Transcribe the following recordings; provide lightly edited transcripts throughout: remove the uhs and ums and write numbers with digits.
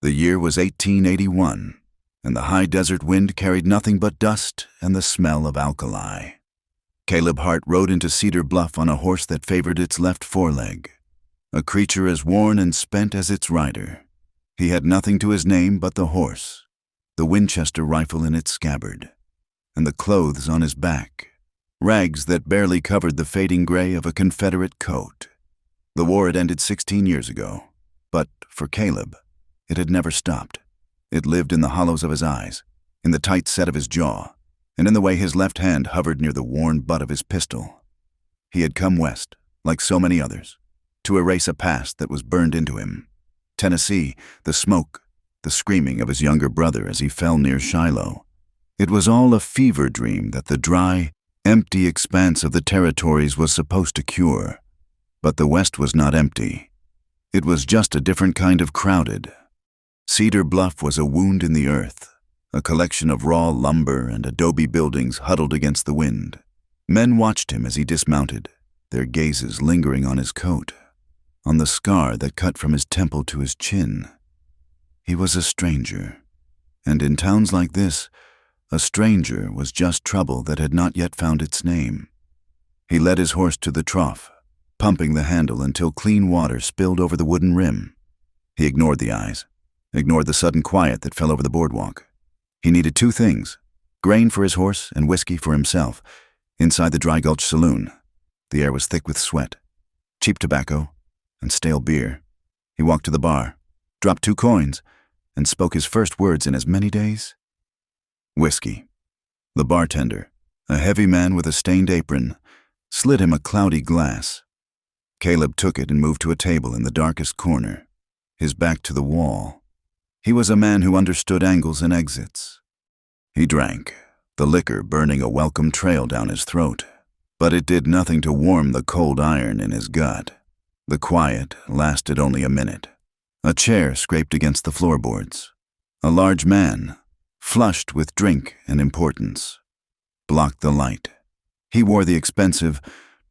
The year was 1881, and the high desert wind carried nothing but dust and the smell of alkali. Caleb Hart rode into Cedar Bluff on a horse that favored its left foreleg, a creature as worn and spent as its rider. He had nothing to his name but the horse, the Winchester rifle in its scabbard, and the clothes on his back, rags that barely covered the fading gray of a Confederate coat. The war had ended 16 years ago, but for Caleb, it had never stopped. It lived in the hollows of his eyes, in the tight set of his jaw, and in the way his left hand hovered near the worn butt of his pistol. He had come west, like so many others, to erase a past that was burned into him. Tennessee, the smoke, the screaming of his younger brother as he fell near Shiloh. It was all a fever dream that the dry, empty expanse of the territories was supposed to cure. But the West was not empty. It was just a different kind of crowded. Cedar Bluff was a wound in the earth, a collection of raw lumber and adobe buildings huddled against the wind. Men watched him as he dismounted, their gazes lingering on his coat, on the scar that cut from his temple to his chin. He was a stranger, and in towns like this, a stranger was just trouble that had not yet found its name. He led his horse to the trough, pumping the handle until clean water spilled over the wooden rim. He ignored the eyes, ignored the sudden quiet that fell over the boardwalk. He needed two things, grain for his horse and whiskey for himself, inside the Dry Gulch saloon. The air was thick with sweat, cheap tobacco, and stale beer. He walked to the bar, dropped 2 coins, and spoke his first words in as many days. Whiskey. The bartender, a heavy man with a stained apron, slid him a cloudy glass. Caleb took it and moved to a table in the darkest corner, his back to the wall. He was a man who understood angles and exits. He drank, the liquor burning a welcome trail down his throat, but it did nothing to warm the cold iron in his gut. The quiet lasted only a minute. A chair scraped against the floorboards. A large man, flushed with drink and importance, blocked the light. He wore the expensive,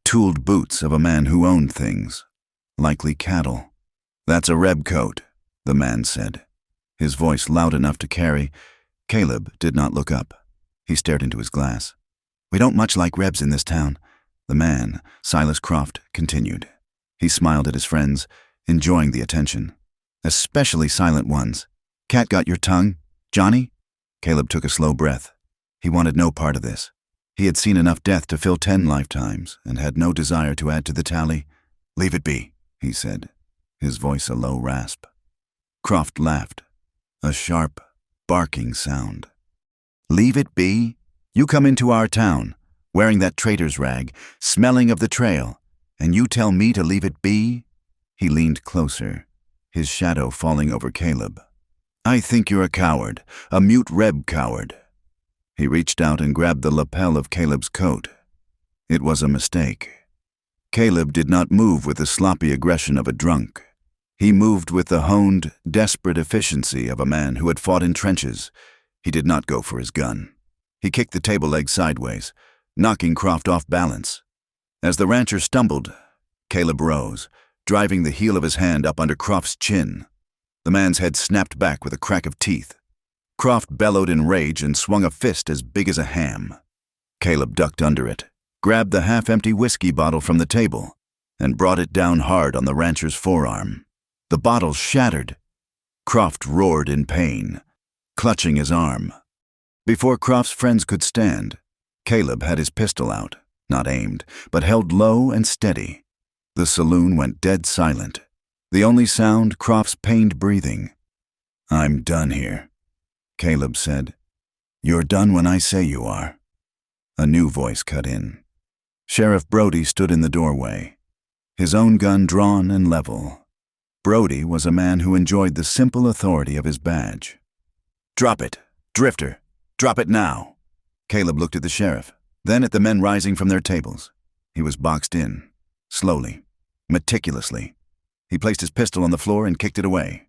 tooled boots of a man who owned things, likely cattle. "That's a Reb coat," the man said, his voice loud enough to carry. Caleb did not look up. He stared into his glass. "We don't much like Rebs in this town," the man, Silas Croft, continued. He smiled at his friends, enjoying the attention. "Especially silent ones. Cat got your tongue, Johnny?" Caleb took a slow breath. He wanted no part of this. He had seen enough death to fill 10 lifetimes and had no desire to add to the tally. "Leave it be," he said, his voice a low rasp. Croft laughed, a sharp, barking sound. "Leave it be? You come into our town, wearing that trader's rag, smelling of the trail, and you tell me to leave it be?" He leaned closer, his shadow falling over Caleb. "I think you're a coward, a mute Reb coward." He reached out and grabbed the lapel of Caleb's coat. It was a mistake. Caleb did not move with the sloppy aggression of a drunk. He moved with the honed, desperate efficiency of a man who had fought in trenches. He did not go for his gun. He kicked the table leg sideways, knocking Croft off balance. As the rancher stumbled, Caleb rose, driving the heel of his hand up under Croft's chin. The man's head snapped back with a crack of teeth. Croft bellowed in rage and swung a fist as big as a ham. Caleb ducked under it, grabbed the half-empty whiskey bottle from the table, and brought it down hard on the rancher's forearm. The bottle shattered. Croft roared in pain, clutching his arm. Before Croft's friends could stand, Caleb had his pistol out, not aimed, but held low and steady. The saloon went dead silent. The only sound, Croft's pained breathing. "I'm done here," Caleb said. "You're done when I say you are." A new voice cut in. Sheriff Brody stood in the doorway, his own gun drawn and level. Brody was a man who enjoyed the simple authority of his badge. "Drop it, Drifter. Drop it now." Caleb looked at the sheriff, then at the men rising from their tables. He was boxed in, slowly, meticulously. He placed his pistol on the floor and kicked it away.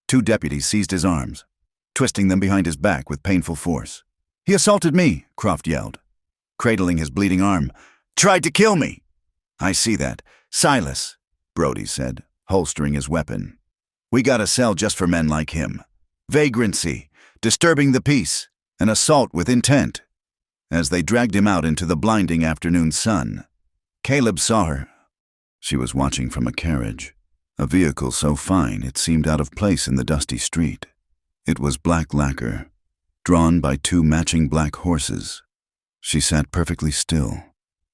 2 deputies seized his arms, twisting them behind his back with painful force. "He assaulted me," Croft yelled, cradling his bleeding arm. "Tried to kill me." "I see that. Silas," Brody said, holstering his weapon. "We got a cell just for men like him. vagrancy, disturbing the peace, and assault with intent. As they dragged him out into the blinding afternoon sun, Caleb saw her. She was watching from a carriage, a vehicle so fine it seemed out of place in the dusty street. It was black lacquer, drawn by two matching black horses. She sat perfectly still,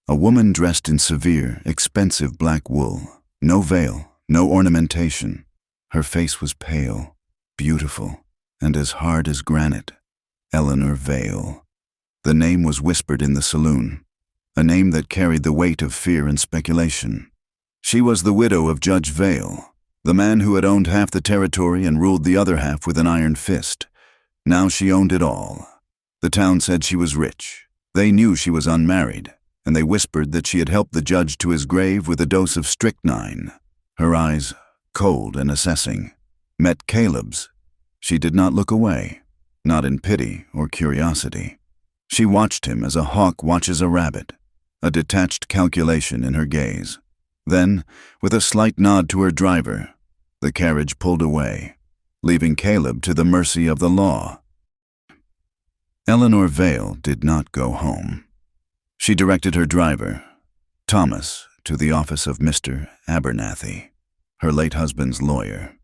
a woman dressed in severe, expensive black wool, no veil, no ornamentation. Her face was pale, beautiful, and as hard as granite. Eleanor Vale. The name was whispered in the saloon, a name that carried the weight of fear and speculation. She was the widow of Judge Vale, the man who had owned half the territory and ruled the other half with an iron fist. Now she owned it all. The town said she was rich. They knew she was unmarried, and they whispered that she had helped the judge to his grave with a dose of strychnine. Her eyes, cold and assessing, met Caleb's. She did not look away, not in pity or curiosity. She watched him as a hawk watches a rabbit, a detached calculation in her gaze. Then, with a slight nod to her driver, the carriage pulled away, leaving Caleb to the mercy of the law. Eleanor Vale did not go home. She directed her driver, Thomas, to the office of Mr. Abernathy, her late husband's lawyer.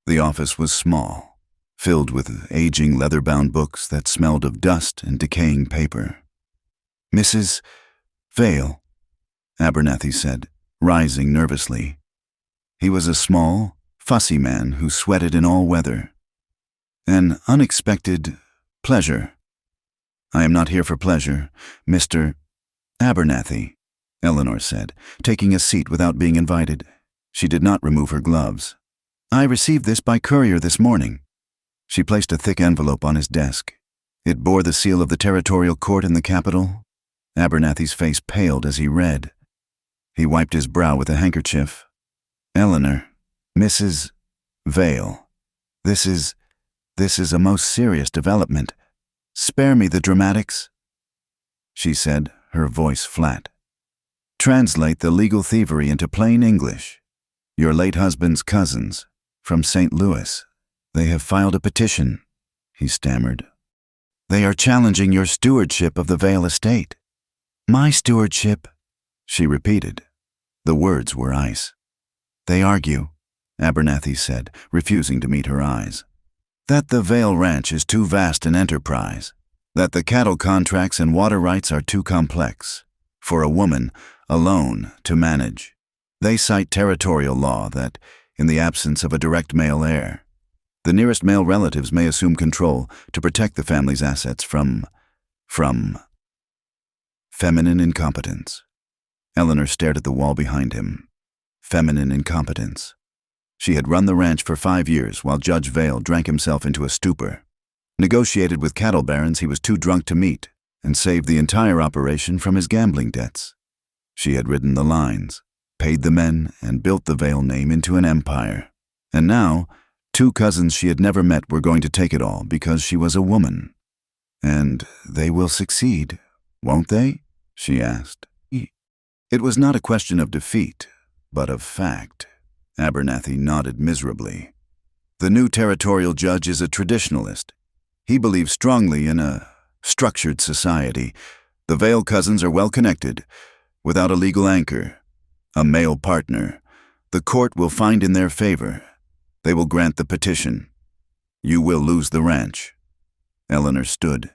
The office was small, filled with aging leather-bound books that smelled of dust and decaying paper. "Mrs. Vale," Abernathy said, rising nervously. He was a small, fussy man who sweated in all weather. "An unexpected pleasure." "I am not here for pleasure, Mr. Abernathy," Eleanor said, taking a seat without being invited. She did not remove her gloves. "I received this by courier this morning." She placed a thick envelope on his desk. It bore the seal of the territorial court in the capital. Abernathy's face paled as he read. He wiped his brow with a handkerchief. "Eleanor, Mrs. Vale, this is a most serious development. Spare me the dramatics," she said, her voice flat. "Translate the legal thievery into plain English. Your late husband's cousins, from St. Louis. They have filed a petition," he stammered. "They are challenging your stewardship of the Vale estate." "My stewardship," she repeated. The words were ice. "They argue," Abernathy said, refusing to meet her eyes, "that the Vale Ranch is too vast an enterprise, that the cattle contracts and water rights are too complex for a woman alone to manage. They cite territorial law that, in the absence of a direct male heir, the nearest male relatives may assume control to protect the family's assets from feminine incompetence." Eleanor stared at the wall behind him. Feminine incompetence. She had run the ranch for 5 years while Judge Vale drank himself into a stupor. Negotiated with cattle barons he was too drunk to meet, and saved the entire operation from his gambling debts. She had ridden the lines, paid the men, and built the Vale name into an empire. And now, 2 cousins she had never met were going to take it all because she was a woman. "And they will succeed, won't they?" she asked. It was not a question of defeat, but of fact. Abernathy nodded miserably. "The new territorial judge is a traditionalist. He believes strongly in a structured society. The Vale cousins are well connected, without a legal anchor, a male partner. The court will find in their favor. They will grant the petition. You will lose the ranch." Eleanor stood.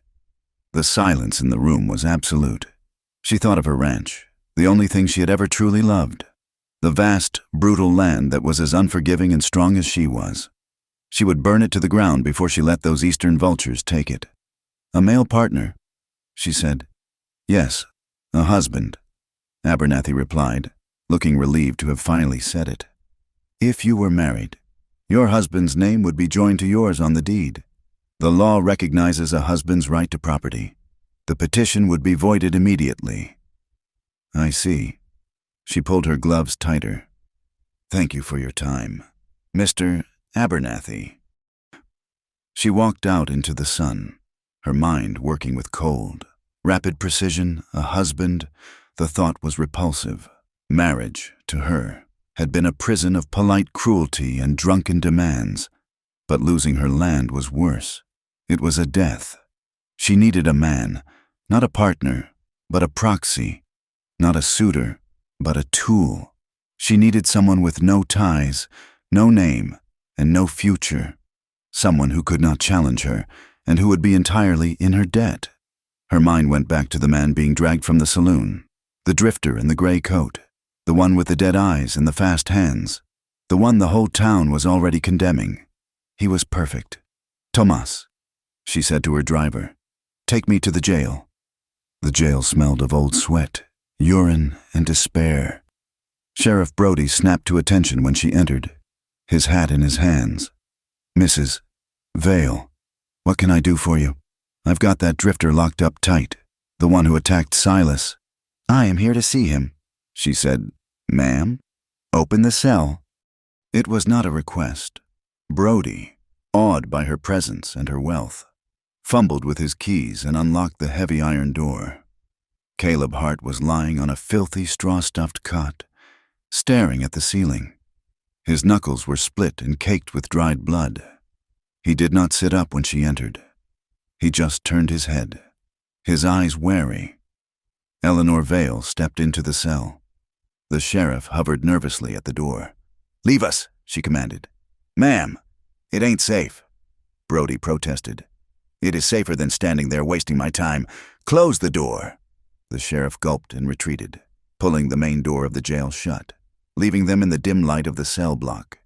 The silence in the room was absolute. She thought of her ranch, the only thing she had ever truly loved. The vast, brutal land that was as unforgiving and strong as she was. She would burn it to the ground before she let those eastern vultures take it. "A male partner," she said. "Yes, a husband," Abernathy replied, looking relieved to have finally said it. "If you were married, your husband's name would be joined to yours on the deed. The law recognizes a husband's right to property. The petition would be voided immediately." "I see." She pulled her gloves tighter. "Thank you for your time, Mr. Abernathy." She walked out into the sun, her mind working with cold. Rapid precision, a husband, the thought was repulsive. Marriage, to her, had been a prison of polite cruelty and drunken demands. But losing her land was worse. It was a death. She needed a man, not a partner, but a proxy, not a suitor, but a tool. She needed someone with no ties, no name, and no future. Someone who could not challenge her, and who would be entirely in her debt. Her mind went back to the man being dragged from the saloon, the drifter in the gray coat, the one with the dead eyes and the fast hands, the one the whole town was already condemning. He was perfect. "Tomas," she said to her driver, "take me to the jail." The jail smelled of old sweat, urine, and despair. Sheriff Brody snapped to attention when she entered, his hat in his hands. "Mrs. Vale, what can I do for you? I've got that drifter locked up tight, the one who attacked Silas." "I am here to see him," she said. "Ma'am, open the cell." It was not a request. Brody, awed by her presence and her wealth, fumbled with his keys and unlocked the heavy iron door. Caleb Hart was lying on a filthy straw-stuffed cot, staring at the ceiling. His knuckles were split and caked with dried blood. He did not sit up when she entered. He just turned his head, his eyes wary. Eleanor Vale stepped into the cell. The sheriff hovered nervously at the door. "Leave us," she commanded. "Ma'am, it ain't safe," Brody protested. "It is safer than standing there wasting my time. Close the door." The sheriff gulped and retreated, pulling the main door of the jail shut, leaving them in the dim light of the cell block.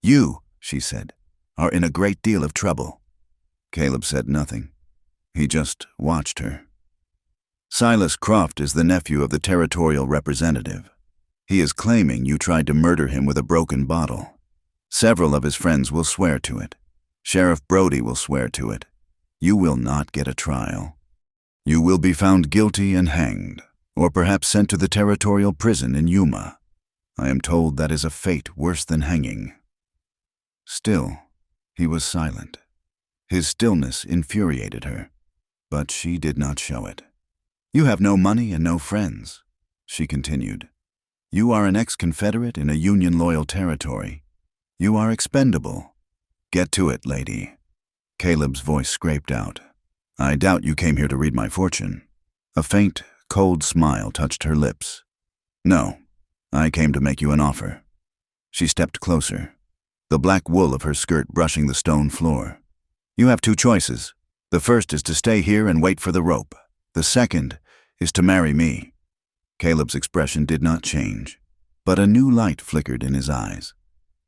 "You," she said, "are in a great deal of trouble." Caleb said nothing. He just watched her. Silas Croft is the nephew of the territorial representative. He is claiming you tried to murder him with a broken bottle. Several of his friends will swear to it. Sheriff Brody will swear to it. You will not get a trial. You will be found guilty and hanged, or perhaps sent to the territorial prison in Yuma. I am told that is a fate worse than hanging. Still, he was silent. His stillness infuriated her, but she did not show it. "You have no money and no friends," she continued. "You are an ex-Confederate in a Union-loyal territory. You are expendable. Get to it, lady." Caleb's voice scraped out. "I doubt you came here to read my fortune." A faint, cold smile touched her lips. "No, I came to make you an offer." She stepped closer, the black wool of her skirt brushing the stone floor. "You have two choices. The first is to stay here and wait for the rope. The second is to marry me." Caleb's expression did not change, but a new light flickered in his eyes.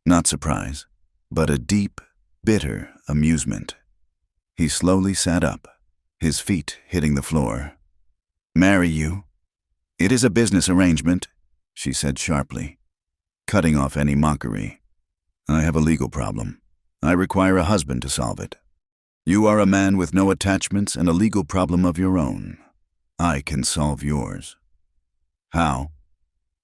Not surprise, but a deep, bitter amusement. He slowly sat up, his feet hitting the floor. "Marry you? It is a business arrangement," she said sharply, cutting off any mockery. "I have a legal problem. I require a husband to solve it. You are a man with no attachments and a legal problem of your own. I can solve yours." "How?"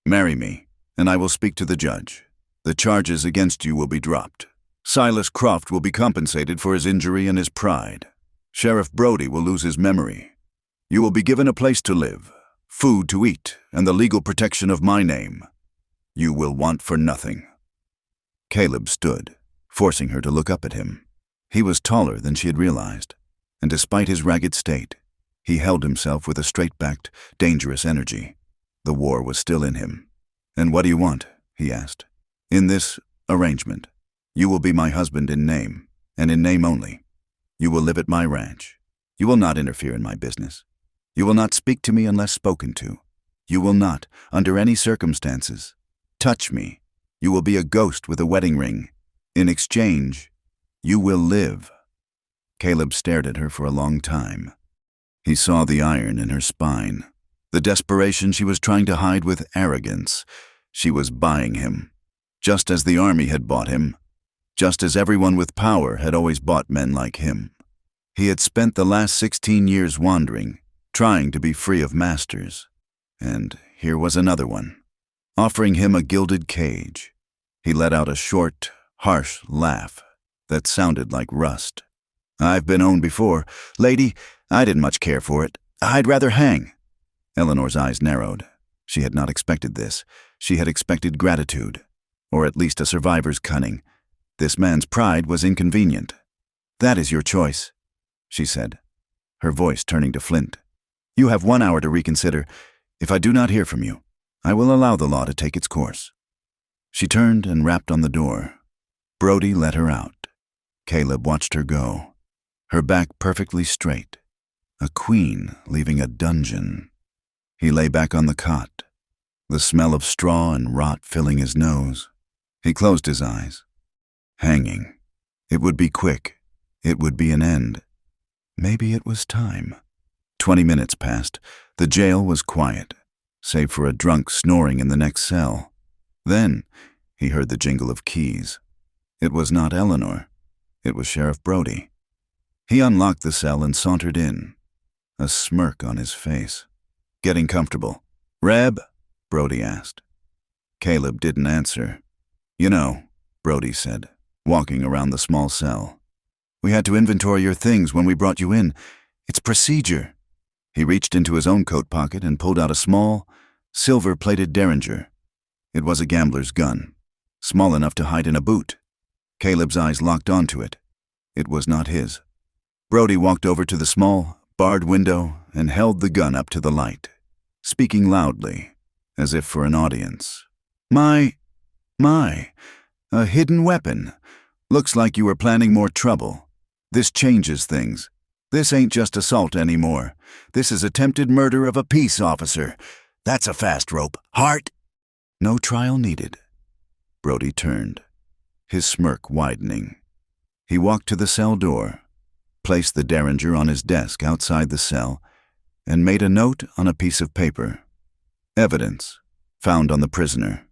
"Marry me, and I will speak to the judge. The charges against you will be dropped. Silas Croft will be compensated for his injury and his pride. Sheriff Brody will lose his memory. You will be given a place to live, food to eat, and the legal protection of my name. You will want for nothing." Caleb stood, forcing her to look up at him. He was taller than she had realized, and despite his ragged state, he held himself with a straight-backed, dangerous energy. The war was still in him. "And what do you want?" he asked. "In this arrangement, you will be my husband in name, and in name only. You will live at my ranch. You will not interfere in my business. You will not speak to me unless spoken to. You will not, under any circumstances, touch me. You will be a ghost with a wedding ring. In exchange, you will live." Caleb stared at her for a long time. He saw the iron in her spine, the desperation she was trying to hide with arrogance. She was buying him, just as the army had bought him, just as everyone with power had always bought men like him. He had spent the last 16 years wandering, trying to be free of masters. And here was another one, offering him a gilded cage. He let out a short, harsh laugh that sounded like rust. "I've been owned before. Lady, I didn't much care for it. I'd rather hang." Eleanor's eyes narrowed. She had not expected this. She had expected gratitude, or at least a survivor's cunning. This man's pride was inconvenient. "That is your choice," she said, her voice turning to flint. "You have 1 hour to reconsider. If I do not hear from you, I will allow the law to take its course." She turned and rapped on the door. Brody let her out. Caleb watched her go, her back perfectly straight, a queen leaving a dungeon. He lay back on the cot, the smell of straw and rot filling his nose. He closed his eyes. Hanging. It would be quick. It would be an end. Maybe it was time. 20 minutes passed. The jail was quiet, save for a drunk snoring in the next cell. Then he heard the jingle of keys. It was not Eleanor. It was Sheriff Brody. He unlocked the cell and sauntered in, a smirk on his face. "Getting comfortable." "Reb?" Brody asked. Caleb didn't answer. "You know," Brody said, walking around the small cell, "we had to inventory your things when we brought you in. It's procedure." He reached into his own coat pocket and pulled out a small, silver-plated derringer. It was a gambler's gun, small enough to hide in a boot. Caleb's eyes locked onto it. It was not his. Brody walked over to the small, barred window and held the gun up to the light, speaking loudly, as if for an audience. My, a hidden weapon. Looks like you were planning more trouble. This changes things. This ain't just assault anymore. This is attempted murder of a peace officer. That's a fast rope. Hart?" "No trial needed." Brody turned, his smirk widening. He walked to the cell door, placed the derringer on his desk outside the cell, and made a note on a piece of paper. Evidence found on the prisoner,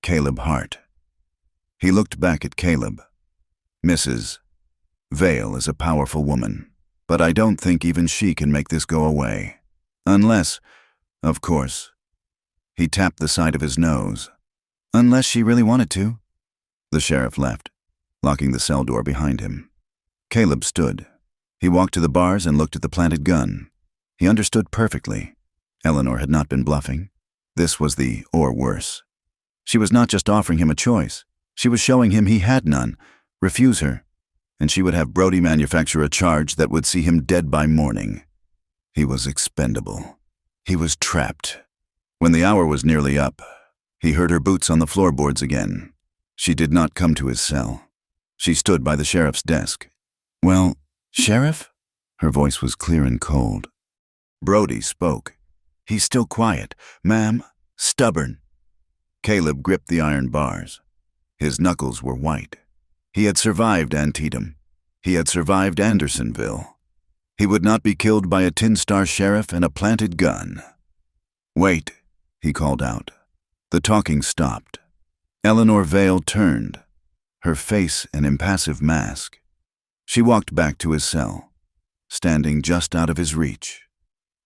Caleb Hart. He looked back at Caleb. "Mrs. Vale is a powerful woman, but I don't think even she can make this go away. Unless, of course," he tapped the side of his nose, "unless she really wanted to." The sheriff left, locking the cell door behind him. Caleb stood. He walked to the bars and looked at the planted gun. He understood perfectly. Eleanor had not been bluffing. This was the or worse. She was not just offering him a choice. She was showing him he had none. Refuse her, and she would have Brody manufacture a charge that would see him dead by morning. He was expendable. He was trapped. When the hour was nearly up, he heard her boots on the floorboards again. She did not come to his cell. She stood by the sheriff's desk. "Well, Sheriff?" Her voice was clear and cold. Brody spoke. "He's still quiet. Ma'am, stubborn." Caleb gripped the iron bars. His knuckles were white. He had survived Antietam. He had survived Andersonville. He would not be killed by a tin-star sheriff and a planted gun. "Wait," he called out. The talking stopped. Eleanor Vale turned, her face an impassive mask. She walked back to his cell, standing just out of his reach.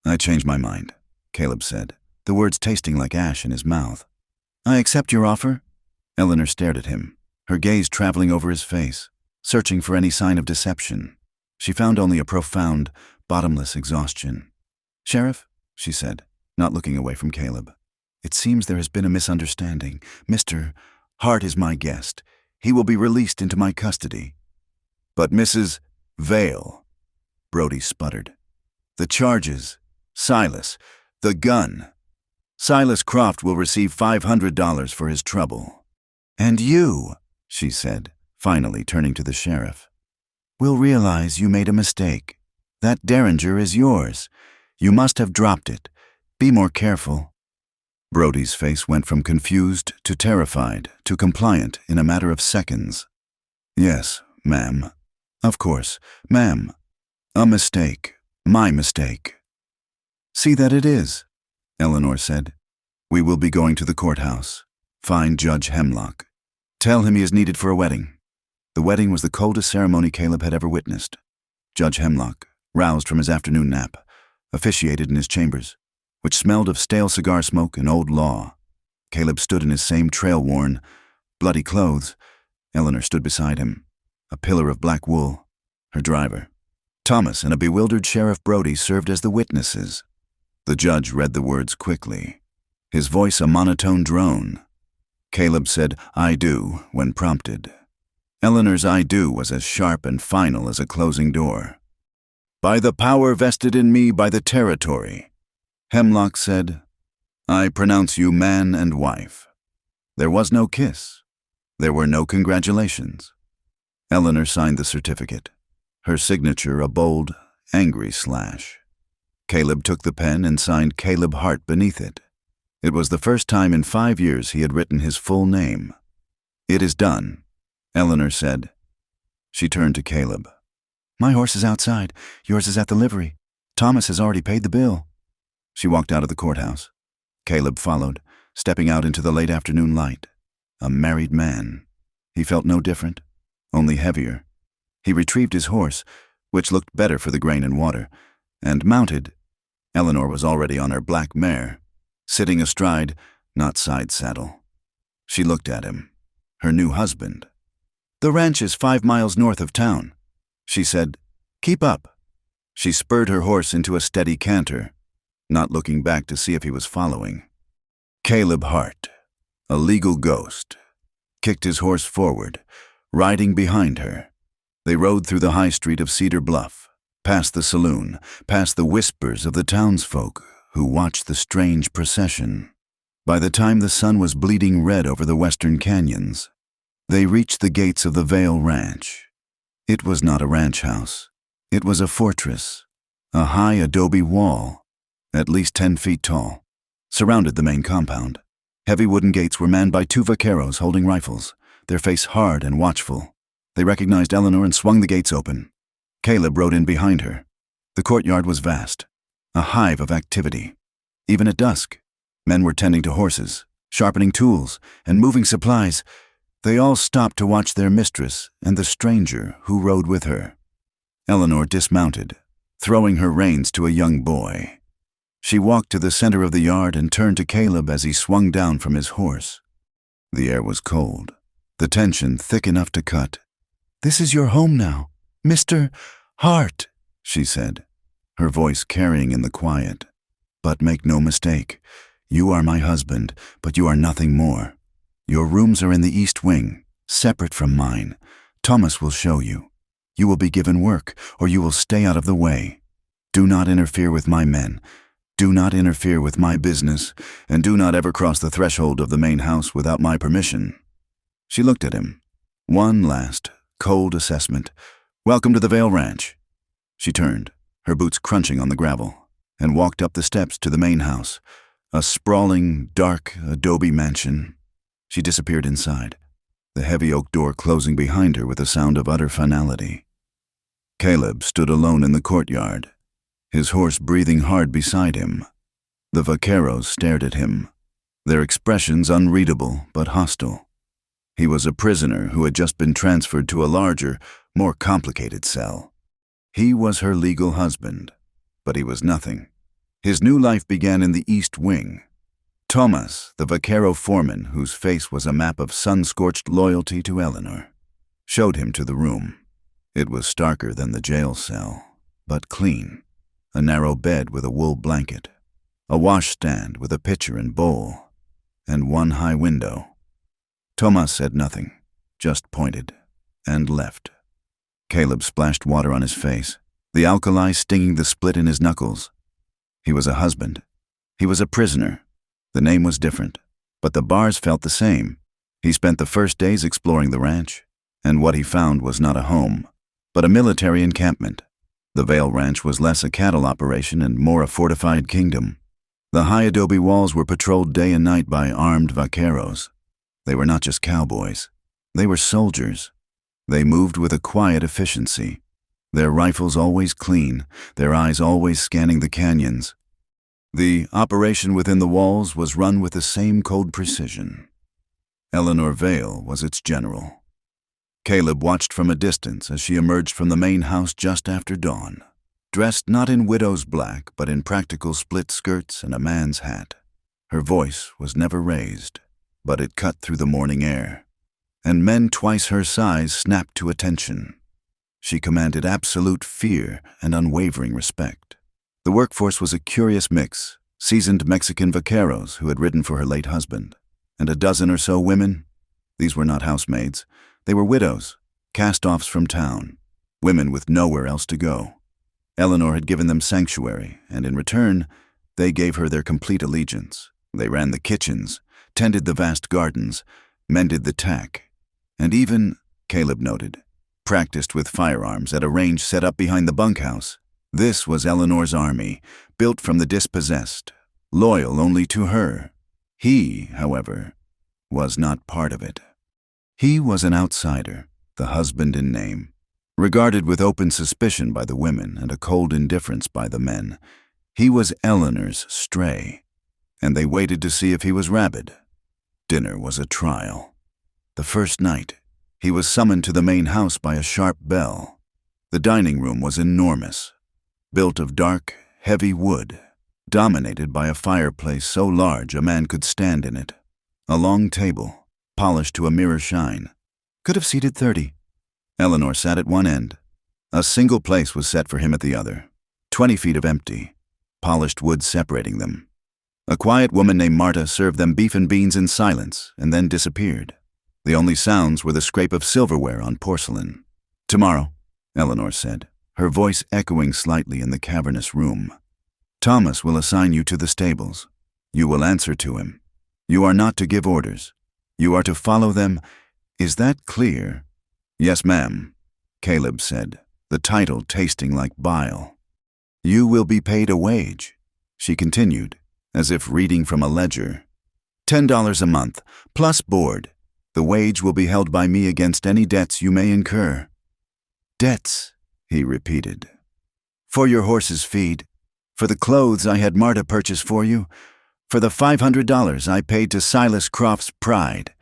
"I changed my mind," Caleb said, the words tasting like ash in his mouth. "I accept your offer." Eleanor stared at him, her gaze traveling over his face, searching for any sign of deception. She found only a profound, bottomless exhaustion. "Sheriff," she said, not looking away from Caleb, "it seems there has been a misunderstanding. Mr. Hart is my guest. He will be released into my custody." "But Mrs. Vale," Brody sputtered. "The charges, Silas, the gun. Silas Croft will receive $500 for his trouble. And you," she said, finally turning to the sheriff, "will realize you made a mistake. That derringer is yours. You must have dropped it. Be more careful." Brody's face went from confused to terrified to compliant in a matter of seconds. "Yes, ma'am. Of course, ma'am. A mistake. My mistake." "See that it is," Eleanor said. "We will be going to the courthouse. Find Judge Hemlock. Tell him he is needed for a wedding." The wedding was the coldest ceremony Caleb had ever witnessed. Judge Hemlock, roused from his afternoon nap, officiated in his chambers, which smelled of stale cigar smoke and old law. Caleb stood in his same trail-worn, bloody clothes. Eleanor stood beside him, a pillar of black wool. Her driver, Thomas, and a bewildered Sheriff Brody served as the witnesses. The judge read the words quickly, his voice a monotone drone. Caleb said, "I do," when prompted. Eleanor's I do was as sharp and final as a closing door. "By the power vested in me by the territory," Hemlock said, "I pronounce you man and wife." There was no kiss. There were no congratulations. Eleanor signed the certificate, her signature a bold, angry slash. Caleb took the pen and signed Caleb Hart beneath it. It was the first time in 5 years he had written his full name. "It is done," Eleanor said. She turned to Caleb. "My horse is outside. Yours is at the livery. Thomas has already paid the bill." She walked out of the courthouse. Caleb followed, stepping out into the late afternoon light. A married man. He felt no different, only heavier. He retrieved his horse, which looked better for the grain and water, and mounted. Eleanor was already on her black mare, sitting astride, not side saddle. She looked at him, her new husband. "The ranch is 5 miles north of town," she said. "Keep up." She spurred her horse into a steady canter, not looking back to see if he was following. Caleb Hart, a legal ghost, kicked his horse forward, riding behind her. They rode through the high street of Cedar Bluff, past the saloon, past the whispers of the townsfolk who watched the strange procession. By the time the sun was bleeding red over the western canyons, they reached the gates of the Vale Ranch. It was not a ranch house. It was a fortress, a high adobe wall, at least 10 feet tall, surrounded the main compound. Heavy wooden gates were manned by 2 vaqueros holding rifles, their face hard and watchful. They recognized Eleanor and swung the gates open. Caleb rode in behind her. The courtyard was vast, a hive of activity. Even at dusk, men were tending to horses, sharpening tools, and moving supplies. They all stopped to watch their mistress and the stranger who rode with her. Eleanor dismounted, throwing her reins to a young boy. She walked to the center of the yard and turned to Caleb as he swung down from his horse. The air was cold, the tension thick enough to cut. "This is your home now, Mr. Hart," she said, her voice carrying in the quiet. "But make no mistake, you are my husband, but you are nothing more. Your rooms are in the east wing, separate from mine. Thomas will show you. You will be given work, or you will stay out of the way. Do not interfere with my men. Do not interfere with my business, and do not ever cross the threshold of the main house without my permission." She looked at him. One last, cold assessment. "Welcome to the Vale Ranch." She turned, her boots crunching on the gravel, and walked up the steps to the main house, a sprawling, dark adobe mansion. She disappeared inside, the heavy oak door closing behind her with a sound of utter finality. Caleb stood alone in the courtyard, his horse breathing hard beside him. The vaqueros stared at him, their expressions unreadable but hostile. He was a prisoner who had just been transferred to a larger, more complicated cell. He was her legal husband, but he was nothing. His new life began in the East Wing. Thomas, the vaquero foreman, whose face was a map of sun-scorched loyalty to Eleanor, showed him to the room. It was starker than the jail cell, but clean. A narrow bed with a wool blanket, a washstand with a pitcher and bowl, and one high window. Thomas said nothing, just pointed, and left. Caleb splashed water on his face, the alkali stinging the split in his knuckles. He was a husband. He was a prisoner. The name was different, but the bars felt the same. He spent the first days exploring the ranch, and what he found was not a home, but a military encampment. The Vale Ranch was less a cattle operation and more a fortified kingdom. The high adobe walls were patrolled day and night by armed vaqueros. They were not just cowboys. They were soldiers. They moved with a quiet efficiency, their rifles always clean, their eyes always scanning the canyons. The operation within the walls was run with the same cold precision. Eleanor Vale was its general. Caleb watched from a distance as she emerged from the main house just after dawn, dressed not in widow's black but in practical split skirts and a man's hat. Her voice was never raised, but it cut through the morning air, and men twice her size snapped to attention. She commanded absolute fear and unwavering respect. The workforce was a curious mix, seasoned Mexican vaqueros who had ridden for her late husband, and a dozen or so women. These were not housemaids. They were widows, cast-offs from town, women with nowhere else to go. Eleanor had given them sanctuary, and in return, they gave her their complete allegiance. They ran the kitchens, tended the vast gardens, mended the tack, and even, Caleb noted, practiced with firearms at a range set up behind the bunkhouse. This was Eleanor's army, built from the dispossessed, loyal only to her. He, however, was not part of it. He was an outsider, the husband in name, regarded with open suspicion by the women and a cold indifference by the men. He was Eleanor's stray, and they waited to see if he was rabid. Dinner was a trial. The first night, he was summoned to the main house by a sharp bell. The dining room was enormous, built of dark, heavy wood, dominated by a fireplace so large a man could stand in it. A long table, polished to a mirror shine, could have seated 30. Eleanor sat at one end. A single place was set for him at the other, 20 feet of empty, polished wood separating them. A quiet woman named Marta served them beef and beans in silence and then disappeared. The only sounds were the scrape of silverware on porcelain. "Tomorrow," Eleanor said, her voice echoing slightly in the cavernous room. "Thomas will assign you to the stables. You will answer to him. You are not to give orders. You are to follow them. Is that clear?" "Yes, ma'am," Caleb said, the title tasting like bile. "You will be paid a wage," she continued, as if reading from a ledger. $10 a month, plus board. The wage will be held by me against any debts you may incur." "Debts," he repeated. "For your horse's feed, for the clothes I had Marta purchase for you, for the $500 I paid to Silas Croft's pride.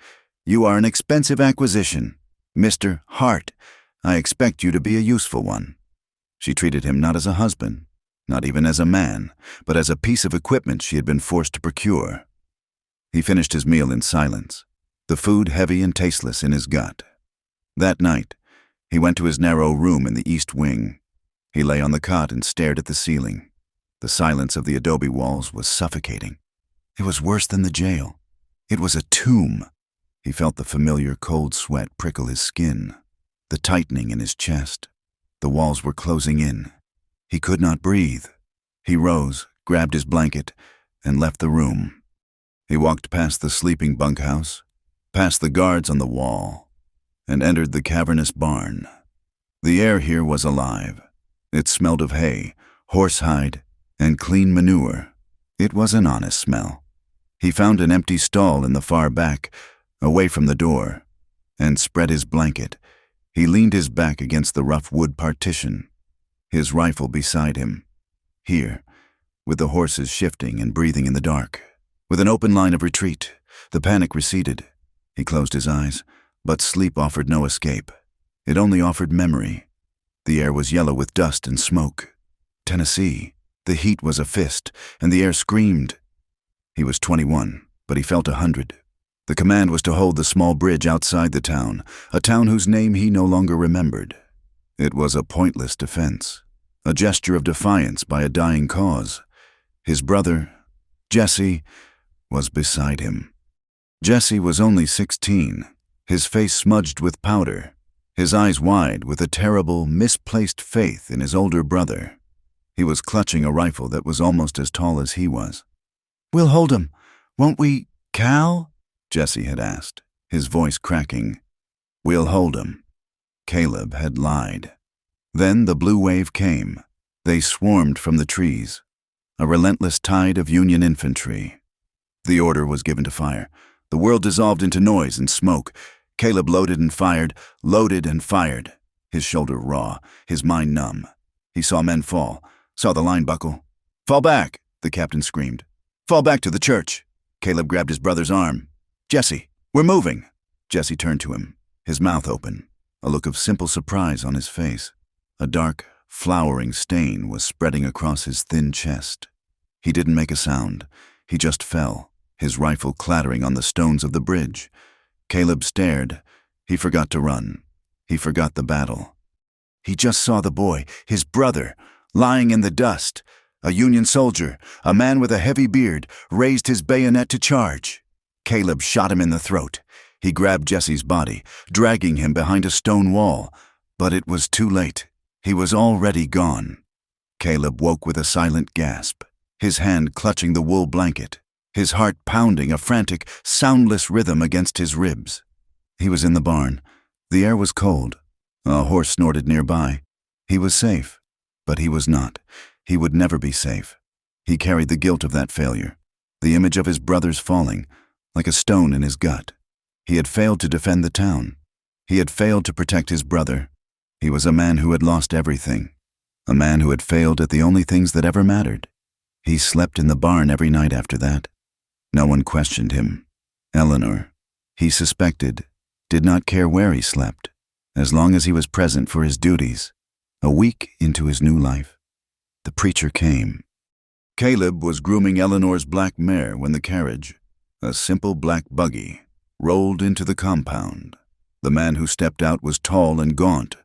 You are an expensive acquisition. Mr. Hart, I expect you to be a useful one." She treated him not as a husband, not even as a man, but as a piece of equipment she had been forced to procure. He finished his meal in silence, the food heavy and tasteless in his gut. That night, he went to his narrow room in the east wing. He lay on the cot and stared at the ceiling. The silence of the adobe walls was suffocating. It was worse than the jail. It was a tomb. He felt the familiar cold sweat prickle his skin, the tightening in his chest. The walls were closing in. He could not breathe. He rose, grabbed his blanket, and left the room. He walked past the sleeping bunkhouse, past the guards on the wall, and entered the cavernous barn. The air here was alive. It smelled of hay, horsehide, and clean manure. It was an honest smell. He found an empty stall in the far back, away from the door, and spread his blanket. He leaned his back against the rough wood partition, his rifle beside him. Here, with the horses shifting and breathing in the dark, with an open line of retreat, the panic receded. He closed his eyes, but sleep offered no escape. It only offered memory. The air was yellow with dust and smoke. Tennessee. The heat was a fist, and the air screamed. He was 21, but he felt 100. The command was to hold the small bridge outside the town, a town whose name he no longer remembered. It was a pointless defense, a gesture of defiance by a dying cause. His brother, Jesse, was beside him. Jesse was only 16, his face smudged with powder, his eyes wide with a terrible, misplaced faith in his older brother. He was clutching a rifle that was almost as tall as he was. "We'll hold him, won't we, Cal?" Jesse had asked, his voice cracking. "We'll hold him." Caleb had lied. Then the blue wave came. They swarmed from the trees, a relentless tide of Union infantry. The order was given to fire. The world dissolved into noise and smoke. Caleb loaded and fired, his shoulder raw, his mind numb. He saw men fall, saw the line buckle. "Fall back," the captain screamed. "Fall back to the church." Caleb grabbed his brother's arm. "Jesse, we're moving." Jesse turned to him, his mouth open, a look of simple surprise on his face. A dark, flowering stain was spreading across his thin chest. He didn't make a sound. He just fell, his rifle clattering on the stones of the bridge. Caleb stared. He forgot to run. He forgot the battle. He just saw the boy, his brother, lying in the dust. A Union soldier, a man with a heavy beard, raised his bayonet to charge. Caleb shot him in the throat. He grabbed Jesse's body, dragging him behind a stone wall, but it was too late. He was already gone. Caleb woke with a silent gasp, his hand clutching the wool blanket, his heart pounding a frantic, soundless rhythm against his ribs. He was in the barn. The air was cold. A horse snorted nearby. He was safe, but he was not. He would never be safe. He carried the guilt of that failure, the image of his brothers falling, like a stone in his gut. He had failed to defend the town. He had failed to protect his brother. He was a man who had lost everything, a man who had failed at the only things that ever mattered. He slept in the barn every night after that. No one questioned him. Eleanor, he suspected, did not care where he slept, as long as he was present for his duties. A week into his new life, the preacher came. Caleb was grooming Eleanor's black mare when the carriage, a simple black buggy, rolled into the compound. The man who stepped out was tall and gaunt,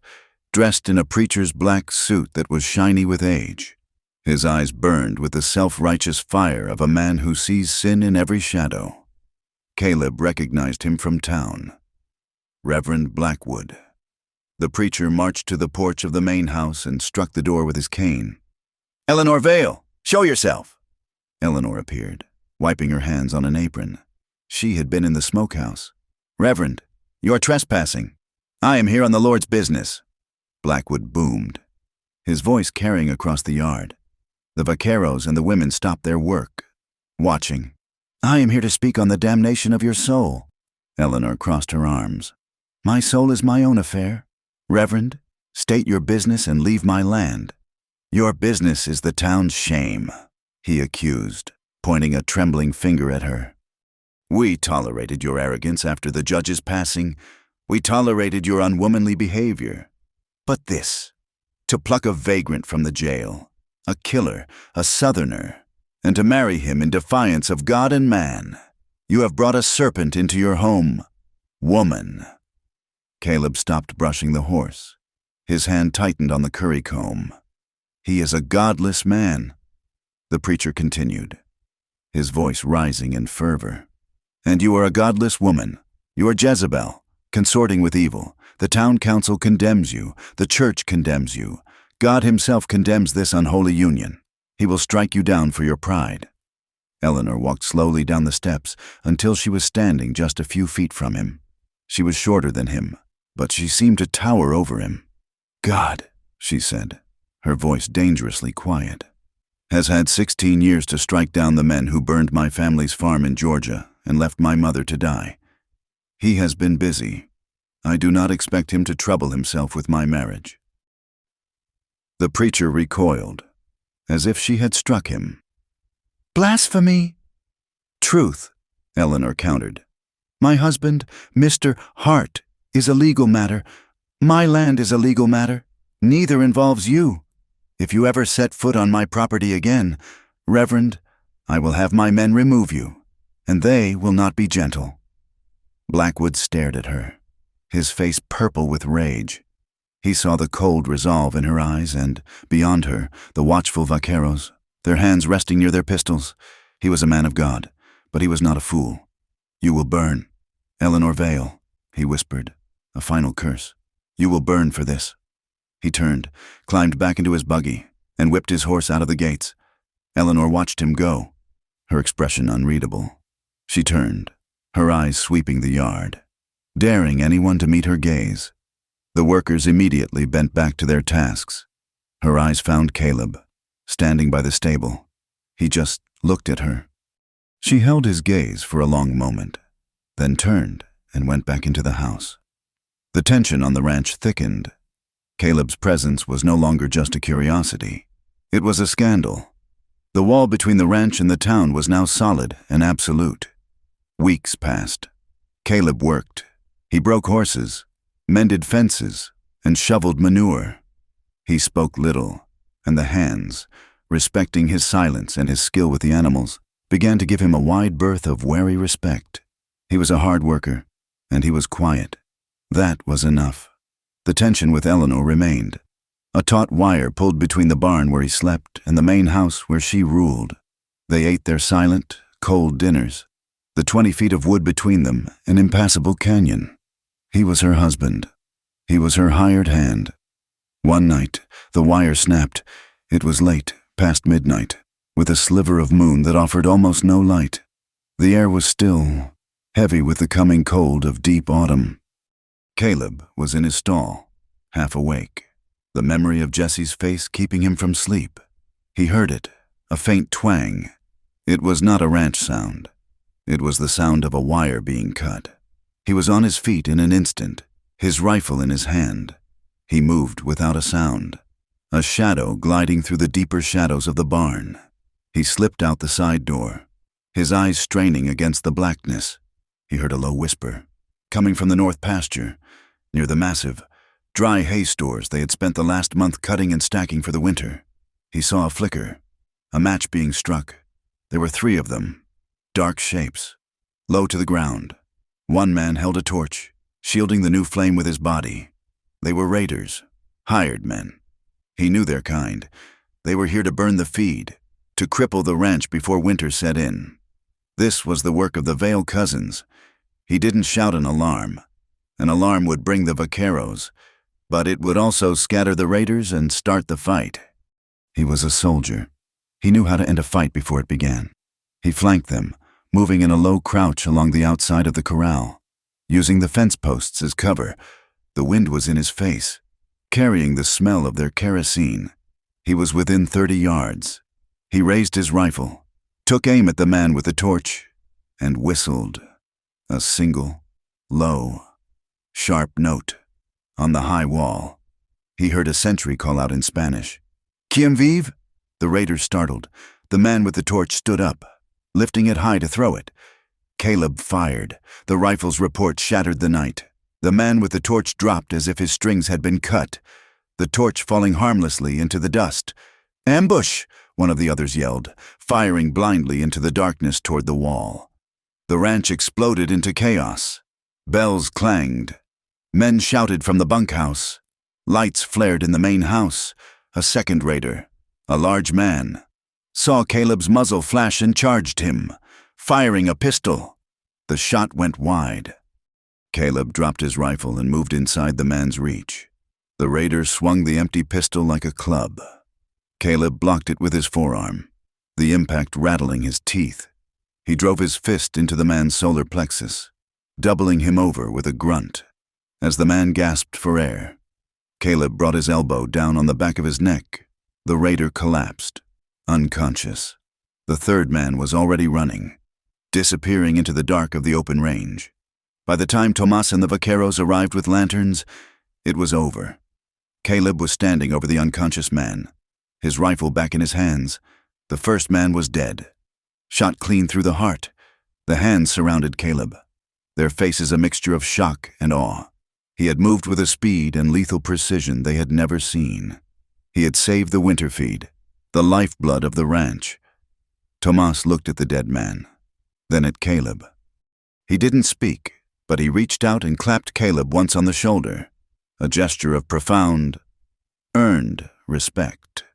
dressed in a preacher's black suit that was shiny with age. His eyes burned with the self-righteous fire of a man who sees sin in every shadow. Caleb recognized him from town. Reverend Blackwood. The preacher marched to the porch of the main house and struck the door with his cane. "Eleanor Vale, show yourself!" Eleanor appeared, wiping her hands on an apron. She had been in the smokehouse. "Reverend, you're trespassing. I am here on the Lord's business." Blackwood boomed, his voice carrying across the yard. The vaqueros and the women stopped their work, watching. "I am here to speak on the damnation of your soul." Eleanor crossed her arms. "My soul is my own affair. Reverend, state your business and leave my land." "Your business is the town's shame," he accused, pointing a trembling finger at her. "We tolerated your arrogance after the judge's passing. We tolerated your unwomanly behavior. But this, to pluck a vagrant from the jail, a killer, a southerner, and to marry him in defiance of God and man, you have brought a serpent into your home. Woman." Caleb stopped brushing the horse. His hand tightened on the curry comb. "He is a godless man," the preacher continued, his voice rising in fervor. "And you are a godless woman. You are Jezebel, consorting with evil. The town council condemns you. The church condemns you. God himself condemns this unholy union. He will strike you down for your pride." Eleanor walked slowly down the steps until she was standing just a few feet from him. She was shorter than him, but she seemed to tower over him. "God," she said, her voice dangerously quiet, "has had 16 years to strike down the men who burned my family's farm in Georgia and left my mother to die. He has been busy. I do not expect him to trouble himself with my marriage." The preacher recoiled, as if she had struck him. "Blasphemy!" "Truth," Eleanor countered. "My husband, Mr. Hart, is a legal matter. My land is a legal matter. Neither involves you. If you ever set foot on my property again, Reverend, I will have my men remove you, and they will not be gentle." Blackwood stared at her, his face purple with rage. He saw the cold resolve in her eyes and, beyond her, the watchful vaqueros, their hands resting near their pistols. He was a man of God, but he was not a fool. "You will burn. Eleanor Vale," he whispered, a final curse. "You will burn for this." He turned, climbed back into his buggy, and whipped his horse out of the gates. Eleanor watched him go, her expression unreadable. She turned, her eyes sweeping the yard, daring anyone to meet her gaze. The workers immediately bent back to their tasks. Her eyes found Caleb, standing by the stable. He just looked at her. She held his gaze for a long moment, then turned and went back into the house. The tension on the ranch thickened. Caleb's presence was no longer just a curiosity. It was a scandal. The wall between the ranch and the town was now solid and absolute. Weeks passed. Caleb worked. He broke horses, mended fences, and shoveled manure. He spoke little, and the hands, respecting his silence and his skill with the animals, began to give him a wide berth of wary respect. He was a hard worker, and he was quiet. That was enough. The tension with Eleanor remained. A taut wire pulled between the barn where he slept and the main house where she ruled. They ate their silent, cold dinners. The 20 feet of wood between them, an impassable canyon. He was her husband. He was her hired hand. One night, the wire snapped. It was late, past midnight, with a sliver of moon that offered almost no light. The air was still, heavy with the coming cold of deep autumn. Caleb was in his stall, half awake, the memory of Jesse's face keeping him from sleep. He heard it, a faint twang. It was not a ranch sound. It was the sound of a wire being cut. He was on his feet in an instant, his rifle in his hand. He moved without a sound, a shadow gliding through the deeper shadows of the barn. He slipped out the side door, his eyes straining against the blackness. He heard a low whisper, coming from the north pasture, near the massive, dry hay stores they had spent the last month cutting and stacking for the winter. He saw a flicker, a match being struck. There were 3 of them, dark shapes, low to the ground. One man held a torch, shielding the new flame with his body. They were raiders, hired men. He knew their kind. They were here to burn the feed, to cripple the ranch before winter set in. This was the work of the Vale cousins. He didn't shout an alarm. An alarm would bring the vaqueros, but it would also scatter the raiders and start the fight. He was a soldier. He knew how to end a fight before it began. He flanked them, moving in a low crouch along the outside of the corral, using the fence posts as cover. The wind was in his face, carrying the smell of their kerosene. He was within 30 yards. He raised his rifle, took aim at the man with the torch, and whistled. A single, low, sharp note. On the high wall, he heard a sentry call out in Spanish. "Quien vive?" The raiders startled. The man with the torch stood up, lifting it high to throw it. Caleb fired. The rifle's report shattered the night. The man with the torch dropped as if his strings had been cut, the torch falling harmlessly into the dust. "Ambush!" one of the others yelled, firing blindly into the darkness toward the wall. The ranch exploded into chaos. Bells clanged. Men shouted from the bunkhouse. Lights flared in the main house. A second raider, a large man, saw Caleb's muzzle flash and charged him, firing a pistol. The shot went wide. Caleb dropped his rifle and moved inside the man's reach. The raider swung the empty pistol like a club. Caleb blocked it with his forearm, the impact rattling his teeth. He drove his fist into the man's solar plexus, doubling him over with a grunt. As the man gasped for air, Caleb brought his elbow down on the back of his neck. The raider collapsed, unconscious. The third man was already running, disappearing into the dark of the open range. By the time Tomas and the vaqueros arrived with lanterns, it was over. Caleb was standing over the unconscious man, his rifle back in his hands. The first man was dead, shot clean through the heart. The hands surrounded Caleb, their faces a mixture of shock and awe. He had moved with a speed and lethal precision they had never seen. He had saved the winter feed, the lifeblood of the ranch. Tomas looked at the dead man, then at Caleb. He didn't speak, but he reached out and clapped Caleb once on the shoulder, a gesture of profound, earned respect.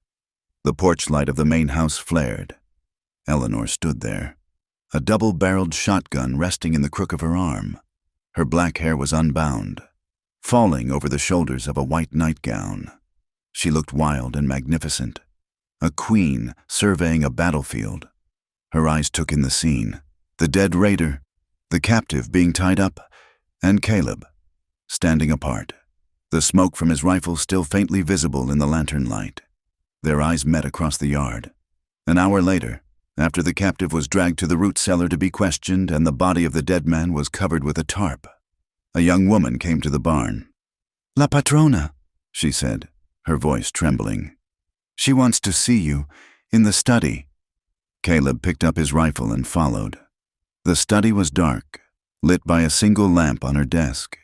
The porch light of the main house flared. Eleanor stood there, a double-barreled shotgun resting in the crook of her arm. Her black hair was unbound, falling over the shoulders of a white nightgown. She looked wild and magnificent, a queen surveying a battlefield. Her eyes took in the scene, the dead raider, the captive being tied up, and Caleb, standing apart, the smoke from his rifle still faintly visible in the lantern light. Their eyes met across the yard. An hour later, after the captive was dragged to the root cellar to be questioned and the body of the dead man was covered with a tarp, a young woman came to the barn. "La patrona," she said, her voice trembling. "She wants to see you, in the study." Caleb picked up his rifle and followed. The study was dark, lit by a single lamp on her desk.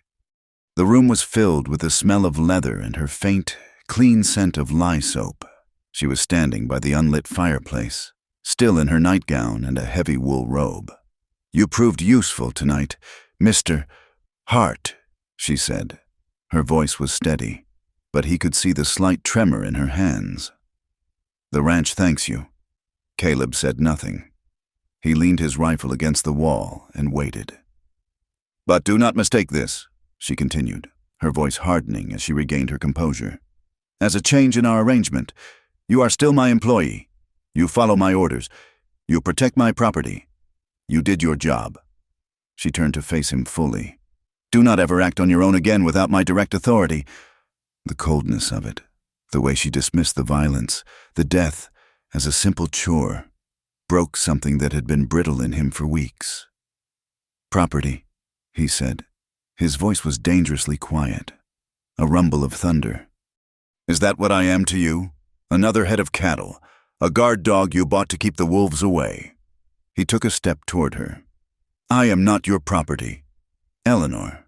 The room was filled with the smell of leather and her faint, clean scent of lye soap. She was standing by the unlit fireplace, still in her nightgown and a heavy wool robe. "You proved useful tonight, Mr. Hart," she said. Her voice was steady, but he could see the slight tremor in her hands. "The ranch thanks you." Caleb said nothing. He leaned his rifle against the wall and waited. "But do not mistake this," she continued, her voice hardening as she regained her composure, "as a change in our arrangement. You are still my employee. You follow my orders. You protect my property. You did your job." She turned to face him fully. "Do not ever act on your own again without my direct authority." The coldness of it, the way she dismissed the violence, the death, as a simple chore, broke something that had been brittle in him for weeks. "Property," he said. His voice was dangerously quiet, a rumble of thunder. "Is that what I am to you? Another head of cattle, a guard dog you bought to keep the wolves away?" He took a step toward her. "I am not your property, Eleanor.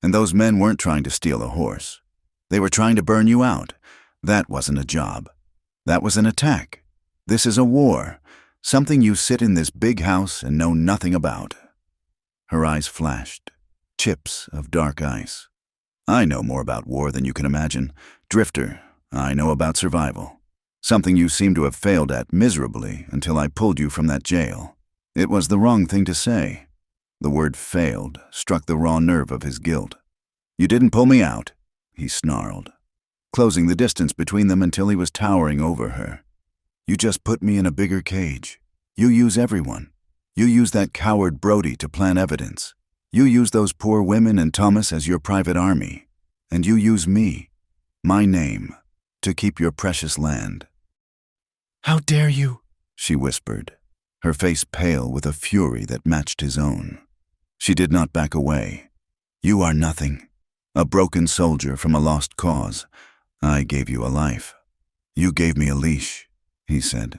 And those men weren't trying to steal a horse. They were trying to burn you out. That wasn't a job. That was an attack. This is a war, something you sit in this big house and know nothing about." Her eyes flashed, chips of dark ice. "I know more about war than you can imagine. Drifter, I know about survival. Something you seem to have failed at miserably until I pulled you from that jail." It was the wrong thing to say. The word failed struck the raw nerve of his guilt. "You didn't pull me out," he snarled, closing the distance between them until he was towering over her. "You just put me in a bigger cage. You use everyone. You use that coward Brody to plant evidence. You use those poor women and Thomas as your private army. And you use me, my name, to keep your precious land." "How dare you?" she whispered, her face pale with a fury that matched his own. She did not back away. "You are nothing. A broken soldier from a lost cause. I gave you a life. You gave me a leash," he said,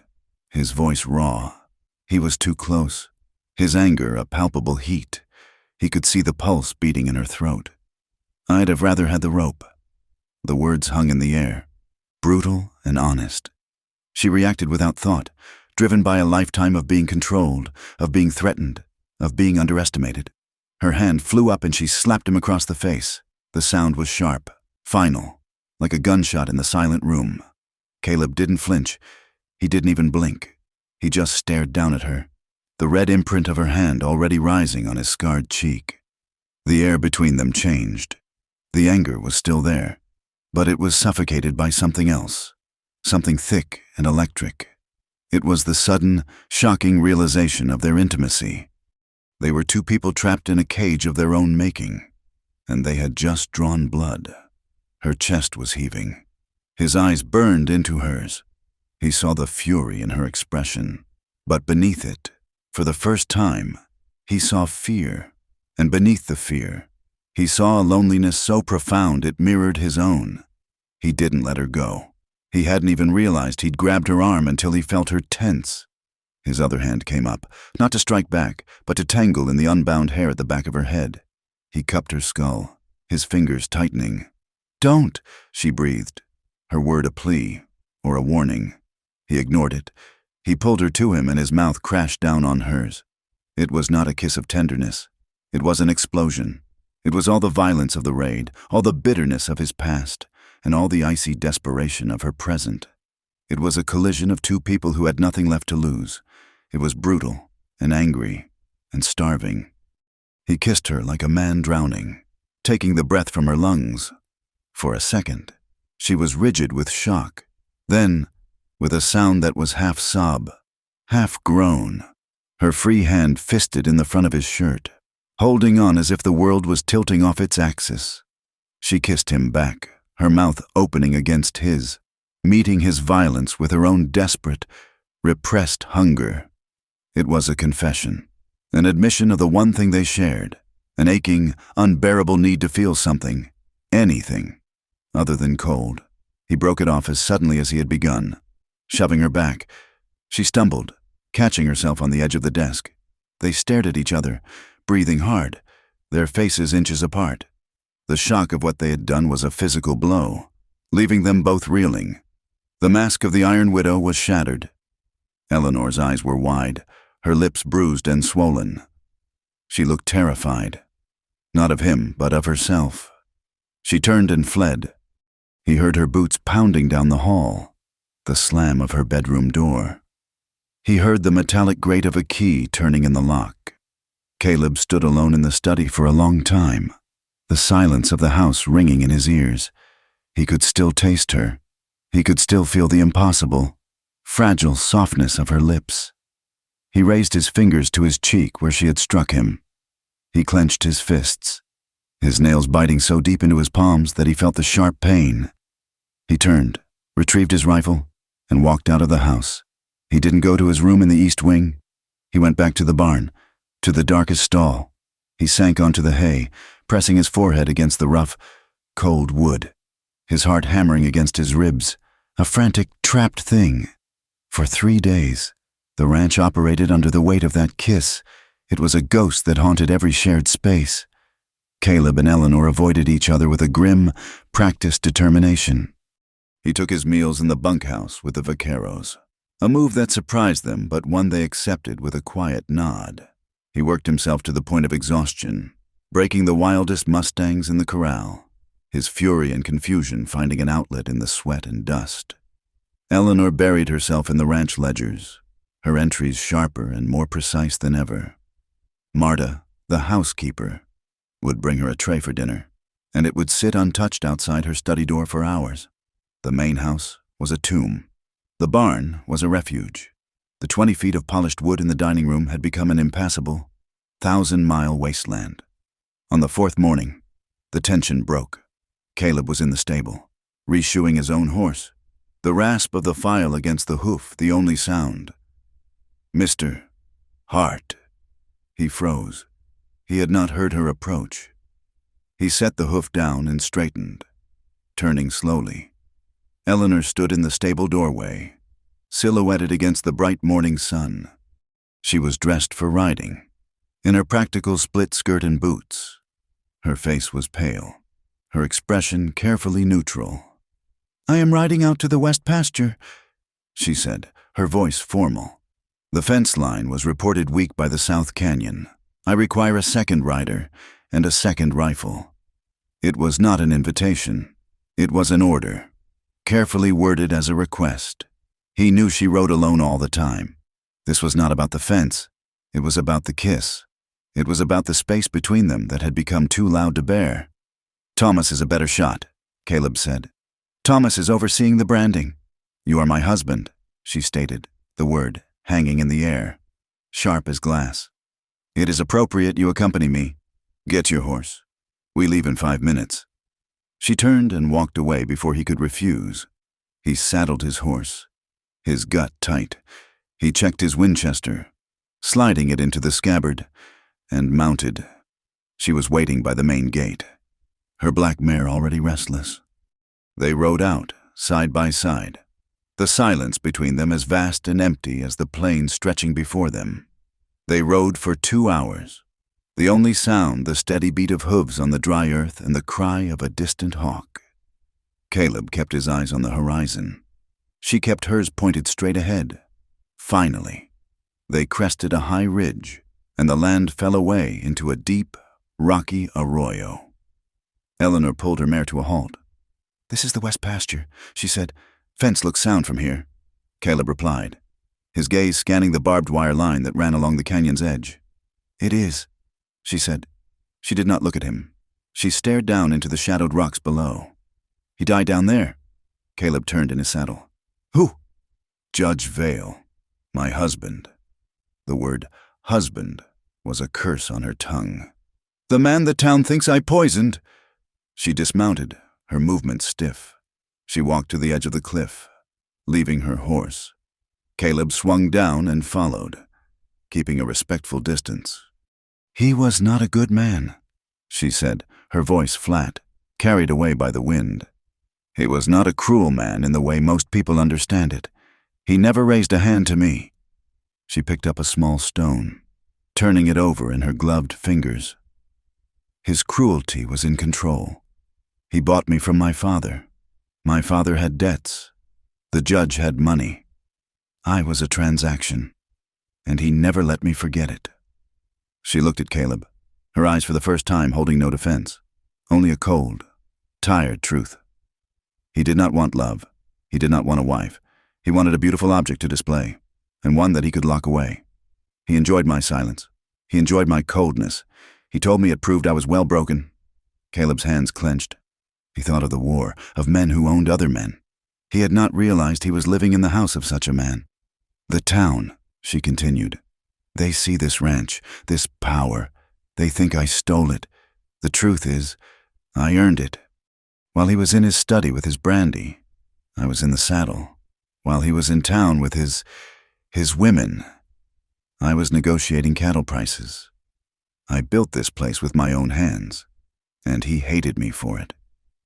his voice raw. He was too close, his anger a palpable heat. He could see the pulse beating in her throat. "I'd have rather had the rope." The words hung in the air, brutal and honest. She reacted without thought, driven by a lifetime of being controlled, of being threatened, of being underestimated. Her hand flew up and she slapped him across the face. The sound was sharp, final, like a gunshot in the silent room. Caleb didn't flinch. He didn't even blink. He just stared down at her, the red imprint of her hand already rising on his scarred cheek. The air between them changed. The anger was still there, but it was suffocated by something else, something thick and electric. It was the sudden, shocking realization of their intimacy. They were two people trapped in a cage of their own making, and they had just drawn blood. Her chest was heaving. His eyes burned into hers. He saw the fury in her expression, but beneath it, for the first time, he saw fear, and beneath the fear, he saw a loneliness so profound it mirrored his own. He didn't let her go. He hadn't even realized he'd grabbed her arm until he felt her tense. His other hand came up, not to strike back, but to tangle in the unbound hair at the back of her head. He cupped her skull, his fingers tightening. "Don't," she breathed, her word a plea or a warning. He ignored it. He pulled her to him and his mouth crashed down on hers. It was not a kiss of tenderness. It was an explosion. It was all the violence of the raid, all the bitterness of his past, and all the icy desperation of her present. It was a collision of two people who had nothing left to lose. It was brutal and angry and starving. He kissed her like a man drowning, taking the breath from her lungs. For a second, she was rigid with shock. Then, with a sound that was half sob, half groan, her free hand fisted in the front of his shirt, holding on as if the world was tilting off its axis. She kissed him back, her mouth opening against his, meeting his violence with her own desperate, repressed hunger. It was a confession, an admission of the one thing they shared, an aching, unbearable need to feel something, anything, other than cold. He broke it off as suddenly as he had begun, shoving her back. She stumbled, catching herself on the edge of the desk. They stared at each other, breathing hard, their faces inches apart. The shock of what they had done was a physical blow, leaving them both reeling. The mask of the Iron Widow was shattered. Eleanor's eyes were wide, her lips bruised and swollen. She looked terrified, not of him, but of herself. She turned and fled. He heard her boots pounding down the hall, the slam of her bedroom door. He heard the metallic grate of a key turning in the lock. Caleb stood alone in the study for a long time, the silence of the house ringing in his ears. He could still taste her. He could still feel the impossible, fragile softness of her lips. He raised his fingers to his cheek where she had struck him. He clenched his fists, his nails biting so deep into his palms that he felt the sharp pain. He turned, retrieved his rifle, and walked out of the house. He didn't go to his room in the east wing. He went back to the barn, to the darkest stall. He sank onto the hay, pressing his forehead against the rough, cold wood, his heart hammering against his ribs, a frantic, trapped thing. For 3 days, the ranch operated under the weight of that kiss. It was a ghost that haunted every shared space. Caleb and Eleanor avoided each other with a grim, practiced determination. He took his meals in the bunkhouse with the vaqueros, a move that surprised them, but one they accepted with a quiet nod. He worked himself to the point of exhaustion, breaking the wildest mustangs in the corral, his fury and confusion finding an outlet in the sweat and dust. Eleanor buried herself in the ranch ledgers, her entries sharper and more precise than ever. Marta, the housekeeper, would bring her a tray for dinner, and it would sit untouched outside her study door for hours. The main house was a tomb. The barn was a refuge. The 20 feet of polished wood in the dining room had become an impassable, 1,000-mile wasteland. On the 4th morning, the tension broke. Caleb was in the stable, reshoeing his own horse, the rasp of the file against the hoof the only sound. "Mr. Hart." He froze. He had not heard her approach. He set the hoof down and straightened, turning slowly. Eleanor stood in the stable doorway, silhouetted against the bright morning sun. She was dressed for riding, in her practical split skirt and boots. Her face was pale, her expression carefully neutral. "I am riding out to the west pasture," she said, her voice formal. The fence line was reported weak by the South Canyon. "I require a second rider and a second rifle." It was not an invitation. It was an order, carefully worded as a request. He knew she rode alone all the time. This was not about the fence. It was about the kiss. It was about the space between them that had become too loud to bear. "Thomas is a better shot," Caleb said. "Thomas is overseeing the branding." "You are my husband," she stated, the word hanging in the air, sharp as glass. "It is appropriate you accompany me. Get your horse. We leave in 5 minutes." She turned and walked away before he could refuse. He saddled his horse, his gut tight. He checked his Winchester, sliding it into the scabbard, and mounted. She was waiting by the main gate, her black mare already restless. They rode out, side by side, the silence between them as vast and empty as the plain stretching before them. They rode for 2 hours, the only sound the steady beat of hooves on the dry earth and the cry of a distant hawk. Caleb kept his eyes on the horizon. She kept hers pointed straight ahead. Finally, they crested a high ridge, and the land fell away into a deep, rocky arroyo. Eleanor pulled her mare to a halt. "This is the west pasture," she said. "Fence looks sound from here." Caleb replied, his gaze scanning the barbed wire line that ran along the canyon's edge. "It is," she said. She did not look at him. She stared down into the shadowed rocks below. "He died down there." Caleb turned in his saddle. "Who?" "Judge Vale, my husband." The word husband was a curse on her tongue. "The man the town thinks I poisoned." She dismounted, her movements stiff. She walked to the edge of the cliff, leaving her horse. Caleb swung down and followed, keeping a respectful distance. "He was not a good man," she said, her voice flat, carried away by the wind. "He was not a cruel man in the way most people understand it. He never raised a hand to me." She picked up a small stone, turning it over in her gloved fingers. "His cruelty was in control. He bought me from my father. My father had debts. The judge had money. I was a transaction, and he never let me forget it." She looked at Caleb, her eyes for the first time holding no defense, only a cold, tired truth. He did not want love. He did not want a wife. He wanted a beautiful object to display. and one that he could lock away. He enjoyed my silence. He enjoyed my coldness. He told me it proved I was well broken. Caleb's hands clenched. He thought of the war, of men who owned other men. He had not realized he was living in the house of such a man. The town, she continued. They see this ranch, this power. They think I stole it. The truth is, I earned it. While he was in his study with his brandy, I was in the saddle. While he was in town with his women, I was negotiating cattle prices. I built this place with my own hands, and he hated me for it.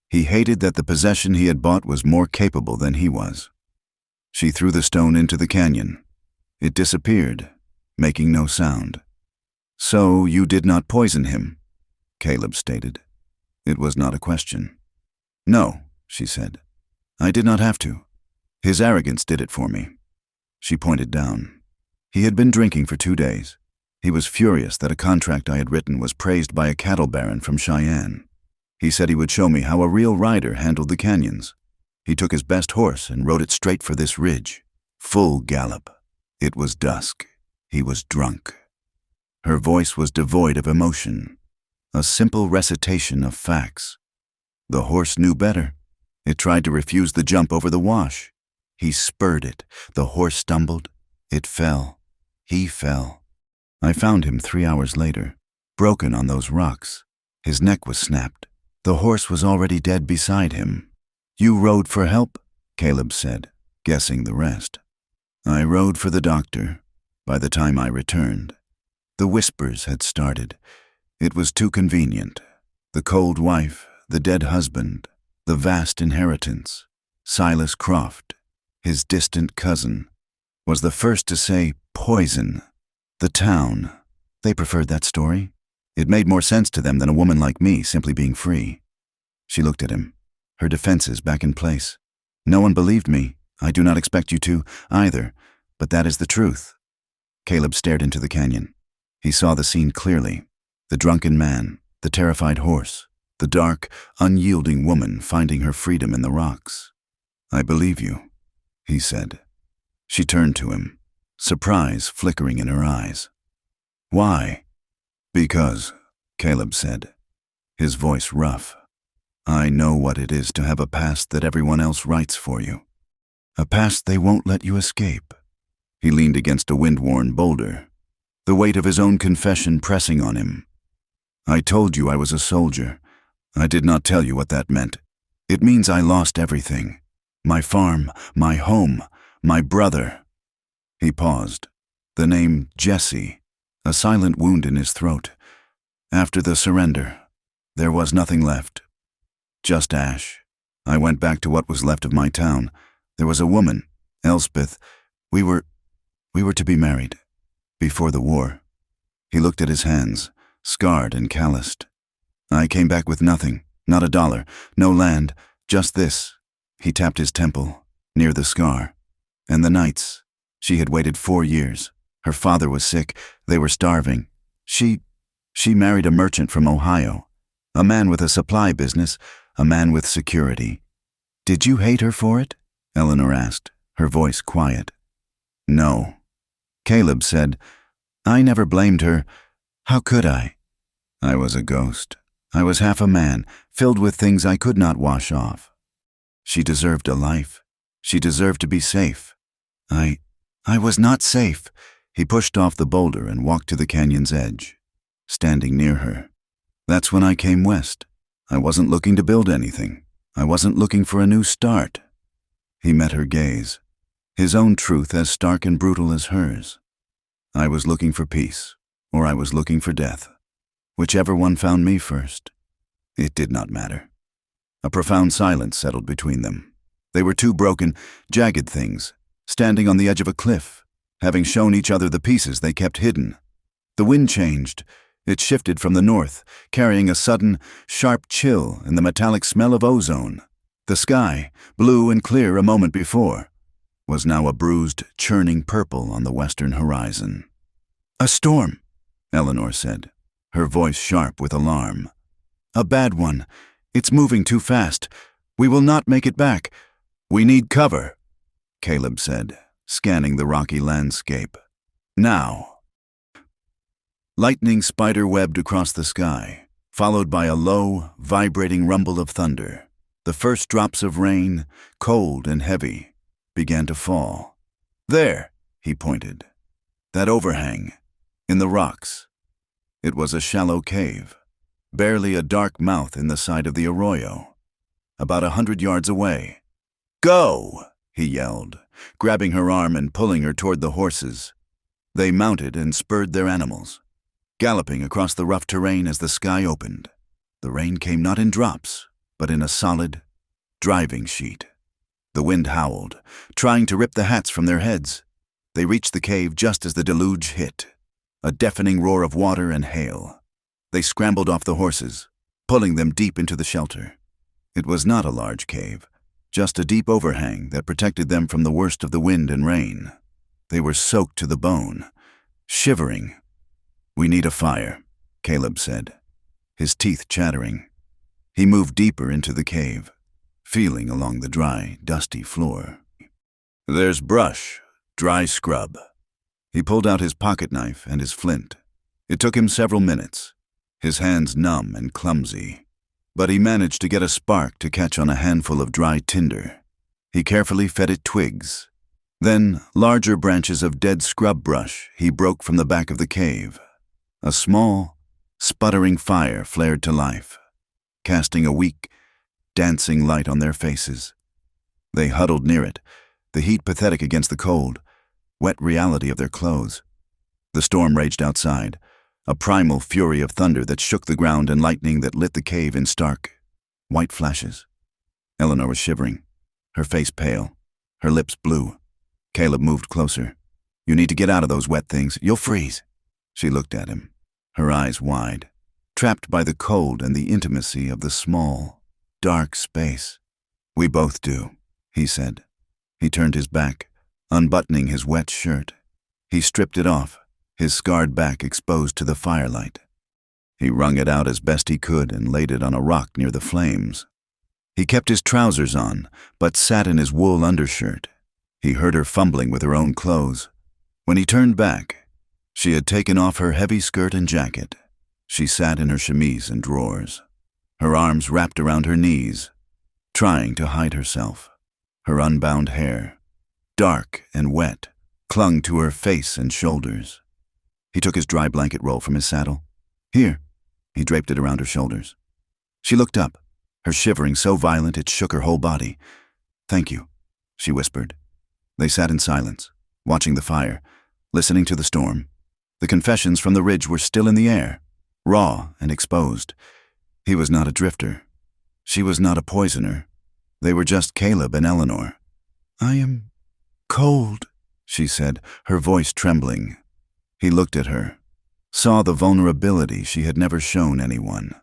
He hated that the possession he had bought was more capable than he was. She threw the stone into the canyon. It disappeared, making no sound. "So you did not poison him," Caleb stated. It was not a question. "No," she said. "I did not have to. His arrogance did it for me." She pointed down. He had been drinking for 2 days. He was furious that a contract I had written was praised by a cattle baron from Cheyenne. He said he would show me how a real rider handled the canyons. He took his best horse and rode it straight for this ridge. Full gallop. It was dusk. He was drunk. Her voice was devoid of emotion. A simple recitation of facts. The horse knew better. It tried to refuse the jump over the wash. He spurred it. The horse stumbled. It fell. He fell. I found him 3 hours later, broken on those rocks. His neck was snapped. The horse was already dead beside him. "You rode for help?" Caleb said, guessing the rest. "I rode for the doctor. By the time I returned, the whispers had started. It was too convenient. The cold wife, the dead husband, the vast inheritance. Silas Croft, his distant cousin, was the first to say poison. The town, they preferred that story. It made more sense to them than a woman like me simply being free." She looked at him, her defenses back in place. "No one believed me. I do not expect you to, either, but that is the truth." Caleb stared into the canyon. He saw the scene clearly. The drunken man, the terrified horse, the dark, unyielding woman finding her freedom in the rocks. "I believe you," he said. She turned to him, surprise flickering in her eyes. "Why?" "Because," Caleb said, his voice rough, "I know what it is to have a past that everyone else writes for you. A past they won't let you escape." He leaned against a wind-worn boulder, the weight of his own confession pressing on him. "I told you I was a soldier. I did not tell you what that meant. It means I lost everything. My farm, my home, my brother." He paused. The name Jesse, a silent wound in his throat. "After the surrender, there was nothing left. Just ash. I went back to what was left of my town. There was a woman, Elspeth. We were to be married. Before the war." He looked at his hands, scarred and calloused. "I came back with nothing, not a dollar, no land, just this." He tapped his temple, near the scar. "And the nights. She had waited 4 years. Her father was sick. They were starving. She married a merchant from Ohio. A man with a supply business, a man with security." "Did you hate her for it?" Eleanor asked, her voice quiet. "No." Caleb said, "I never blamed her. How could I? I was a ghost. I was half a man, filled with things I could not wash off. She deserved a life. She deserved to be safe. I was not safe." He pushed off the boulder and walked to the canyon's edge, standing near her. "That's when I came west. I wasn't looking to build anything. I wasn't looking for a new start." He met her gaze, his own truth as stark and brutal as hers. "I was looking for peace, or I was looking for death. Whichever one found me first. It did not matter." A profound silence settled between them. They were two broken, jagged things, standing on the edge of a cliff, having shown each other the pieces they kept hidden. The wind changed. It shifted from the north, carrying a sudden, sharp chill and the metallic smell of ozone. The sky, blue and clear a moment before, was now a bruised, churning purple on the western horizon. "A storm," Eleanor said, her voice sharp with alarm. "A bad one. It's moving too fast. We will not make it back. We need cover," Caleb said, scanning the rocky landscape. Now. Lightning spider-webbed across the sky, followed by a low, vibrating rumble of thunder. The first drops of rain, cold and heavy, began to fall. "There," he pointed. "That overhang, in the rocks." It was a shallow cave, barely a dark mouth in the side of the arroyo, about 100 yards away. "Go!" he yelled, grabbing her arm and pulling her toward the horses. They mounted and spurred their animals, galloping across the rough terrain as the sky opened. The rain came not in drops, but in a solid, driving sheet. The wind howled, trying to rip the hats from their heads. They reached the cave just as the deluge hit, a deafening roar of water and hail. They scrambled off the horses, pulling them deep into the shelter. It was not a large cave, just a deep overhang that protected them from the worst of the wind and rain. They were soaked to the bone, shivering. "We need a fire," Caleb said, his teeth chattering. He moved deeper into the cave, feeling along the dry, dusty floor. "There's brush, dry scrub." He pulled out his pocket knife and his flint. It took him several minutes, his hands numb and clumsy, but he managed to get a spark to catch on a handful of dry tinder. He carefully fed it twigs. Then, larger branches of dead scrub brush he broke from the back of the cave. A small, sputtering fire flared to life, casting a weak, dancing light on their faces. They huddled near it, the heat pathetic against the cold, wet reality of their clothes. The storm raged outside, a primal fury of thunder that shook the ground and lightning that lit the cave in stark, white flashes. Eleanor was shivering, her face pale, her lips blue. Caleb moved closer. "You need to get out of those wet things. You'll freeze." She looked at him, her eyes wide, trapped by the cold and the intimacy of the small, dark space. "We both do," he said. He turned his back, unbuttoning his wet shirt. He stripped it off, his scarred back exposed to the firelight. He wrung it out as best he could and laid it on a rock near the flames. He kept his trousers on, but sat in his wool undershirt. He heard her fumbling with her own clothes. When he turned back, she had taken off her heavy skirt and jacket. She sat in her chemise and drawers, her arms wrapped around her knees, trying to hide herself. Her unbound hair, dark and wet, clung to her face and shoulders. He took his dry blanket roll from his saddle. "Here." He draped it around her shoulders. She looked up, her shivering so violent it shook her whole body. "Thank you," she whispered. They sat in silence, watching the fire, listening to the storm. The confessions from the ridge were still in the air, raw and exposed. He was not a drifter. She was not a poisoner. They were just Caleb and Eleanor. "I am cold," she said, her voice trembling. He looked at her, saw the vulnerability she had never shown anyone.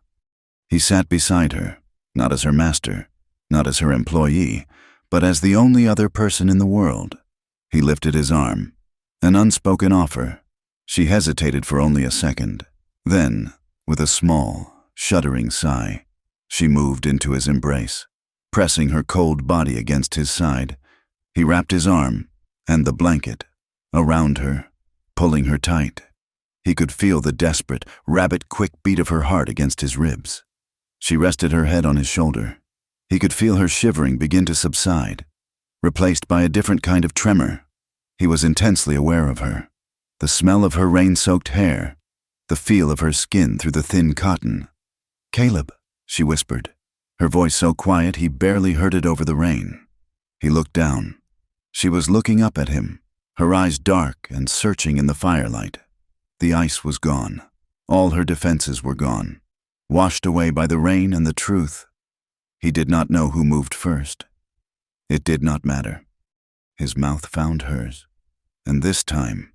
He sat beside her, not as her master, not as her employee, but as the only other person in the world. He lifted his arm, an unspoken offer. She hesitated for only a second. Then, with a small, shuddering sigh, she moved into his embrace, pressing her cold body against his side. He wrapped his arm, and the blanket, around her, pulling her tight. He could feel the desperate, rabbit-quick beat of her heart against his ribs. She rested her head on his shoulder. He could feel her shivering begin to subside, replaced by a different kind of tremor. He was intensely aware of her, the smell of her rain-soaked hair, the feel of her skin through the thin cotton. "Caleb," she whispered, her voice so quiet he barely heard it over the rain. He looked down. She was looking up at him, her eyes dark and searching in the firelight. The ice was gone. All her defenses were gone, washed away by the rain and the truth. He did not know who moved first. It did not matter. His mouth found hers, and this time,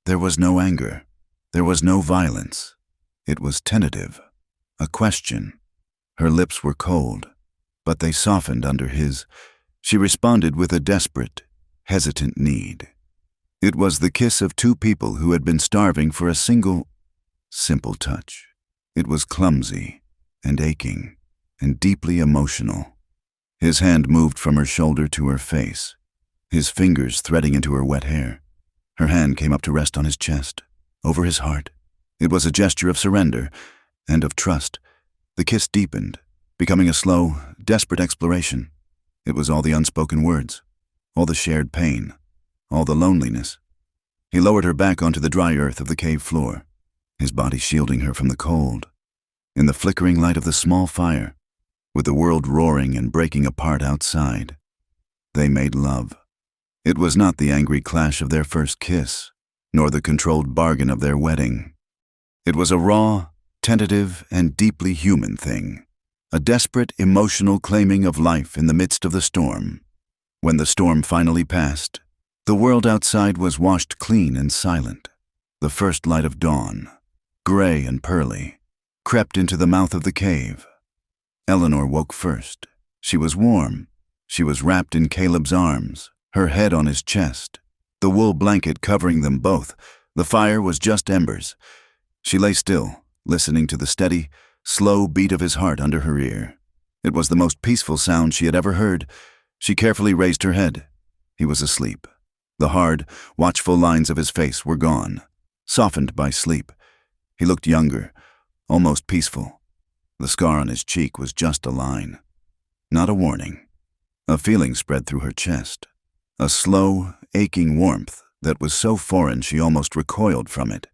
there was no anger. There was no violence. It was tentative, a question. Her lips were cold, but they softened under his. She responded with a desperate, hesitant need. It was the kiss of two people who had been starving for a single, simple touch. It was clumsy and aching and deeply emotional. His hand moved from her shoulder to her face, his fingers threading into her wet hair. Her hand came up to rest on his chest, over his heart. It was a gesture of surrender and of trust. The kiss deepened, becoming a slow, desperate exploration. It was all the unspoken words, all the shared pain, all the loneliness. He lowered her back onto the dry earth of the cave floor, his body shielding her from the cold. In the flickering light of the small fire, with the world roaring and breaking apart outside, they made love. It was not the angry clash of their first kiss, nor the controlled bargain of their wedding. It was a raw, tentative, and deeply human thing, a desperate, emotional claiming of life in the midst of the storm. When the storm finally passed, the world outside was washed clean and silent. The first light of dawn, gray and pearly, crept into the mouth of the cave. Eleanor woke first. She was warm. She was wrapped in Caleb's arms, her head on his chest, the wool blanket covering them both. The fire was just embers. She lay still, listening to the steady, slow beat of his heart under her ear. It was the most peaceful sound she had ever heard. She carefully raised her head. He was asleep. The hard, watchful lines of his face were gone, softened by sleep. He looked younger, almost peaceful. The scar on his cheek was just a line, not a warning. A feeling spread through her chest, a slow, aching warmth that was so foreign she almost recoiled from it.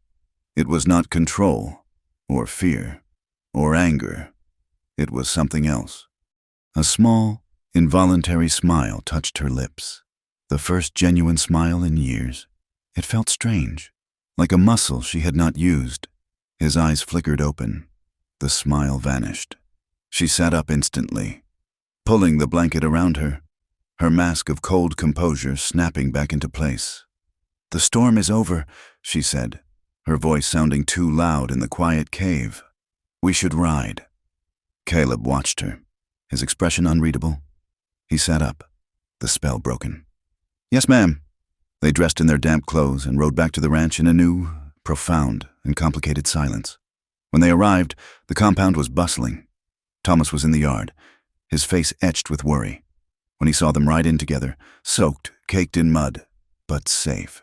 It was not control, or fear, or anger. It was something else. A small, involuntary smile touched her lips, the first genuine smile in years. It felt strange, like a muscle she had not used. His eyes flickered open. The smile vanished. She sat up instantly, pulling the blanket around her, her mask of cold composure snapping back into place. "The storm is over," she said, her voice sounding too loud in the quiet cave. "We should ride." Caleb watched her, his expression unreadable. He sat up, the spell broken. "Yes, ma'am." They dressed in their damp clothes and rode back to the ranch in a new, profound, and complicated silence. When they arrived, the compound was bustling. Thomas was in the yard, his face etched with worry. When he saw them ride in together, soaked, caked in mud, but safe,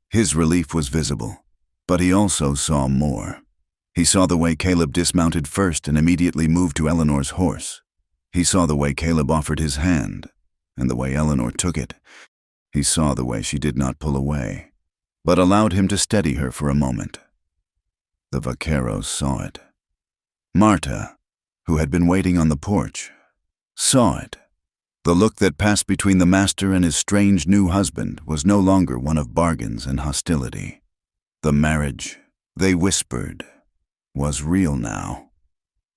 his relief was visible. But he also saw more. He saw the way Caleb dismounted first and immediately moved to Eleanor's horse. He saw the way Caleb offered his hand, and the way Eleanor took it. He saw the way she did not pull away, but allowed him to steady her for a moment. The vaqueros saw it. Marta, who had been waiting on the porch, saw it. The look that passed between the master and his strange new husband was no longer one of bargains and hostility. The marriage, they whispered, was real now.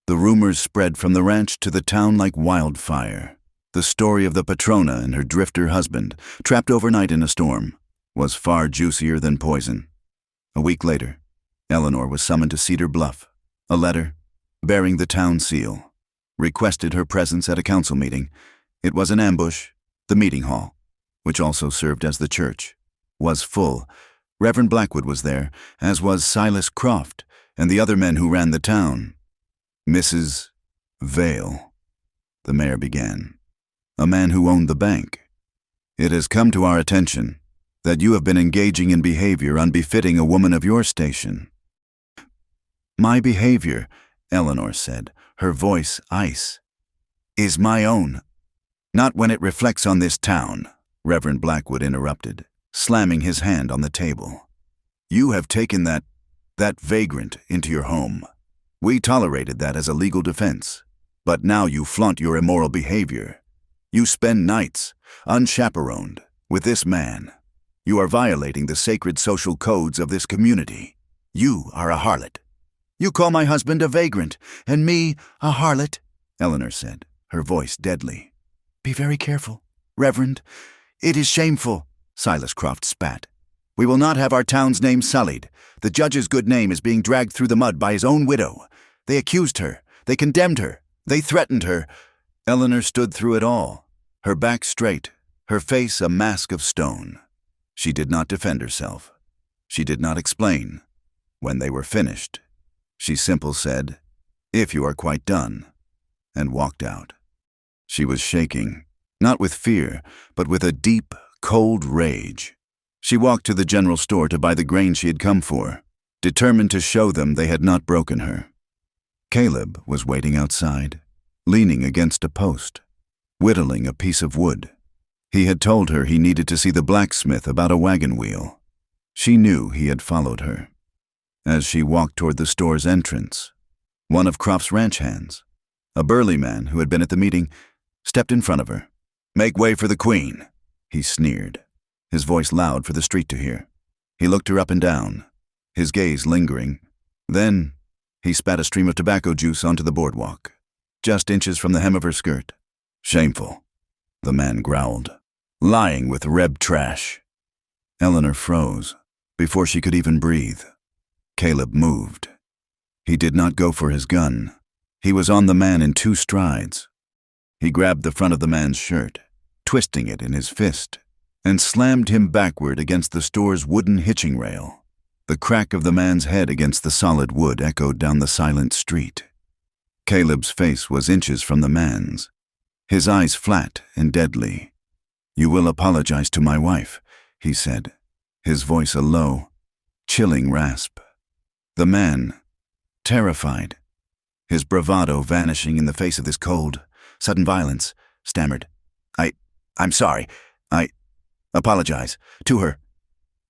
The rumors spread from the ranch to the town like wildfire. The story of the patrona and her drifter husband, trapped overnight in a storm, was far juicier than poison. A week later, Eleanor was summoned to Cedar Bluff. A letter, bearing the town seal, requested her presence at a council meeting. It was an ambush. The meeting hall, which also served as the church, was full. Reverend Blackwood was there, as was Silas Croft and the other men who ran the town. "Mrs. Vale," the mayor began, "a man who owned the bank. It has come to our attention that you have been engaging in behavior unbefitting a woman of your station." "My behavior," Eleanor said, her voice ice, "is my own. Not when it reflects on this town," Reverend Blackwood interrupted, slamming his hand on the table. "You have taken that vagrant into your home. We tolerated that as a legal defense, but now you flaunt your immoral behavior. You spend nights, unchaperoned, with this man. You are violating the sacred social codes of this community. You are a harlot." "You call my husband a vagrant, and me a harlot," Eleanor said, her voice deadly. "Be very careful, Reverend. It is shameful," Silas Croft spat. "We will not have our town's name sullied. The judge's good name is being dragged through the mud by his own widow. They accused her. They condemned her. They threatened her." Eleanor stood through it all, her back straight, her face a mask of stone. She did not defend herself. She did not explain. When they were finished, she simply said, "If you are quite done," and walked out. She was shaking, not with fear, but with a deep, cold rage. She walked to the general store to buy the grain she had come for, determined to show them they had not broken her. Caleb was waiting outside, leaning against a post, whittling a piece of wood. He had told her he needed to see the blacksmith about a wagon wheel. She knew he had followed her. As she walked toward the store's entrance, one of Croft's ranch hands, a burly man who had been at the meeting, stepped in front of her. "Make way for the queen," he sneered, his voice loud for the street to hear. He looked her up and down, his gaze lingering. Then he spat a stream of tobacco juice onto the boardwalk, just inches from the hem of her skirt. "Shameful," the man growled. "Lying with Reb trash." Eleanor froze before she could even breathe. Caleb moved. He did not go for his gun. He was on the man in 2 strides. He grabbed the front of the man's shirt, twisting it in his fist, and slammed him backward against the store's wooden hitching rail. The crack of the man's head against the solid wood echoed down the silent street. Caleb's face was inches from the man's, his eyes flat and deadly. "You will apologize to my wife," he said, his voice a low, chilling rasp. The man, terrified, his bravado vanishing in the face of this cold, sudden violence, stammered, I'm sorry. I apologize to her."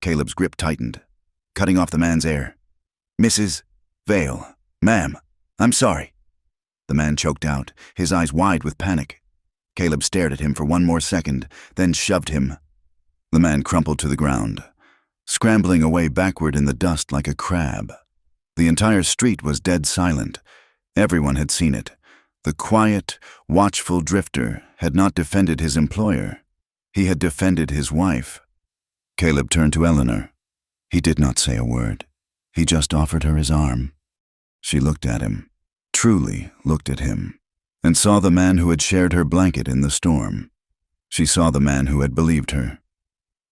Caleb's grip tightened, cutting off the man's air. "Mrs. Vale, ma'am, I'm sorry." The man choked out, his eyes wide with panic. Caleb stared at him for 1 more second, then shoved him. The man crumpled to the ground, scrambling away backward in the dust like a crab. The entire street was dead silent. Everyone had seen it. The quiet, watchful drifter had not defended his employer. He had defended his wife. Caleb turned to Eleanor. He did not say a word. He just offered her his arm. She looked at him, truly looked at him, and saw the man who had shared her blanket in the storm. She saw the man who had believed her.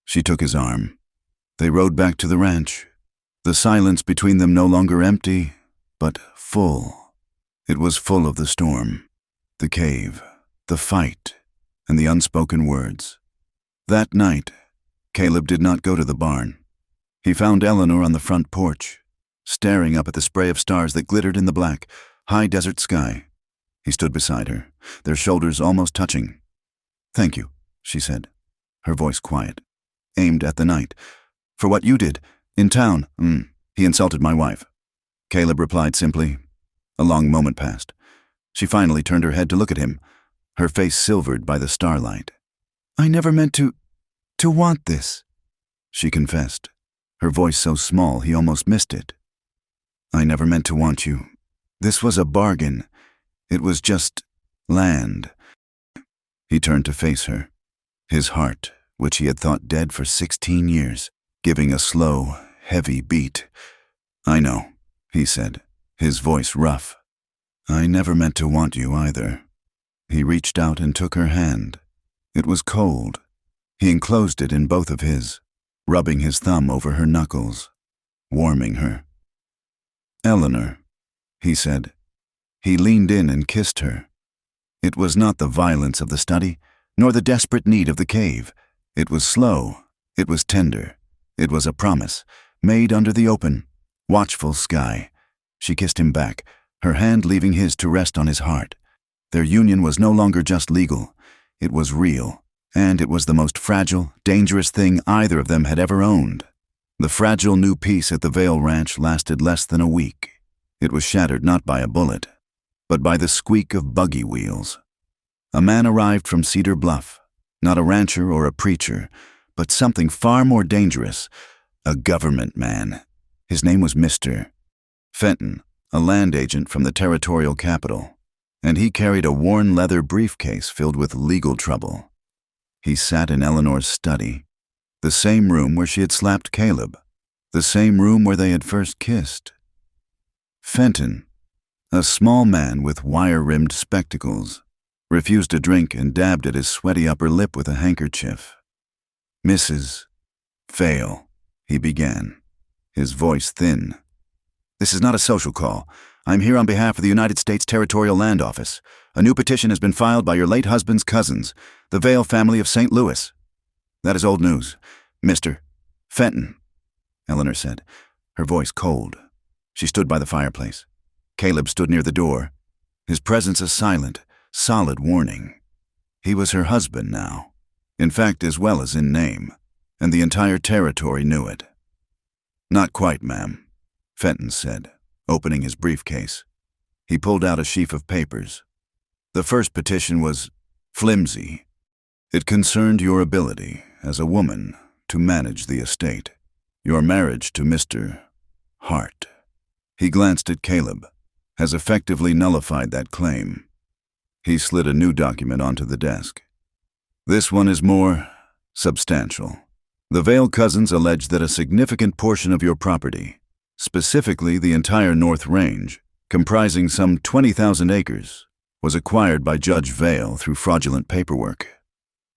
She took his arm. They rode back to the ranch, the silence between them no longer empty, but full. It was full of the storm, the cave, the fight, and the unspoken words. That night, Caleb did not go to the barn. He found Eleanor on the front porch, staring up at the spray of stars that glittered in the black, high desert sky. He stood beside her, their shoulders almost touching. "Thank you," she said, her voice quiet, aimed at the night. "For what you did, in town, he insulted my wife." Caleb replied simply. A long moment passed. She finally turned her head to look at him, her face silvered by the starlight. "I never meant to want this," she confessed, her voice so small he almost missed it. "I never meant to want you. This was a bargain. It was just land." He turned to face her, his heart, which he had thought dead for 16 years, giving a slow, heavy beat. "I know," he said, his voice rough. "I never meant to want you either." He reached out and took her hand. It was cold. He enclosed it in both of his, rubbing his thumb over her knuckles, warming her. "Eleanor," he said. He leaned in and kissed her. It was not the violence of the study, nor the desperate need of the cave. It was slow. It was tender. It was a promise, made under the open, watchful sky. She kissed him back, her hand leaving his to rest on his heart. Their union was no longer just legal. It was real, and it was the most fragile, dangerous thing either of them had ever owned. The fragile new peace at the Vale Ranch lasted less than a week. It was shattered not by a bullet, but by the squeak of buggy wheels. A man arrived from Cedar Bluff, not a rancher or a preacher, but something far more dangerous, a government man. His name was Mr. Fenton, a land agent from the territorial capital, and he carried a worn leather briefcase filled with legal trouble. He sat in Eleanor's study, the same room where she had slapped Caleb, the same room where they had first kissed. Fenton, a small man with wire-rimmed spectacles, refused a drink and dabbed at his sweaty upper lip with a handkerchief. "Mrs. Vale," he began, his voice thin. "This is not a social call. I'm here on behalf of the United States Territorial Land Office. A new petition has been filed by your late husband's cousins, the Vale family of St. Louis." That is old news. Mr. Fenton, Eleanor said, her voice cold. She stood by the fireplace. Caleb stood near the door, his presence a silent, solid warning. He was her husband now, in fact as well as in name, and the entire territory knew it. Not quite, ma'am, Fenton said, opening his briefcase. He pulled out a sheaf of papers. The first petition was flimsy. It concerned your ability, as a woman, to manage the estate, your marriage to Mr. Hart. He glanced at Caleb, has effectively nullified that claim. He slid a new document onto the desk. This one is more substantial. The Vale cousins allege that a significant portion of your property, specifically the entire North Range, comprising some 20,000 acres, was acquired by Judge Vale through fraudulent paperwork.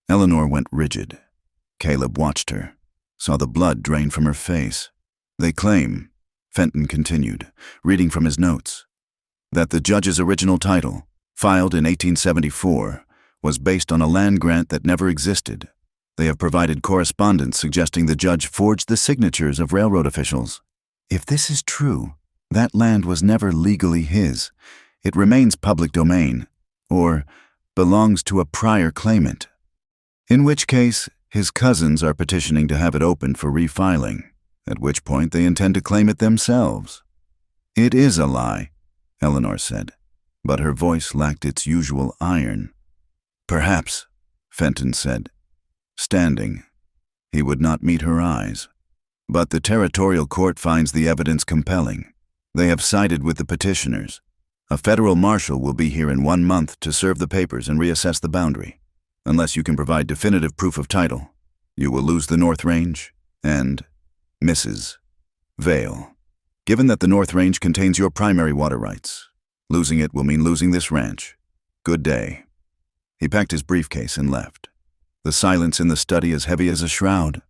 Eleanor went rigid. Caleb watched her, saw the blood drain from her face. They claim, Fenton continued, reading from his notes, that the judge's original title, filed in 1874, was based on a land grant that never existed. They have provided correspondence suggesting the judge forged the signatures of railroad officials. If this is true, that land was never legally his. It remains public domain, or belongs to a prior claimant. In which case, his cousins are petitioning to have it opened for refiling, at which point they intend to claim it themselves. It is a lie, Eleanor said, but her voice lacked its usual iron. Perhaps, Fenton said, standing. He would not meet her eyes. But the territorial court finds the evidence compelling. They have sided with the petitioners. A federal marshal will be here in 1 month to serve the papers and reassess the boundary. Unless you can provide definitive proof of title, you will lose the North Range and Mrs. Vale. Given that the North Range contains your primary water rights, losing it will mean losing this ranch. Good day. He packed his briefcase and left. The silence in the study as heavy as a shroud.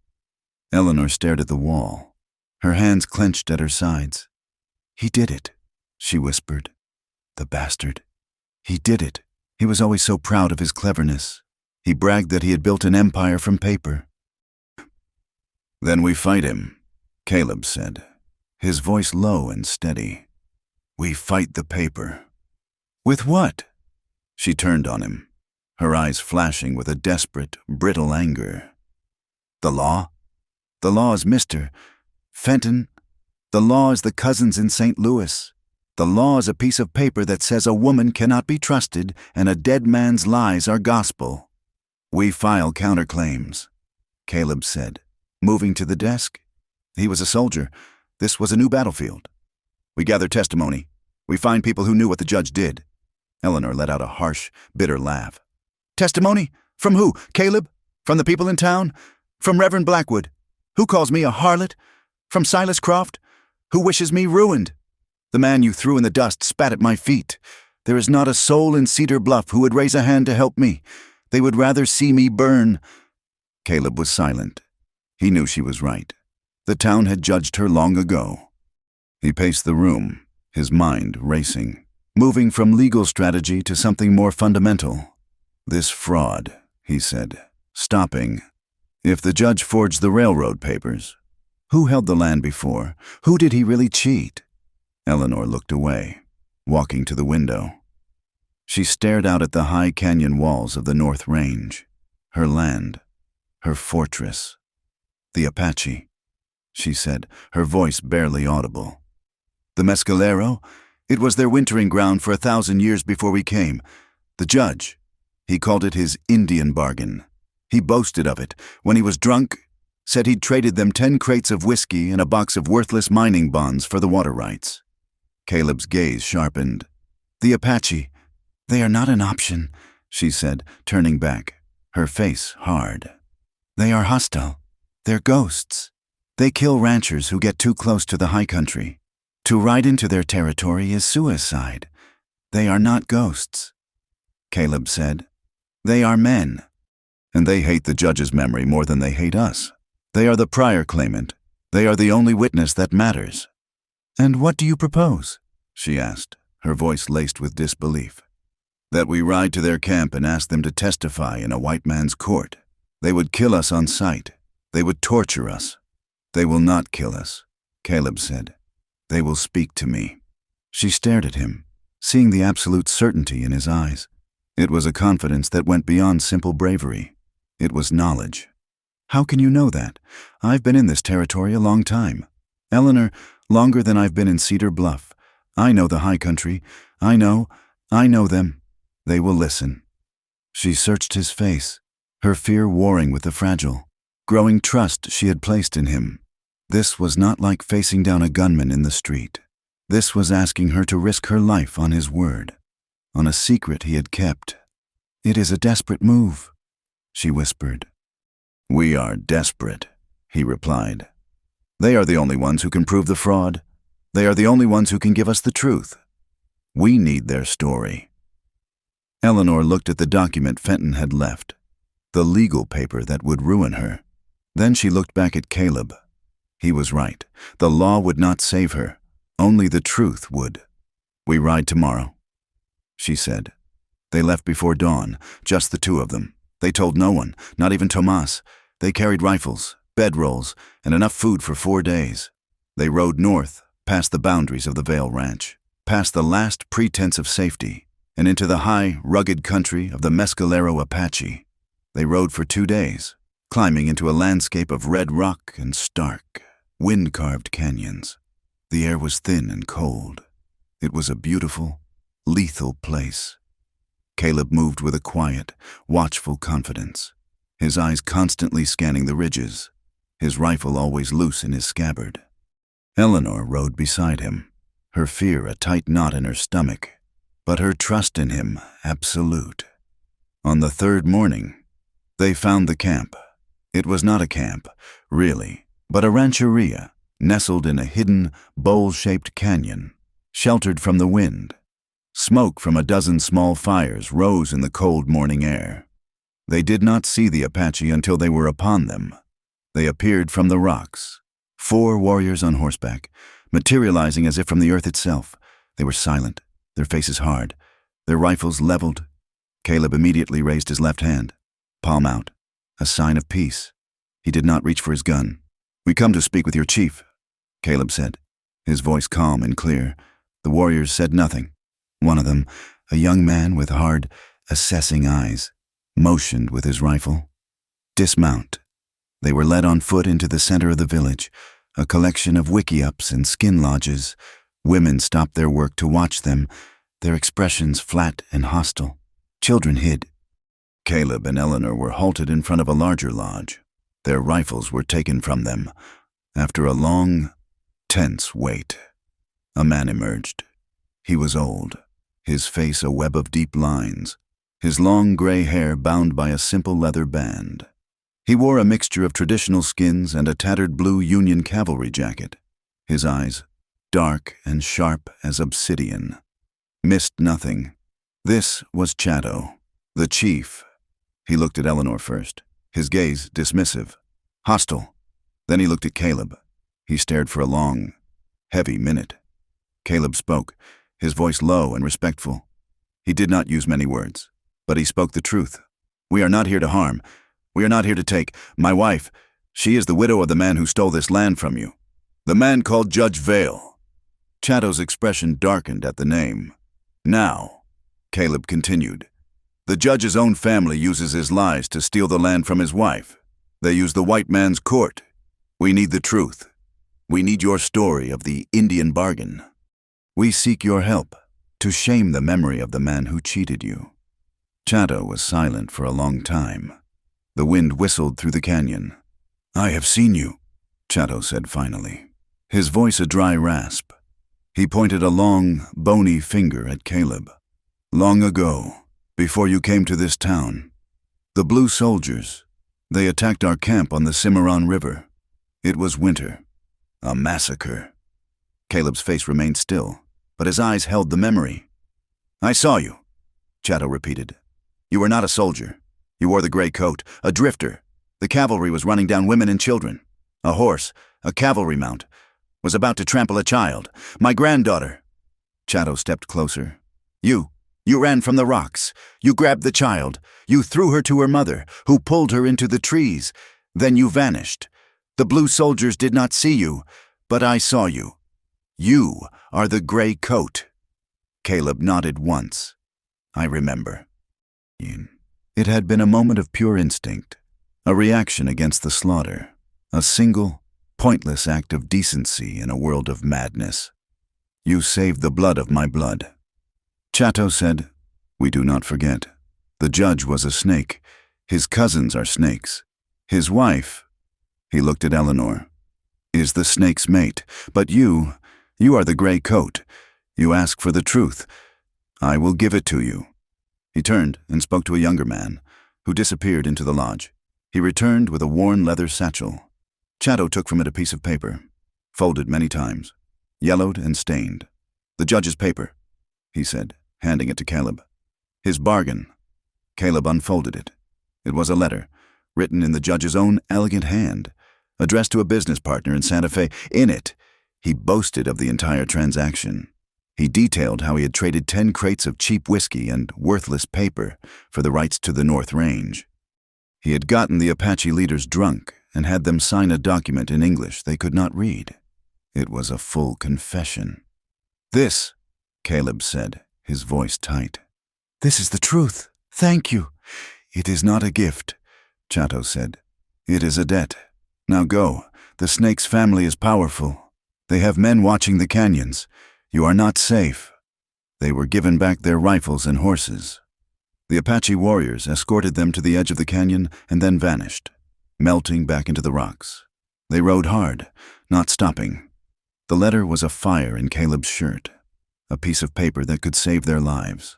Eleanor stared at the wall, her hands clenched at her sides. He did it, she whispered. The bastard. He did it. He was always so proud of his cleverness. He bragged that he had built an empire from paper. Then we fight him, Caleb said, his voice low and steady. We fight the paper. With what? She turned on him, her eyes flashing with a desperate, brittle anger. The law? The law is Mr. Fenton. The law is the cousins in St. Louis. The law is a piece of paper that says a woman cannot be trusted and a dead man's lies are gospel. We file counterclaims, Caleb said, moving to the desk. He was a soldier. This was a new battlefield. We gather testimony. We find people who knew what the judge did. Eleanor let out a harsh, bitter laugh. Testimony? From who? Caleb? From the people in town? From Reverend Blackwood? Who calls me a harlot? From Silas Croft? Who wishes me ruined? The man you threw in the dust spat at my feet. There is not a soul in Cedar Bluff who would raise a hand to help me. They would rather see me burn. Caleb was silent. He knew she was right. The town had judged her long ago. He paced the room, his mind racing, moving from legal strategy to something more fundamental. This fraud, he said, stopping. If the judge forged the railroad papers, who held the land before? Who did he really cheat? Eleanor looked away, walking to the window. She stared out at the high canyon walls of the North Range, her land, her fortress. The Apache, she said, her voice barely audible. The Mescalero? It was their wintering ground for 1,000 years before we came. The judge, he called it his Indian bargain. He boasted of it. When he was drunk, said he'd traded them 10 crates of whiskey and a box of worthless mining bonds for the water rights. Caleb's gaze sharpened. The Apache. They are not an option, she said, turning back, her face hard. They are hostile. They're ghosts. They kill ranchers who get too close to the high country. To ride into their territory is suicide. They are not ghosts. Caleb said, they are men. And they hate the judge's memory more than they hate us. They are the prior claimant. They are the only witness that matters. And what do you propose? She asked, her voice laced with disbelief. That we ride to their camp and ask them to testify in a white man's court. They would kill us on sight. They would torture us. They will not kill us, Caleb said. They will speak to me. She stared at him, seeing the absolute certainty in his eyes. It was a confidence that went beyond simple bravery. It was knowledge. How can you know that? I've been in this territory a long time. Eleanor, longer than I've been in Cedar Bluff. I know the high country. I know them. They will listen. She searched his face, her fear warring with the fragile, growing trust she had placed in him. This was not like facing down a gunman in the street. This was asking her to risk her life on his word, on a secret he had kept. It is a desperate move, she whispered. We are desperate, he replied. They are the only ones who can prove the fraud. They are the only ones who can give us the truth. We need their story. Eleanor looked at the document Fenton had left, the legal paper that would ruin her. Then she looked back at Caleb. He was right. The law would not save her. Only the truth would. We ride tomorrow, she said. They left before dawn, just the two of them. They told no one, not even Tomas. They carried rifles, bedrolls, and enough food for 4 days. They rode north, past the boundaries of the Vale Ranch, past the last pretense of safety, and into the high, rugged country of the Mescalero Apache. They rode for 2 days, climbing into a landscape of red rock and stark, wind-carved canyons. The air was thin and cold. It was a beautiful, lethal place. Caleb moved with a quiet, watchful confidence, his eyes constantly scanning the ridges, his rifle always loose in his scabbard. Eleanor rode beside him, her fear a tight knot in her stomach, but her trust in him absolute. On the 3rd morning, they found the camp. It was not a camp, really, but a rancheria, nestled in a hidden, bowl-shaped canyon, sheltered from the wind. Smoke from a dozen small fires rose in the cold morning air. They did not see the Apache until they were upon them. They appeared from the rocks, 4 warriors on horseback, materializing as if from the earth itself. They were silent, their faces hard, their rifles leveled. Caleb immediately raised his left hand, palm out, a sign of peace. He did not reach for his gun. We come to speak with your chief, Caleb said, his voice calm and clear. The warriors said nothing. One of them, a young man with hard, assessing eyes, motioned with his rifle. Dismount. They were led on foot into the center of the village, a collection of wickiups and skin lodges. Women stopped their work to watch them, their expressions flat and hostile. Children hid. Caleb and Eleanor were halted in front of a larger lodge. Their rifles were taken from them. After a long, tense wait, a man emerged. He was old, his face a web of deep lines, his long gray hair bound by a simple leather band. He wore a mixture of traditional skins and a tattered blue Union cavalry jacket. His eyes, dark and sharp as obsidian, missed nothing. This was Chato, the chief. He looked at Eleanor first, his gaze dismissive, hostile. Then he looked at Caleb. He stared for a long, heavy minute. Caleb spoke, his voice low and respectful. He did not use many words, but he spoke the truth. We are not here to harm. We are not here to take. My wife, she is the widow of the man who stole this land from you. The man called Judge Vale. Chato's expression darkened at the name. Now, Caleb continued, the judge's own family uses his lies to steal the land from his wife. They use the white man's court. We need the truth. We need your story of the Indian bargain. We seek your help to shame the memory of the man who cheated you. Chato was silent for a long time. The wind whistled through the canyon. I have seen you, Chato said finally, his voice a dry rasp. He pointed a long, bony finger at Caleb. Long ago, before you came to this town, the Blue Soldiers, they attacked our camp on the Cimarron River. It was winter. A massacre. Caleb's face remained still, but his eyes held the memory. I saw you, Chato repeated. You were not a soldier. You wore the gray coat, a drifter. The cavalry was running down women and children. A horse, a cavalry mount, was about to trample a child. My granddaughter. Chato stepped closer. You You ran from the rocks. You grabbed the child. You threw her to her mother, who pulled her into the trees. Then you vanished. The blue soldiers did not see you, but I saw you. You are the gray coat." Caleb nodded once. "I remember." It had been a moment of pure instinct, a reaction against the slaughter, a single, pointless act of decency in a world of madness. "You saved the blood of my blood." Chatto said, "We do not forget. The judge was a snake. His cousins are snakes. His wife," he looked at Eleanor, "is the snake's mate. But you are the gray coat. You ask for the truth. I will give it to you." He turned and spoke to a younger man, who disappeared into the lodge. He returned with a worn leather satchel. Chatto took from it a piece of paper, folded many times, yellowed and stained. "The judge's paper," he said, handing it to Caleb. "His bargain." Caleb unfolded it. It was a letter, written in the judge's own elegant hand, addressed to a business partner in Santa Fe. In it, he boasted of the entire transaction. He detailed how he had traded 10 crates of cheap whiskey and worthless paper for the rights to the North Range. He had gotten the Apache leaders drunk and had them sign a document in English they could not read. It was a full confession. "This," Caleb said, his voice tight. "This is the truth. Thank you." "It is not a gift," Chatto said. "It is a debt. Now go. The snake's family is powerful. They have men watching the canyons. You are not safe." They were given back their rifles and horses. The Apache warriors escorted them to the edge of the canyon and then vanished, melting back into the rocks. They rode hard, not stopping. The letter was a fire in Caleb's shirt, a piece of paper that could save their lives.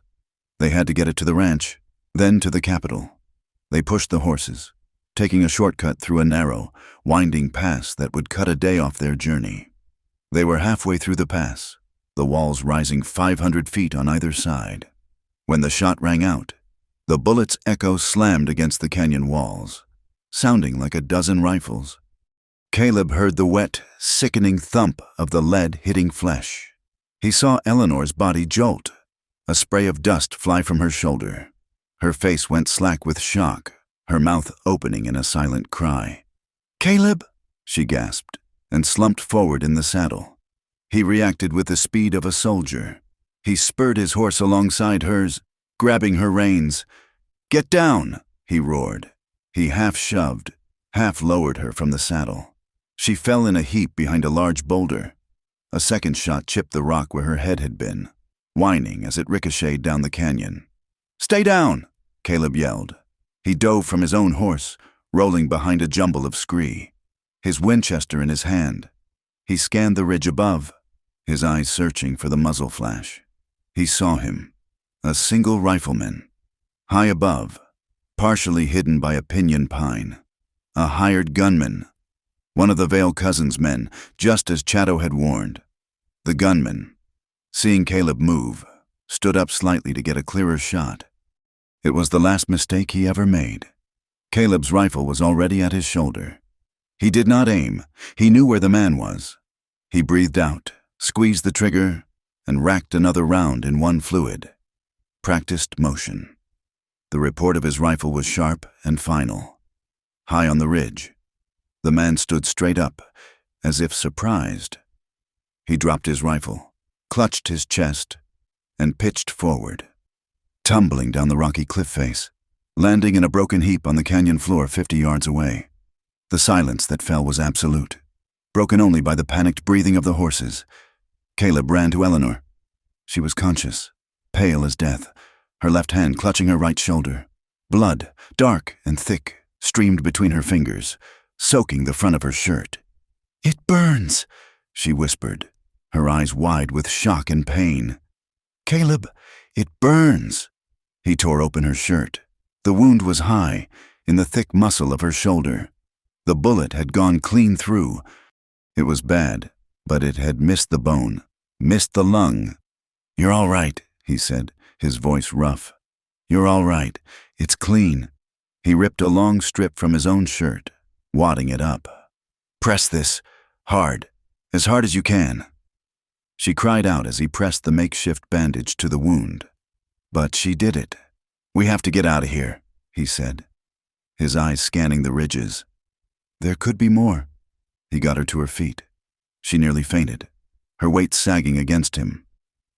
They had to get it to the ranch, then to the capital. They pushed the horses, taking a shortcut through a narrow, winding pass that would cut a day off their journey. They were halfway through the pass, the walls rising 500 feet on either side. When the shot rang out, the bullet's echo slammed against the canyon walls, sounding like a dozen rifles. Caleb heard the wet, sickening thump of the lead hitting flesh. He saw Eleanor's body jolt, a spray of dust fly from her shoulder. Her face went slack with shock, her mouth opening in a silent cry. "Caleb!" she gasped, and slumped forward in the saddle. He reacted with the speed of a soldier. He spurred his horse alongside hers, grabbing her reins. "Get down!" he roared. He half shoved, half lowered her from the saddle. She fell in a heap behind a large boulder. A second shot chipped the rock where her head had been, whining as it ricocheted down the canyon. "Stay down!" Caleb yelled. He dove from his own horse, rolling behind a jumble of scree, his Winchester in his hand. He scanned the ridge above, his eyes searching for the muzzle flash. He saw him, a single rifleman, high above, partially hidden by a pinyon pine. A hired gunman, one of the Vale cousins' men, just as Chatto had warned. The gunman, seeing Caleb move, stood up slightly to get a clearer shot. It was the last mistake he ever made. Caleb's rifle was already at his shoulder. He did not aim. He knew where the man was. He breathed out, squeezed the trigger, and racked another round in one fluid. Practiced motion. The report of his rifle was sharp and final. High on the ridge, the man stood straight up, as if surprised. He dropped his rifle, clutched his chest, and pitched forward, tumbling down the rocky cliff face, landing in a broken heap on the canyon floor 50 yards away. The silence that fell was absolute, broken only by the panicked breathing of the horses. Caleb ran to Eleanor. She was conscious, pale as death, her left hand clutching her right shoulder. Blood, dark and thick, streamed between her fingers, soaking the front of her shirt. "It burns," she whispered, her eyes wide with shock and pain. "Caleb, it burns." He tore open her shirt. The wound was high, in the thick muscle of her shoulder. The bullet had gone clean through. It was bad, but it had missed the bone, missed the lung. "You're all right," he said, his voice rough. "You're all right. It's clean." He ripped a long strip from his own shirt, wadding it up. "Press this, hard as you can." She cried out as he pressed the makeshift bandage to the wound. But she did it. "We have to get out of here," he said, his eyes scanning the ridges. There could be more. He got her to her feet. She nearly fainted, her weight sagging against him.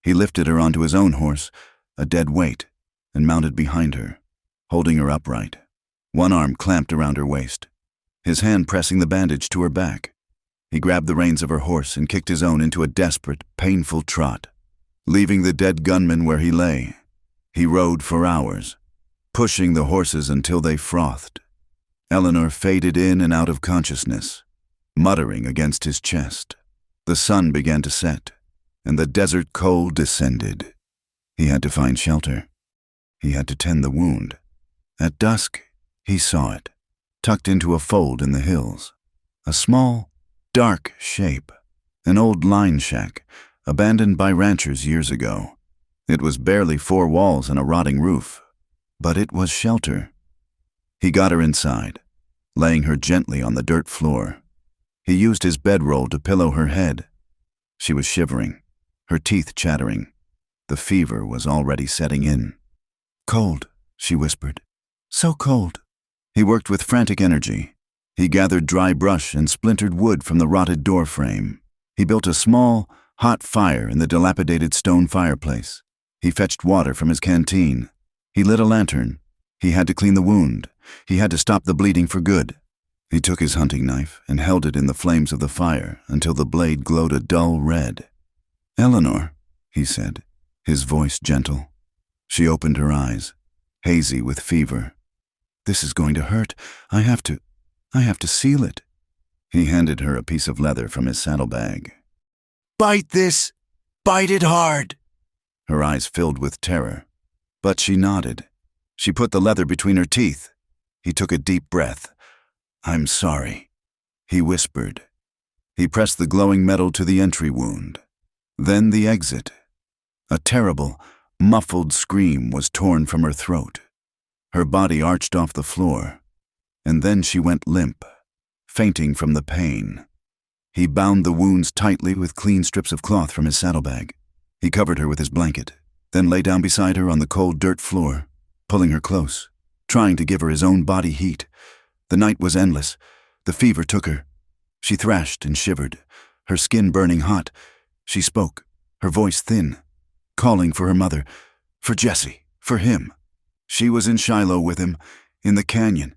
He lifted her onto his own horse, a dead weight, and mounted behind her, holding her upright, one arm clamped around her waist, his hand pressing the bandage to her back. He grabbed the reins of her horse and kicked his own into a desperate, painful trot, leaving the dead gunman where he lay. He rode for hours, pushing the horses until they frothed. Eleanor faded in and out of consciousness, muttering against his chest. The sun began to set, and the desert cold descended. He had to find shelter. He had to tend the wound. At dusk, he saw it, tucked into a fold in the hills. A small, dark shape, an old line shack, abandoned by ranchers years ago. It was barely 4 walls and a rotting roof, but it was shelter. He got her inside, laying her gently on the dirt floor. He used his bedroll to pillow her head. She was shivering, her teeth chattering. The fever was already setting in. "Cold," she whispered. "So cold." He worked with frantic energy. He gathered dry brush and splintered wood from the rotted door frame. He built a small, hot fire in the dilapidated stone fireplace. He fetched water from his canteen. He lit a lantern. He had to clean the wound. He had to stop the bleeding for good. He took his hunting knife and held it in the flames of the fire until the blade glowed a dull red. "Eleanor," he said, his voice gentle. She opened her eyes, hazy with fever. "This is going to hurt. I have to seal it." He handed her a piece of leather from his saddlebag. "Bite this! Bite it hard!" Her eyes filled with terror, but she nodded. She put the leather between her teeth. He took a deep breath. "I'm sorry," he whispered. He pressed the glowing metal to the entry wound. Then the exit. A terrible, muffled scream was torn from her throat. Her body arched off the floor, and then she went limp, fainting from the pain. He bound the wounds tightly with clean strips of cloth from his saddlebag. He covered her with his blanket, then lay down beside her on the cold dirt floor, pulling her close, trying to give her his own body heat. The night was endless. The fever took her. She thrashed and shivered, her skin burning hot. She spoke, her voice thin, calling for her mother, for Jesse, for him. She was in Shiloh with him, in the canyon,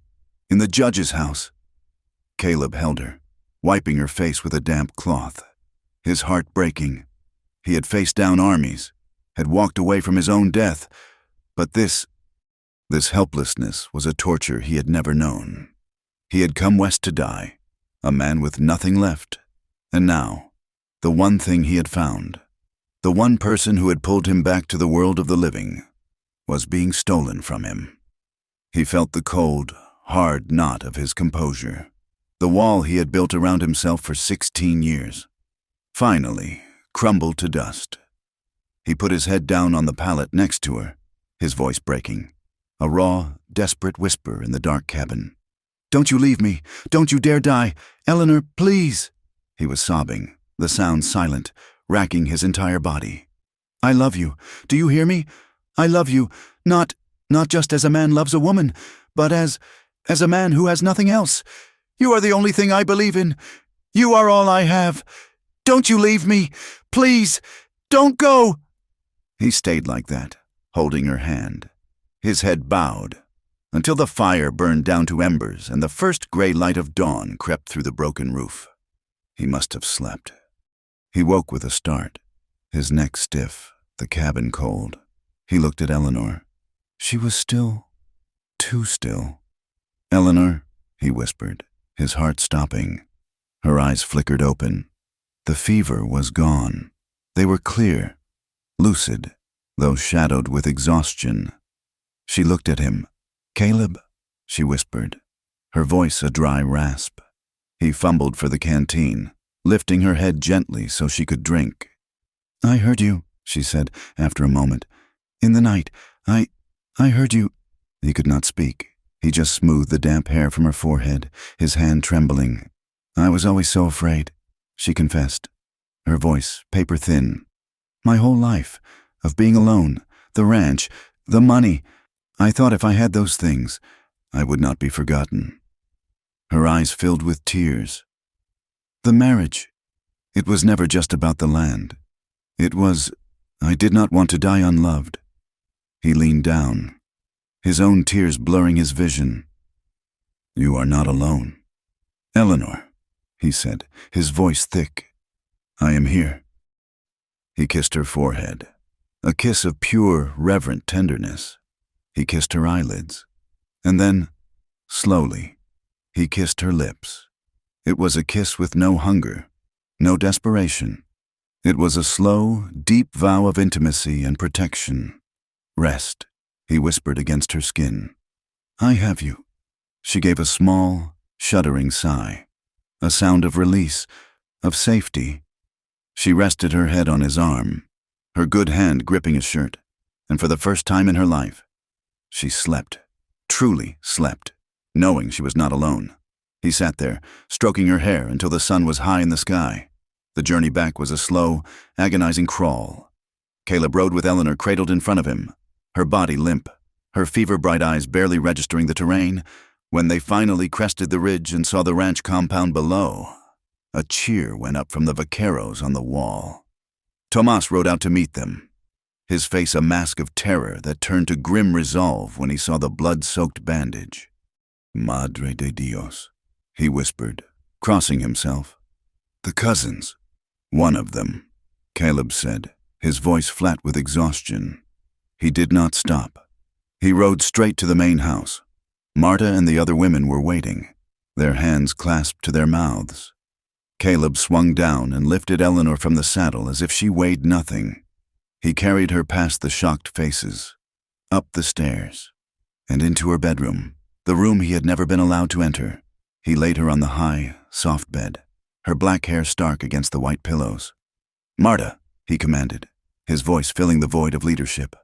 in the judge's house. Caleb held her, wiping her face with a damp cloth, his heart breaking. He had faced down armies, had walked away from his own death, but this helplessness was a torture he had never known. He had come west to die, a man with nothing left, and now, the one thing he had found, the one person who had pulled him back to the world of the living, was being stolen from him. He felt the cold, hard knot of his composure, the wall he had built around himself for 16 years, finally crumbled to dust. He put his head down on the pallet next to her, his voice breaking, a raw, desperate whisper in the dark cabin. "Don't you leave me! Don't you dare die! Eleanor, please!" He was sobbing, the sound silent, racking his entire body. "I love you. Do you hear me? I love you, not just as a man loves a woman, but as a man who has nothing else. You are the only thing I believe in. You are all I have. Don't you leave me! Please! Don't go!" He stayed like that, holding her hand, his head bowed, until the fire burned down to embers and the first gray light of dawn crept through the broken roof. He must have slept. He woke with a start, his neck stiff, the cabin cold. He looked at Eleanor. She was still, too still. "Eleanor," he whispered, his heart stopping. Her eyes flickered open. The fever was gone. They were clear, lucid, though shadowed with exhaustion. She looked at him. "Caleb," she whispered, her voice a dry rasp. He fumbled for the canteen, lifting her head gently so she could drink. "I heard you," she said after a moment. "In the night, I heard you." He could not speak. He just smoothed the damp hair from her forehead, his hand trembling. "I was always so afraid," she confessed, her voice paper thin. "My whole life, of being alone, the ranch, the money. I thought if I had those things, I would not be forgotten. Her eyes filled with tears. The marriage. It was never just about the land. It was, I did not want to die unloved. He leaned down, his own tears blurring his vision. You are not alone. Eleanor, he said, his voice thick. I am here. He kissed her forehead, a kiss of pure, reverent tenderness. He kissed her eyelids, and then, slowly, he kissed her lips. It was a kiss with no hunger, no desperation. It was a slow, deep vow of intimacy and protection. Rest, he whispered against her skin. I have you. She gave a small, shuddering sigh, a sound of release, of safety. She rested her head on his arm, her good hand gripping his shirt, and for the first time in her life, she slept, truly slept, knowing she was not alone. He sat there, stroking her hair until the sun was high in the sky. The journey back was a slow, agonizing crawl. Caleb rode with Eleanor cradled in front of him, her body limp, her fever-bright eyes barely registering the terrain. When they finally crested the ridge and saw the ranch compound below, a cheer went up from the vaqueros on the wall. Tomas rode out to meet them, his face a mask of terror that turned to grim resolve when he saw the blood-soaked bandage. Madre de Dios, he whispered, crossing himself. The cousins. One of them, Caleb said, his voice flat with exhaustion. He did not stop. He rode straight to the main house. Marta and the other women were waiting, their hands clasped to their mouths. Caleb swung down and lifted Eleanor from the saddle as if she weighed nothing. He carried her past the shocked faces, up the stairs, and into her bedroom, the room he had never been allowed to enter. He laid her on the high, soft bed, her black hair stark against the white pillows. Marta, he commanded, his voice filling the void of leadership.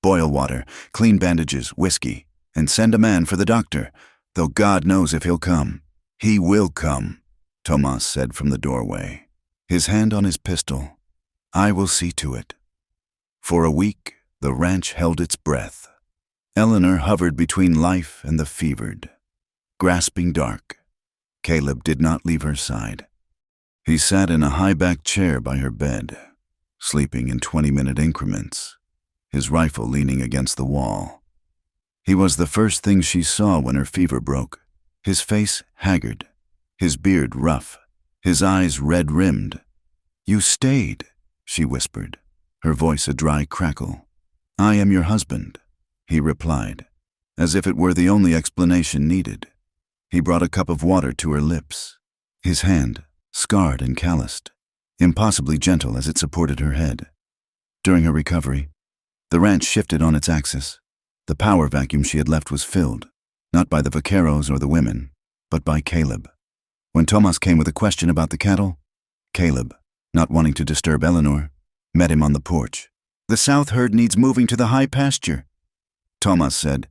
Boil water, clean bandages, whiskey, and send a man for the doctor, though God knows if he'll come. He will come, Tomas said from the doorway, his hand on his pistol. I will see to it. For a week, the ranch held its breath. Eleanor hovered between life and the fevered, grasping dark. Caleb did not leave her side. He sat in a high-backed chair by her bed, sleeping in 20-minute increments, his rifle leaning against the wall. He was the first thing she saw when her fever broke, his face haggard, his beard rough, his eyes red-rimmed. You stayed, she whispered, her voice a dry crackle. I am your husband, he replied, as if it were the only explanation needed. He brought a cup of water to her lips, his hand, scarred and calloused, impossibly gentle as it supported her head. During her recovery, the ranch shifted on its axis. The power vacuum she had left was filled, not by the vaqueros or the women, but by Caleb. When Tomas came with a question about the cattle, Caleb, not wanting to disturb Eleanor, met him on the porch. The south herd needs moving to the high pasture, Tomas said.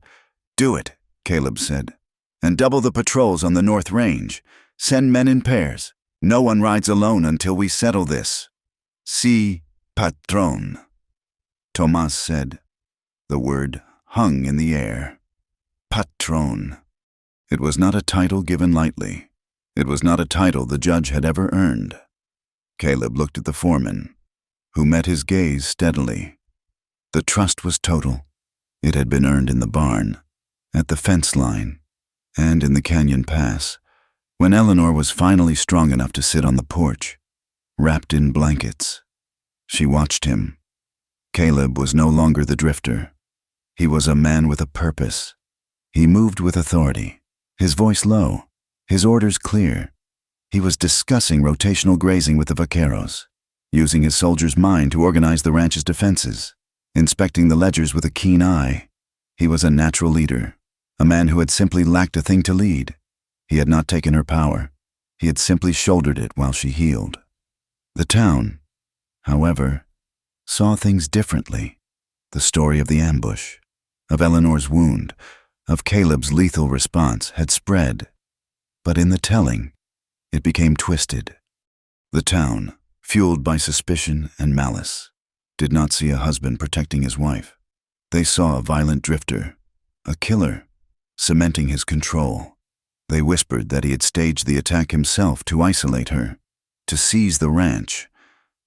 Do it, Caleb said, and double the patrols on the north range. Send men in pairs. No one rides alone until we settle this. Si, patron, Tomas said. The word hung in the air. Patron. It was not a title given lightly. It was not a title the judge had ever earned. Caleb looked at the foreman, who met his gaze steadily. The trust was total. It had been earned in the barn, at the fence line, and in the canyon pass, when Eleanor was finally strong enough to sit on the porch, wrapped in blankets. She watched him. Caleb was no longer the drifter. He was a man with a purpose. He moved with authority, his voice low, his orders clear. He was discussing rotational grazing with the vaqueros, using his soldier's mind to organize the ranch's defenses, inspecting the ledgers with a keen eye. He was a natural leader, a man who had simply lacked a thing to lead. He had not taken her power. He had simply shouldered it while she healed. The town, however, saw things differently. The story of the ambush, of Eleanor's wound, of Caleb's lethal response had spread. But in the telling, it became twisted. The town, fueled by suspicion and malice, did not see a husband protecting his wife. They saw a violent drifter, a killer, cementing his control. They whispered that he had staged the attack himself to isolate her, to seize the ranch.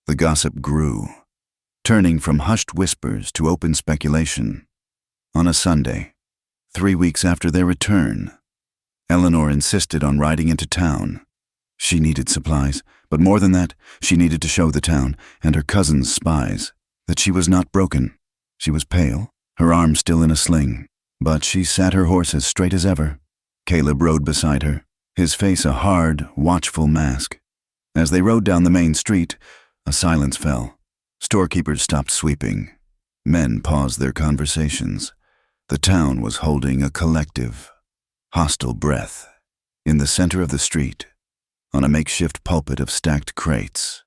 The gossip grew, turning from hushed whispers to open speculation. On a Sunday, 3 weeks after their return, Eleanor insisted on riding into town. She needed supplies, but more than that, she needed to show the town and her cousin's spies that she was not broken. She was pale, her arm still in a sling, but she sat her horse as straight as ever. Caleb rode beside her, his face a hard, watchful mask. As they rode down the main street, a silence fell. Storekeepers stopped sweeping. Men paused their conversations. The town was holding a collective, hostile breath. In the center of the street, on a makeshift pulpit of stacked crates,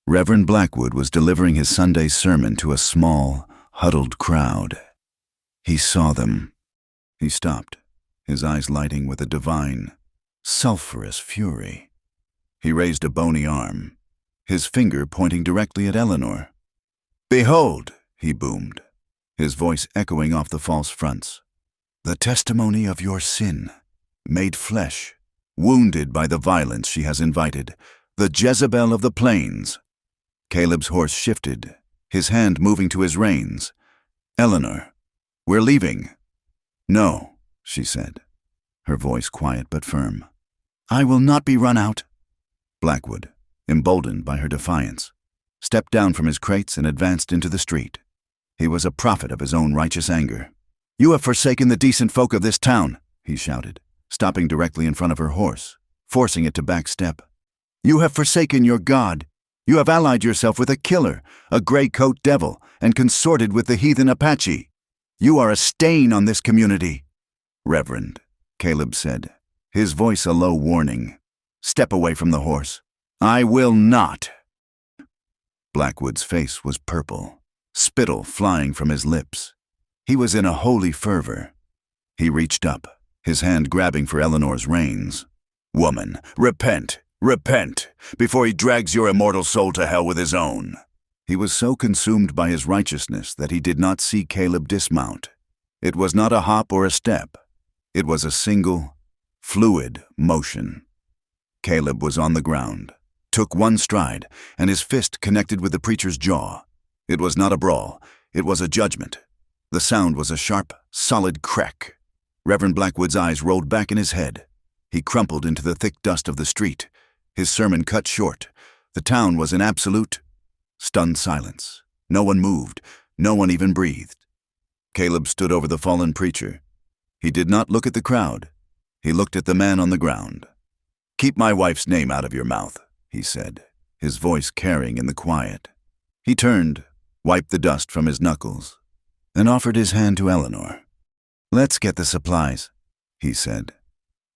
Reverend Blackwood was delivering his Sunday sermon to a small, huddled crowd. He saw them. He stopped, his eyes lighting with a divine, sulphurous fury. He raised a bony arm, his finger pointing directly at Eleanor. "Behold," he boomed, his voice echoing off the false fronts, "the testimony of your sin, made flesh, wounded by the violence she has invited, the Jezebel of the plains." Caleb's horse shifted, his hand moving to his reins. "Eleanor, we're leaving." "No," she said, her voice quiet but firm. "I will not be run out." Blackwood, emboldened by her defiance, stepped down from his crates and advanced into the street. He was a prophet of his own righteous anger. "You have forsaken the decent folk of this town," he shouted, stopping directly in front of her horse, forcing it to backstep. "You have forsaken your God. You have allied yourself with a killer, a gray-coat devil, and consorted with the heathen Apache. You are a stain on this community." "Reverend," Caleb said, his voice a low warning, "step away from the horse." "I will not." Blackwood's face was purple, spittle flying from his lips. He was in a holy fervor. He reached up, his hand grabbing for Eleanor's reins. "Woman, repent, repent, before he drags your immortal soul to hell with his own." He was so consumed by his righteousness that he did not see Caleb dismount. It was not a hop or a step. It was a single, fluid motion. Caleb was on the ground, took one stride, and his fist connected with the preacher's jaw. It was not a brawl, it was a judgment. The sound was a sharp, solid crack. Reverend Blackwood's eyes rolled back in his head. He crumpled into the thick dust of the street, his sermon cut short. The town was in absolute, stunned silence. No one moved, no one even breathed. Caleb stood over the fallen preacher. He did not look at the crowd. He looked at the man on the ground. "Keep my wife's name out of your mouth," he said, his voice carrying in the quiet. He turned, wiped the dust from his knuckles, and offered his hand to Eleanor. "Let's get the supplies," he said.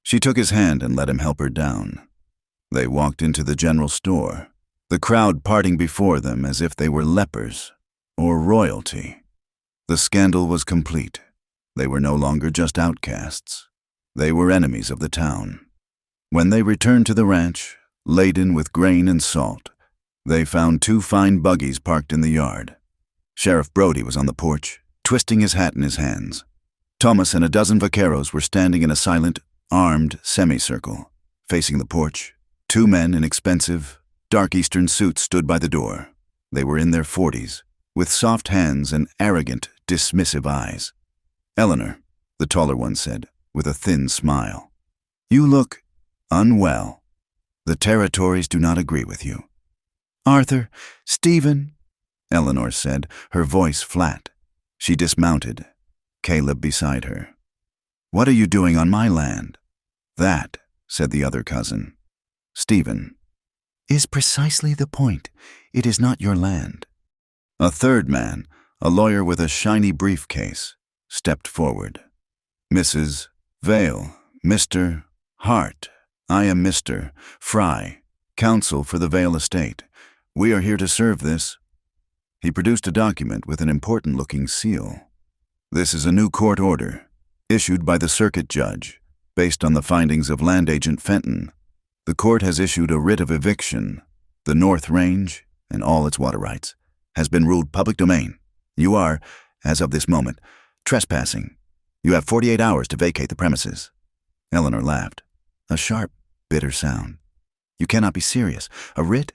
She took his hand and let him help her down. They walked into the general store, the crowd parting before them as if they were lepers or royalty. The scandal was complete. They were no longer just outcasts. They were enemies of the town. When they returned to the ranch, laden with grain and salt, they found 2 fine buggies parked in the yard. Sheriff Brody was on the porch, twisting his hat in his hands. Thomas and a dozen vaqueros were standing in a silent, armed semicircle. Facing the porch, 2 men in expensive, dark Eastern suits stood by the door. They were in their 40s, with soft hands and arrogant, dismissive eyes. "Eleanor," the taller one said, with a thin smile, "you look unwell. The territories do not agree with you." "Arthur, Stephen," Eleanor said, her voice flat. She dismounted, Caleb beside her. "What are you doing on my land?" "That," said the other cousin, Stephen, "is precisely the point. It is not your land." A third man, a lawyer with a shiny briefcase, stepped forward. "Mrs. Vale, Mr. Hart, I am Mr. Fry, counsel for the Vale estate. We are here to serve this." He produced a document with an important-looking seal. "This is a new court order, issued by the circuit judge, based on the findings of land agent Fenton. The court has issued a writ of eviction. The North Range, and all its water rights, has been ruled public domain. You are, As of this moment, trespassing. You have 48 hours to vacate the premises." Eleanor laughed. A sharp, bitter sound. "You cannot be serious. A writ?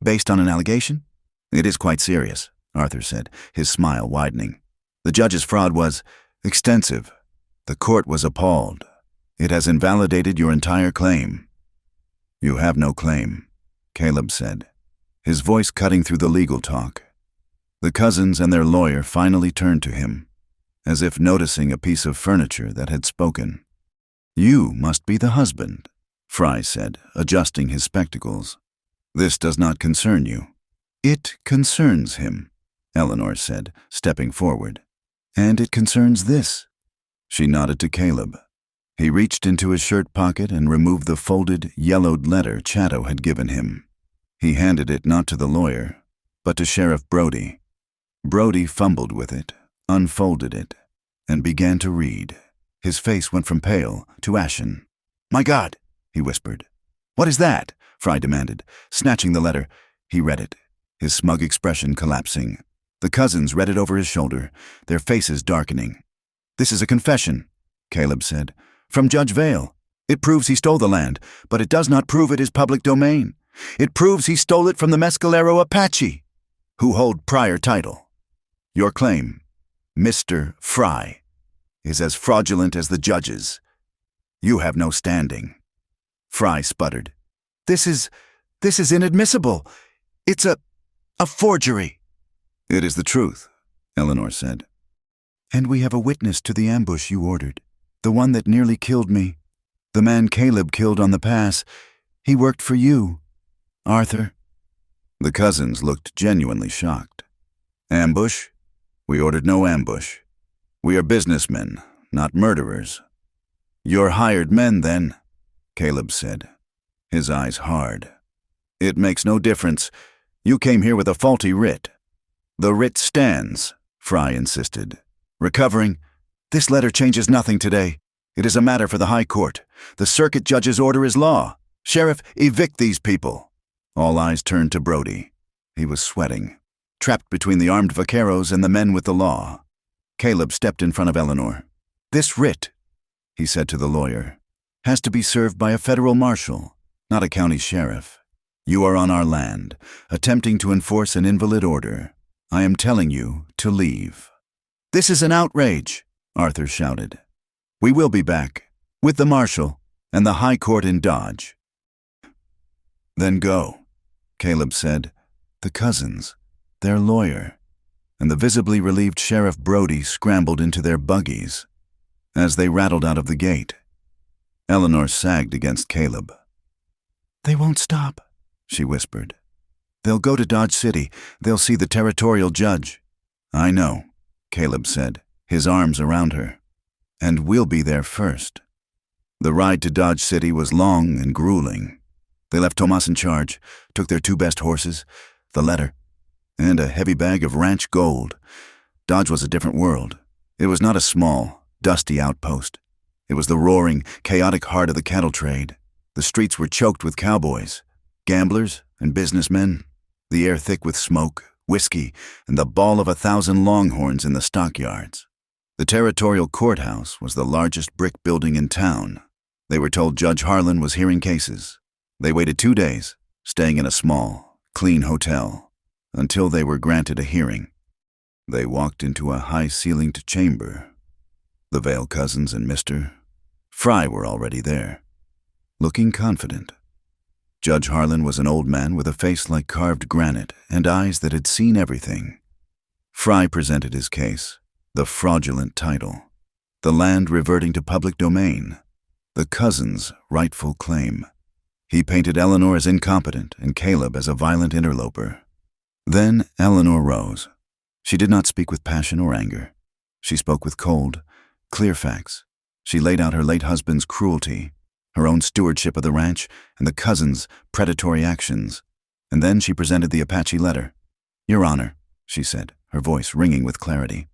Based on an allegation?" "It is quite serious," Arthur said, his smile widening. "The judge's fraud was extensive. The court was appalled. It has invalidated your entire claim." "You have no claim," Caleb said, his voice cutting through the legal talk. The cousins and their lawyer finally turned to him, as if noticing a piece of furniture that had spoken. "You must be the husband," Fry said, adjusting his spectacles. "This does not concern you." "It concerns him," Eleanor said, stepping forward. "And it concerns this." She nodded to Caleb. He reached into his shirt pocket and removed the folded, yellowed letter Chatto had given him. He handed it not to the lawyer, but to Sheriff Brody. Brody fumbled with it, unfolded it, and began to read. His face went from pale to ashen. "My God," he whispered. "What is that?" Fry demanded. Snatching the letter, he read it, his smug expression collapsing. The cousins read it over his shoulder, their faces darkening. "This is a confession," Caleb said, "from Judge Vale. It proves he stole the land, but it does not prove it is public domain. It proves he stole it from the Mescalero Apache, who hold prior title. Your claim, Mr. Fry, is as fraudulent as the judge's. You have no standing." Fry sputtered. This is inadmissible. It's a forgery." "It is the truth," Eleanor said. "And we have a witness to the ambush you ordered, the one that nearly killed me. The man Caleb killed on the pass. He worked for you, Arthur." The cousins looked genuinely shocked. "Ambush? We ordered no ambush. We are businessmen, not murderers." "You're hired men, then," Caleb said, his eyes hard. "It makes no difference. You came here with a faulty writ." "The writ stands," Fry insisted. Recovering, "This letter changes nothing today. It is a matter for the High Court. The circuit judge's order is law. Sheriff, evict these people." All eyes turned to Brody. He was sweating, trapped between the armed vaqueros and the men with the law. Caleb stepped in front of Eleanor. "This writ," he said to the lawyer, "has to be served by a federal marshal, not a county sheriff. You are on our land, attempting to enforce an invalid order. I am telling you to leave." "This is an outrage," Arthur shouted. "We will be back, with the marshal and the High Court in Dodge." "Then go," Caleb said. The cousins, their lawyer, and the visibly relieved Sheriff Brody scrambled into their buggies. As they rattled out of the gate, Eleanor sagged against Caleb. "They won't stop," she whispered. "They'll go to Dodge City. They'll see the territorial judge." "I know," Caleb said, his arms around her. "And we'll be there first." The ride to Dodge City was long and grueling. They left Tomas in charge, took their 2 best horses, the letter, and a heavy bag of ranch gold. Dodge was a different world. It was not a small, dusty outpost. It was the roaring, chaotic heart of the cattle trade. The streets were choked with cowboys, gamblers, and businessmen, the air thick with smoke, whiskey, and the bawl of 1,000 longhorns in the stockyards. The territorial courthouse was the largest brick building in town. They were told Judge Harlan was hearing cases. They waited 2 days, staying in a small, clean hotel, until they were granted a hearing. They walked into a high-ceilinged chamber. The Vale cousins and Mr. Fry were already there, looking confident. Judge Harlan was an old man with a face like carved granite and eyes that had seen everything. Fry presented his case, the fraudulent title, the land reverting to public domain, the cousins' rightful claim. He painted Eleanor as incompetent and Caleb as a violent interloper. Then Eleanor rose. She did not speak with passion or anger. She spoke with cold, clear facts. She laid out her late husband's cruelty, her own stewardship of the ranch, and the cousins' predatory actions. And then she presented the Apache letter. "Your Honor," she said, her voice ringing with clarity,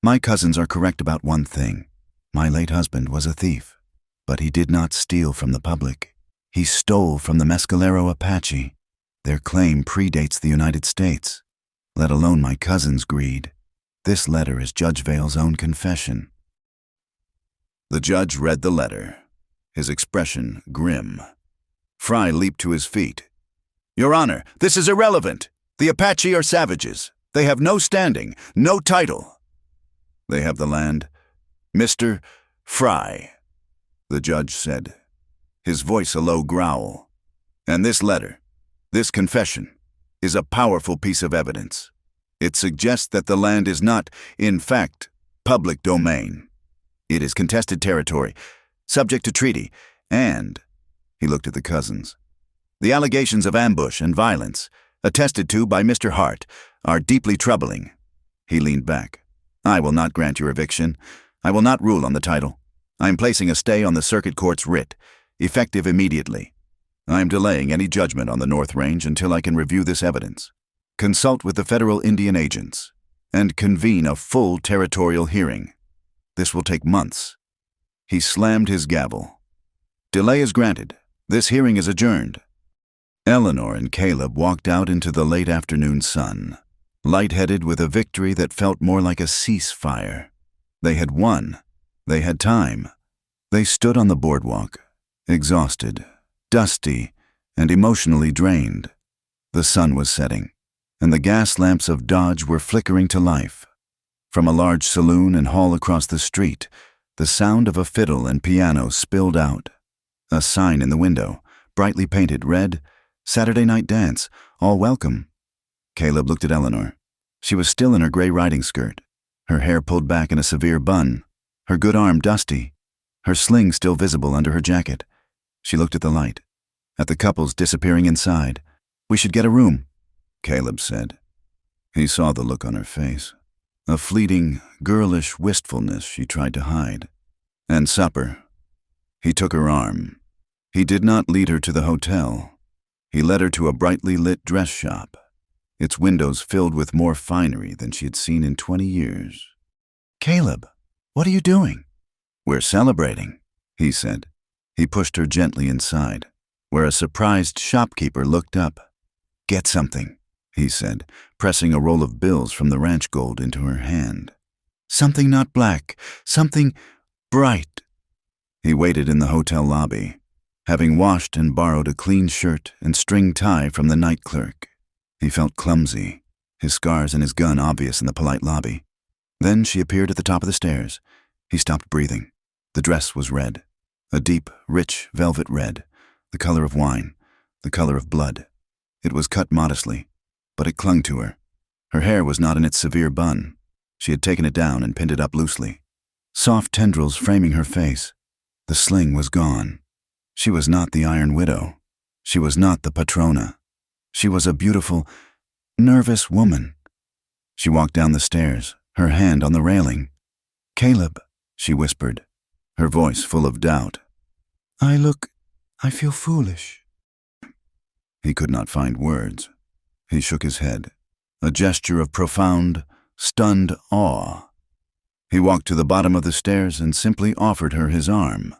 "my cousins are correct about one thing. My late husband was a thief, but he did not steal from the public. He stole from the Mescalero Apache. Their claim predates the United States, let alone my cousin's greed. This letter is Judge Vale's own confession." The judge read the letter, his expression grim. Fry leaped to his feet. "Your Honor, this is irrelevant. The Apache are savages. They have no standing, no title. They have the land. Mr. Fry," the judge said, his voice a low growl. "And this letter, this confession, is a powerful piece of evidence. It suggests that the land is not, in fact, public domain. It is contested territory, subject to treaty, and," he looked at the cousins, "the allegations of ambush and violence, attested to by Mr. Hart, are deeply troubling." He leaned back. "I will not grant your eviction. I will not rule on the title. I am placing a stay on the circuit court's writ, effective immediately. I am delaying any judgment on the North Range until I can review this evidence, consult with the federal Indian agents, and convene a full territorial hearing. This will take months." He slammed his gavel. "Delay is granted. This hearing is adjourned." Eleanor and Caleb walked out into the late afternoon sun, lightheaded with a victory that felt more like a ceasefire. They had won. They had time. They stood on the boardwalk, exhausted, dusty, and emotionally drained. The sun was setting, and the gas lamps of Dodge were flickering to life. From a large saloon and hall across the street, the sound of a fiddle and piano spilled out. A sign in the window, brightly painted, read, "Saturday night dance, all welcome." Caleb looked at Eleanor. She was still in her gray riding skirt, her hair pulled back in a severe bun, her good arm dusty, her sling still visible under her jacket. She looked at the light, at the couples disappearing inside. "We should get a room," Caleb said. He saw the look on her face, a fleeting, girlish wistfulness she tried to hide. "And supper." He took her arm. He did not lead her to the hotel. He led her to a brightly lit dress shop, its windows filled with more finery than she had seen in 20 years. "Caleb, what are you doing?" "We're celebrating," he said. He pushed her gently inside, where a surprised shopkeeper looked up. "Get something," he said, pressing a roll of bills from the ranch gold into her hand. "Something not black, something bright." He waited in the hotel lobby, having washed and borrowed a clean shirt and string tie from the night clerk. He felt clumsy, his scars and his gun obvious in the polite lobby. Then she appeared at the top of the stairs. He stopped breathing. The dress was red, a deep, rich velvet red, the color of wine, the color of blood. It was cut modestly, but it clung to her. Her hair was not in its severe bun. She had taken it down and pinned it up loosely, soft tendrils framing her face. The sling was gone. She was not the Iron Widow. She was not the Patrona. She was a beautiful, nervous woman. She walked down the stairs, her hand on the railing. "Caleb," she whispered, her voice full of doubt. I feel foolish." He could not find words. He shook his head, a gesture of profound, stunned awe. He walked to the bottom of the stairs and simply offered her his arm.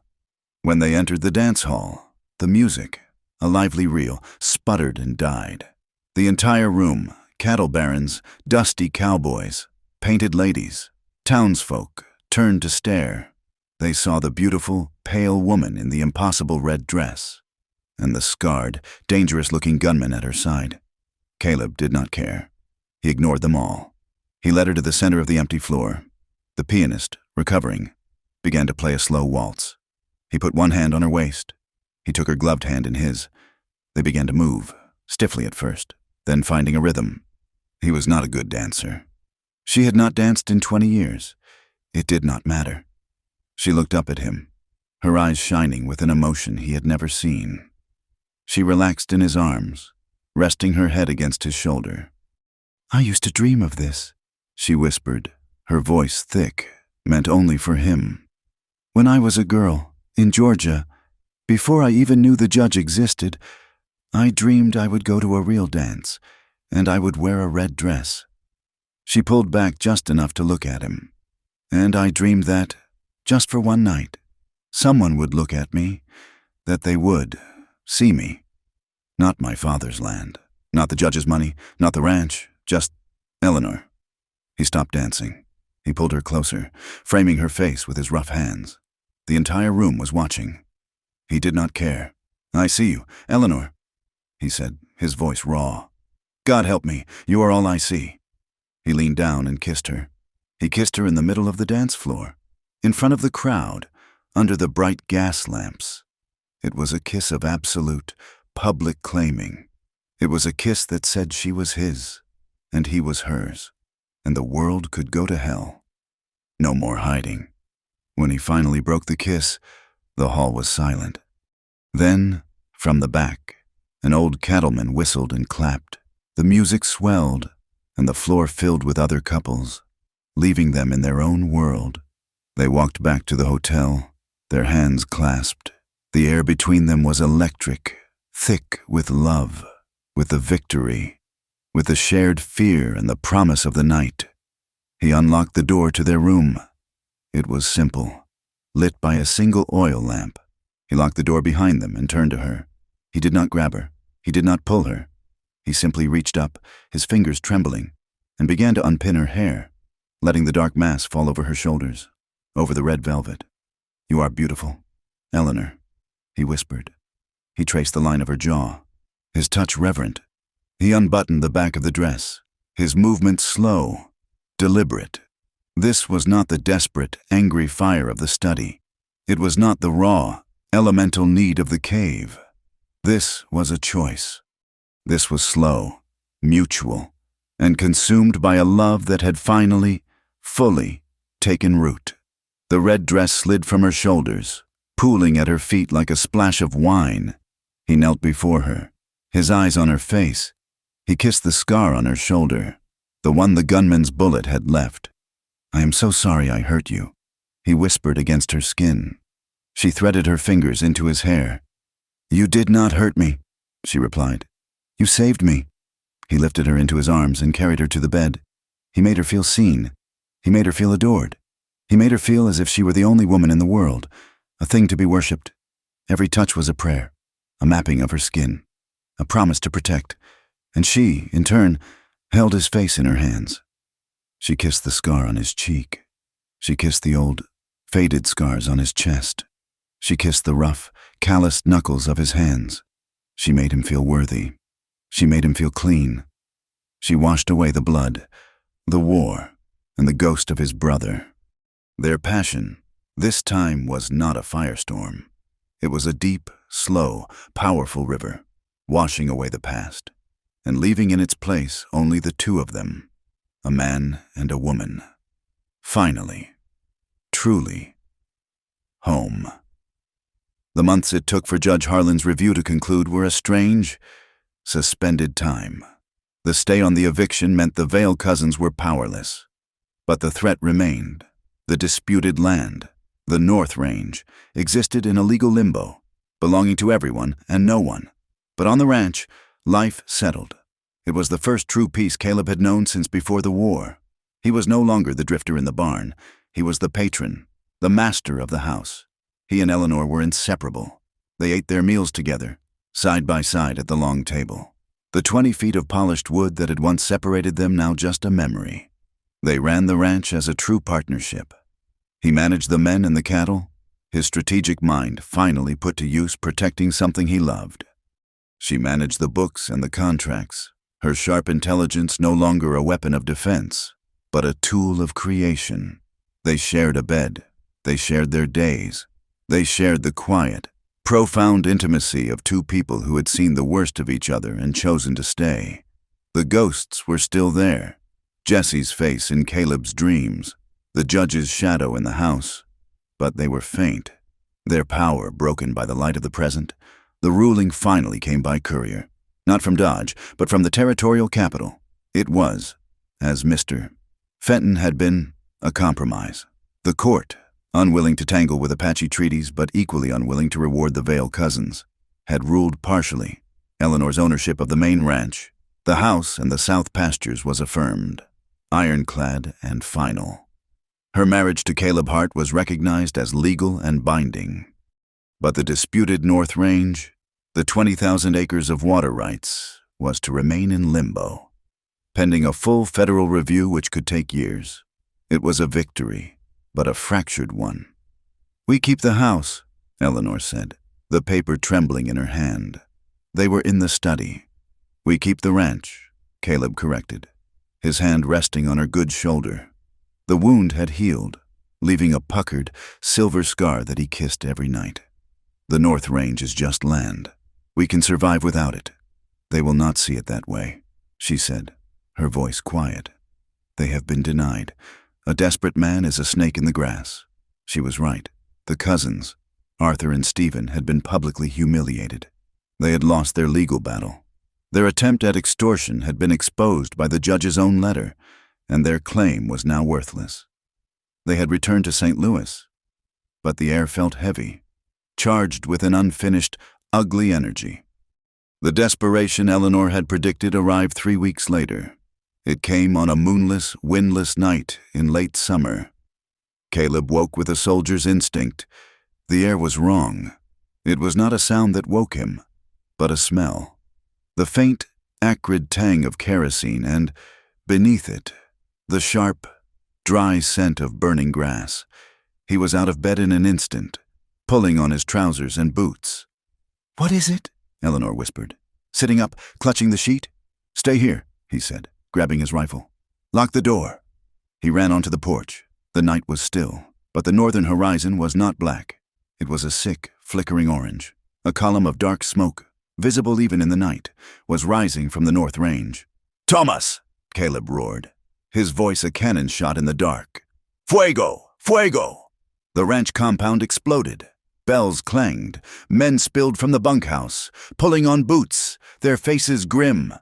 When they entered the dance hall, the music, a lively reel, sputtered and died. The entire room, cattle barons, dusty cowboys, painted ladies, townsfolk, turned to stare. They saw the beautiful, pale woman in the impossible red dress, and the scarred, dangerous-looking gunman at her side. Caleb did not care. He ignored them all. He led her to the center of the empty floor. The pianist, recovering, began to play a slow waltz. He put one hand on her waist. He took her gloved hand in his. They began to move, stiffly at first, then finding a rhythm. He was not a good dancer. She had not danced in 20 years. It did not matter. She looked up at him, her eyes shining with an emotion he had never seen. She relaxed in his arms, resting her head against his shoulder. "I used to dream of this," she whispered, her voice thick, meant only for him. "When I was a girl, in Georgia, before I even knew the judge existed, I dreamed I would go to a real dance, and I would wear a red dress." She pulled back just enough to look at him. "And I dreamed that, just for one night, someone would look at me, that they would see me. Not my father's land, not the judge's money, not the ranch, just Eleanor. He stopped dancing. He pulled her closer, framing her face with his rough hands. The entire room was watching. He did not care. "I see you, Eleanor," he said, his voice raw. "God help me, you are all I see." He leaned down and kissed her. He kissed her in the middle of the dance floor, in front of the crowd, under the bright gas lamps. It was a kiss of absolute, public claiming. It was a kiss that said she was his, and he was hers, and the world could go to hell. No more hiding. When he finally broke the kiss, the hall was silent. Then, from the back, an old cattleman whistled and clapped. The music swelled, and the floor filled with other couples, leaving them in their own world. They walked back to the hotel, their hands clasped. The air between them was electric, thick with love, with the victory, with the shared fear and the promise of the night. He unlocked the door to their room. It was simple, lit by a single oil lamp. He locked the door behind them and turned to her. He did not grab her. He did not pull her. He simply reached up, his fingers trembling, and began to unpin her hair, letting the dark mass fall over her shoulders, over the red velvet. "You are beautiful, Eleanor," he whispered. He traced the line of her jaw, his touch reverent. He unbuttoned the back of the dress, his movement slow, deliberate. This was not the desperate, angry fire of the study. It was not the raw, elemental need of the cave. This was a choice. This was slow, mutual, and consumed by a love that had finally, fully taken root. The red dress slid from her shoulders, pooling at her feet like a splash of wine. He knelt before her, his eyes on her face. He kissed the scar on her shoulder, the one the gunman's bullet had left. "I am so sorry I hurt you," he whispered against her skin. She threaded her fingers into his hair. "You did not hurt me," she replied. "You saved me." He lifted her into his arms and carried her to the bed. He made her feel seen. He made her feel adored. He made her feel as if she were the only woman in the world, a thing to be worshipped. Every touch was a prayer, a mapping of her skin, a promise to protect, and she, in turn, held his face in her hands. She kissed the scar on his cheek. She kissed the old, faded scars on his chest. She kissed the rough, calloused knuckles of his hands. She made him feel worthy. She made him feel clean. She washed away the blood, the war, and the ghost of his brother. Their passion, this time, was not a firestorm. It was a deep, slow, powerful river, washing away the past, and leaving in its place only the two of them, a man and a woman. Finally, truly, home. The months it took for Judge Harlan's review to conclude were a strange, suspended time. The stay on the eviction meant the Vale cousins were powerless. But the threat remained. The disputed land, the North Range, existed in a legal limbo, belonging to everyone and no one. But on the ranch, life settled. It was the first true peace Caleb had known since before the war. He was no longer the drifter in the barn. He was the patron, the master of the house. He and Eleanor were inseparable. They ate their meals together, side by side at the long table. The 20 feet of polished wood that had once separated them now just a memory. They ran the ranch as a true partnership. He managed the men and the cattle, his strategic mind finally put to use protecting something he loved. She managed the books and the contracts, her sharp intelligence no longer a weapon of defense, but a tool of creation. They shared a bed. They shared their days. They shared the quiet, profound intimacy of two people who had seen the worst of each other and chosen to stay. The ghosts were still there. Jesse's face in Caleb's dreams, the judge's shadow in the house. But they were faint, their power broken by the light of the present. The ruling finally came by courier, not from Dodge, but from the territorial capital. It was, as Mr. Fenton had been, a compromise. The court, unwilling to tangle with Apache treaties but equally unwilling to reward the Vale cousins, had ruled partially. Eleanor's ownership of the main ranch, the house and the south pastures was affirmed, ironclad and final. Her marriage to Caleb Hart was recognized as legal and binding. But the disputed North Range, the 20,000 acres of water rights, was to remain in limbo. pending a full federal review which could take years. It was a victory, but a fractured one. "We keep the house," Eleanor said, the paper trembling in her hand. They were in the study. "We keep the ranch," Caleb corrected, his hand resting on her good shoulder. The wound had healed, leaving a puckered, silver scar that he kissed every night. "The North Range is just land. We can survive without it." "They will not see it that way," she said, her voice quiet. "They have been denied. A desperate man is a snake in the grass." She was right. The cousins, Arthur and Stephen, had been publicly humiliated. They had lost their legal battle. Their attempt at extortion had been exposed by the judge's own letter, and their claim was now worthless. They had returned to St. Louis, but the air felt heavy, charged with an unfinished, ugly energy. The desperation Eleanor had predicted arrived 3 weeks later. It came on a moonless, windless night in late summer. Caleb woke with a soldier's instinct. The air was wrong. It was not a sound that woke him, but a smell. The faint, acrid tang of kerosene and, beneath it, the sharp, dry scent of burning grass. He was out of bed in an instant, pulling on his trousers and boots. "What is it?" Eleanor whispered, sitting up, clutching the sheet. "Stay here," he said, grabbing his rifle. "Lock the door." He ran onto the porch. The night was still, but the northern horizon was not black. It was a sick, flickering orange. A column of dark smoke, visible even in the night, was rising from the North Range. "Thomas!" Caleb roared, his voice a cannon shot in the dark. "Fuego! Fuego!" The ranch compound exploded. Bells clanged. Men spilled from the bunkhouse, pulling on boots, their faces grim.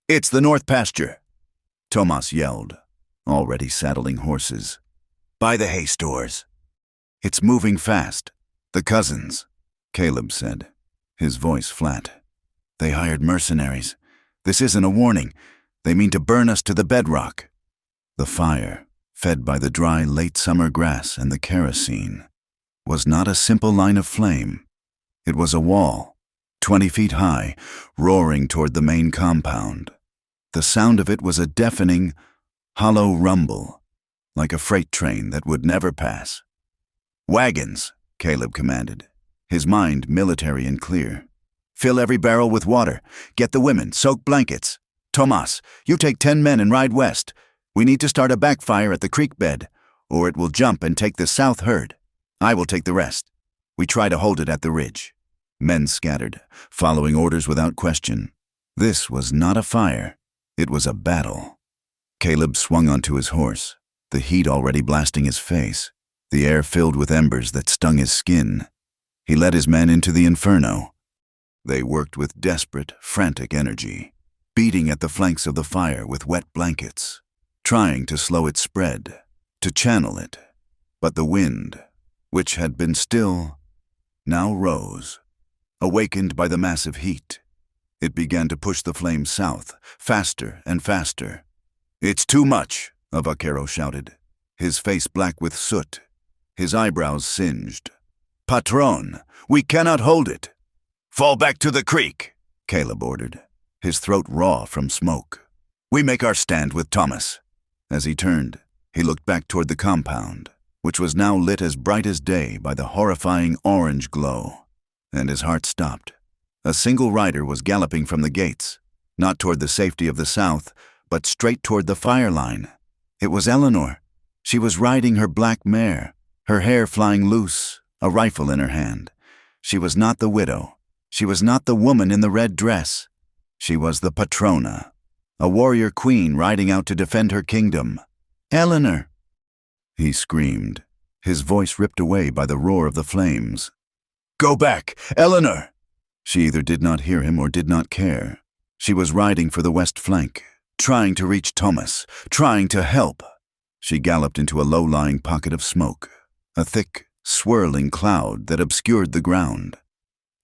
"It's the North Pasture!" Thomas yelled, already saddling horses. "By the hay stores." "It's moving fast. The cousins," Caleb said, his voice flat. "They hired mercenaries. This isn't a warning. They mean to burn us to the bedrock." The fire, fed by the dry late summer grass and the kerosene, was not a simple line of flame. It was a wall, 20 feet high, roaring toward the main compound. The sound of it was a deafening, hollow rumble, like a freight train that would never pass. "Wagons," Caleb commanded, his mind military and clear. "Fill every barrel with water. Get the women, soak blankets. Tomas, you take 10 men and ride west. We need to start a backfire at the creek bed, or it will jump and take the south herd. I will take the rest. We try to hold it at the ridge." Men scattered, following orders without question. This was not a fire. It was a battle. Caleb swung onto his horse, the heat already blasting his face, the air filled with embers that stung his skin. He led his men into the inferno. They worked with desperate, frantic energy, beating at the flanks of the fire with wet blankets, trying to slow its spread, to channel it. But the wind, which had been still, now rose, awakened by the massive heat. It began to push the flames south, faster and faster. "It's too much," a vaquero shouted, his face black with soot, his eyebrows singed. "Patron, we cannot hold it." "Fall back to the creek," Caleb ordered, his throat raw from smoke. "We make our stand with Thomas." As he turned, he looked back toward the compound, which was now lit as bright as day by the horrifying orange glow, and his heart stopped. A single rider was galloping from the gates, not toward the safety of the south, but straight toward the fire line. It was Eleanor. She was riding her black mare, her hair flying loose, a rifle in her hand. She was not the widow. She was not the woman in the red dress. She was the patrona, a warrior queen riding out to defend her kingdom. "Eleanor!" He screamed, his voice ripped away by the roar of the flames. "Go back, Eleanor!" She either did not hear him or did not care. She was riding for the west flank, trying to reach Thomas, trying to help. She galloped into a low-lying pocket of smoke, a thick, swirling cloud that obscured the ground.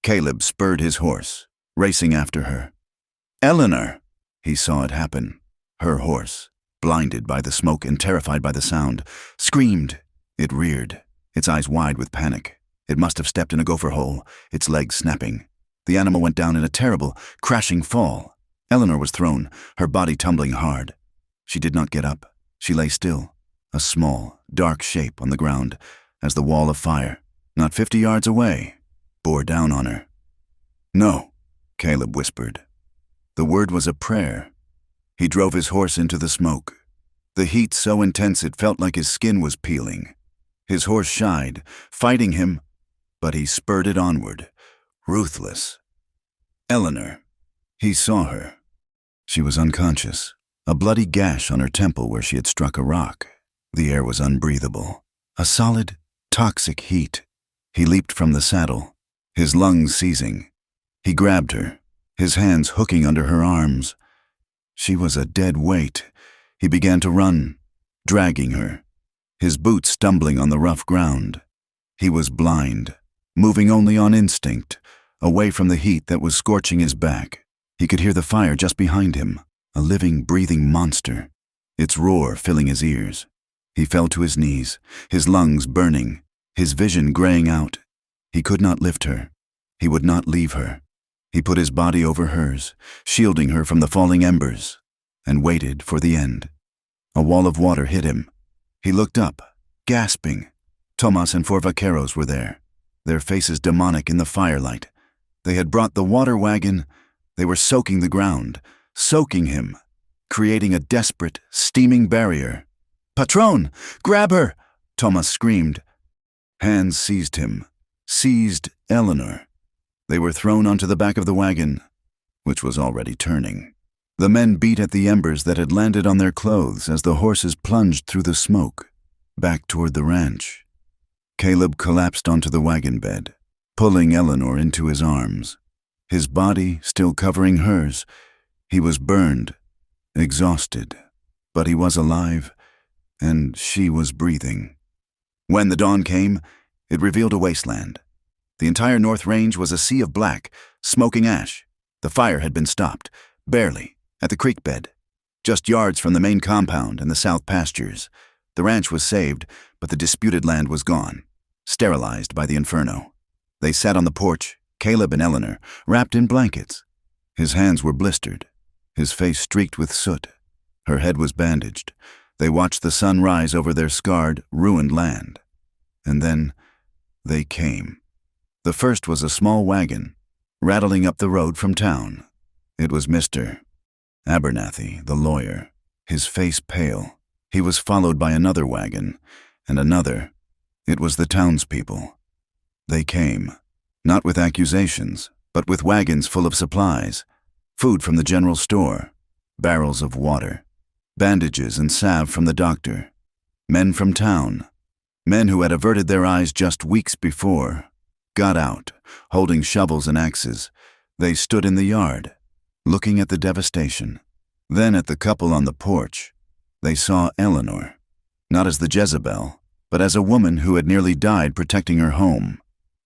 Caleb spurred his horse, racing after her. "Eleanor!" He saw it happen. Her horse, blinded by the smoke and terrified by the sound, screamed. It reared, its eyes wide with panic. It must have stepped in a gopher hole, its legs snapping. The animal went down in a terrible, crashing fall. Eleanor was thrown, her body tumbling hard. She did not get up. She lay still, a small, dark shape on the ground, as the wall of fire, not 50 yards away, bore down on her. "No," Caleb whispered. The word was a prayer. He drove his horse into the smoke. The heat so intense it felt like his skin was peeling. His horse shied, fighting him, but he spurred onward, ruthless. Eleanor. He saw her. She was unconscious, a bloody gash on her temple where she had struck a rock. The air was unbreathable, a solid, toxic heat. He leaped from the saddle, his lungs seizing. He grabbed her, his hands hooking under her arms. She was a dead weight. He began to run, dragging her, his boots stumbling on the rough ground. He was blind, moving only on instinct, away from the heat that was scorching his back. He could hear the fire just behind him, a living, breathing monster, its roar filling his ears. He fell to his knees, his lungs burning, his vision graying out. He could not lift her. He would not leave her. He put his body over hers, shielding her from the falling embers, and waited for the end. A wall of water hit him. He looked up, gasping. Tomas and 4 vaqueros were there, their faces demonic in the firelight. They had brought the water wagon. They were soaking the ground, soaking him, creating a desperate, steaming barrier. "Patron! Grab her!" Tomas screamed. Hands seized him, seized Eleanor. They were thrown onto the back of the wagon, which was already turning. The men beat at the embers that had landed on their clothes as the horses plunged through the smoke, back toward the ranch. Caleb collapsed onto the wagon bed, pulling Eleanor into his arms. His body still covering hers. He was burned, exhausted, but he was alive, and she was breathing. When the dawn came, it revealed a wasteland. The entire North Range was a sea of black, smoking ash. The fire had been stopped, barely, at the creek bed, just yards from the main compound and the south pastures. The ranch was saved, but the disputed land was gone, sterilized by the inferno. They sat on the porch, Caleb and Eleanor, wrapped in blankets. His hands were blistered, his face streaked with soot. Her head was bandaged. They watched the sun rise over their scarred, ruined land. And then they came. The first was a small wagon, rattling up the road from town. It was Mr. Abernathy, the lawyer, his face pale. He was followed by another wagon, and another. It was the townspeople. They came, not with accusations, but with wagons full of supplies, food from the general store, barrels of water, bandages and salve from the doctor. Men from town, men who had averted their eyes just weeks before, got out, holding shovels and axes. They stood in the yard, looking at the devastation. Then at the couple on the porch, they saw Eleanor, not as the Jezebel, but as a woman who had nearly died protecting her home.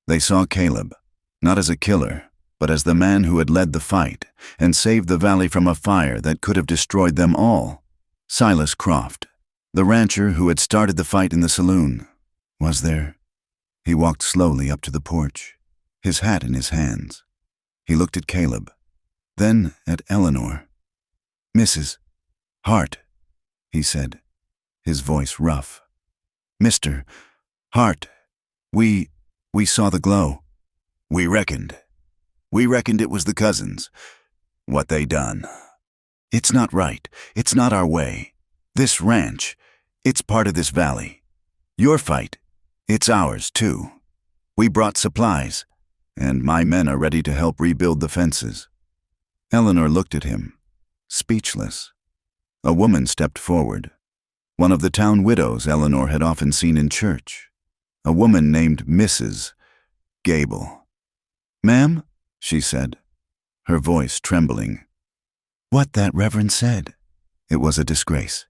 They saw Caleb, not as a killer, but as the man who had led the fight and saved the valley from a fire that could have destroyed them all. Silas Croft, the rancher who had started the fight in the saloon, was there. He walked slowly up to the porch, his hat in his hands. He looked at Caleb, then at Eleanor. "Mrs. Hart," he said, his voice rough. "Mr. Hart, we saw the glow. We reckoned it was the cousins. What they done. It's not right. It's not our way. This ranch, it's part of this valley. Your fight, it's ours too. We brought supplies, and my men are ready to help rebuild the fences." Eleanor looked at him, speechless. A woman stepped forward, one of the town widows Eleanor had often seen in church, a woman named Mrs. Gable. "Ma'am," she said, her voice trembling. "What that reverend said. It was a disgrace.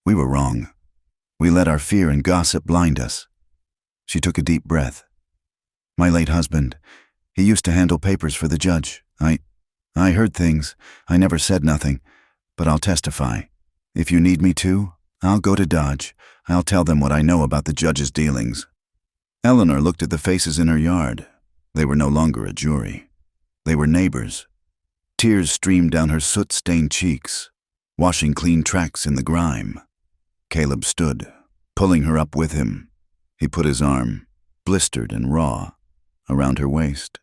We were wrong. We let our fear and gossip blind us." She took a deep breath. "My late husband, he used to handle papers for the judge. I heard things. I never said nothing, but I'll testify. If you need me to, I'll go to Dodge. I'll tell them what I know about the judge's dealings." Eleanor looked at the faces in her yard. They were no longer a jury. They were neighbors. Tears streamed down her soot-stained cheeks, washing clean tracks in the grime. Caleb stood, pulling her up with him. He put his arm, blistered and raw, around her waist.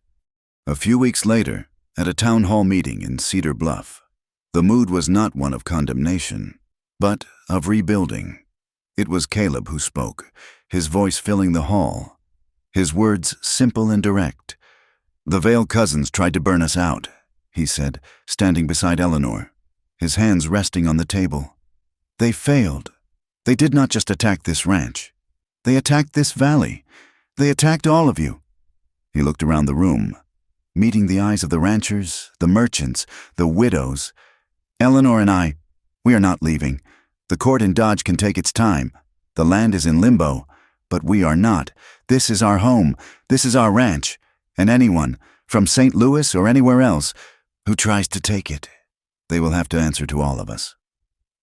A few weeks later, at a town hall meeting in Cedar Bluff, the mood was not one of condemnation, but of rebuilding. It was Caleb who spoke, his voice filling the hall, his words simple and direct. "The Vale cousins tried to burn us out," he said, standing beside Eleanor, his hands resting on the table. "They failed. They did not just attack this ranch. They attacked this valley. They attacked all of you." He looked around the room, meeting the eyes of the ranchers, the merchants, the widows. "Eleanor and we are not leaving. The court in Dodge can take its time. The land is in limbo, but we are not. This is our home. This is our ranch. And anyone, from St. Louis or anywhere else, who tries to take it, they will have to answer to all of us."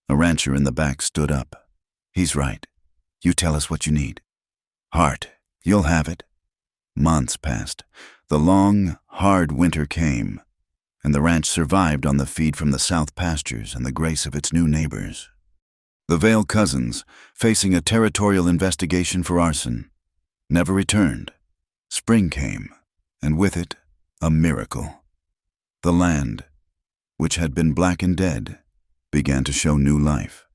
A rancher in the back stood up. "He's right. You tell us what you need. Heart, you'll have it." Months passed. The long, hard winter came, and the ranch survived on the feed from the south pastures and the grace of its new neighbors. The Vale cousins, facing a territorial investigation for arson, never returned. Spring came, and with it, a miracle. The land, which had been black and dead, began to show new life.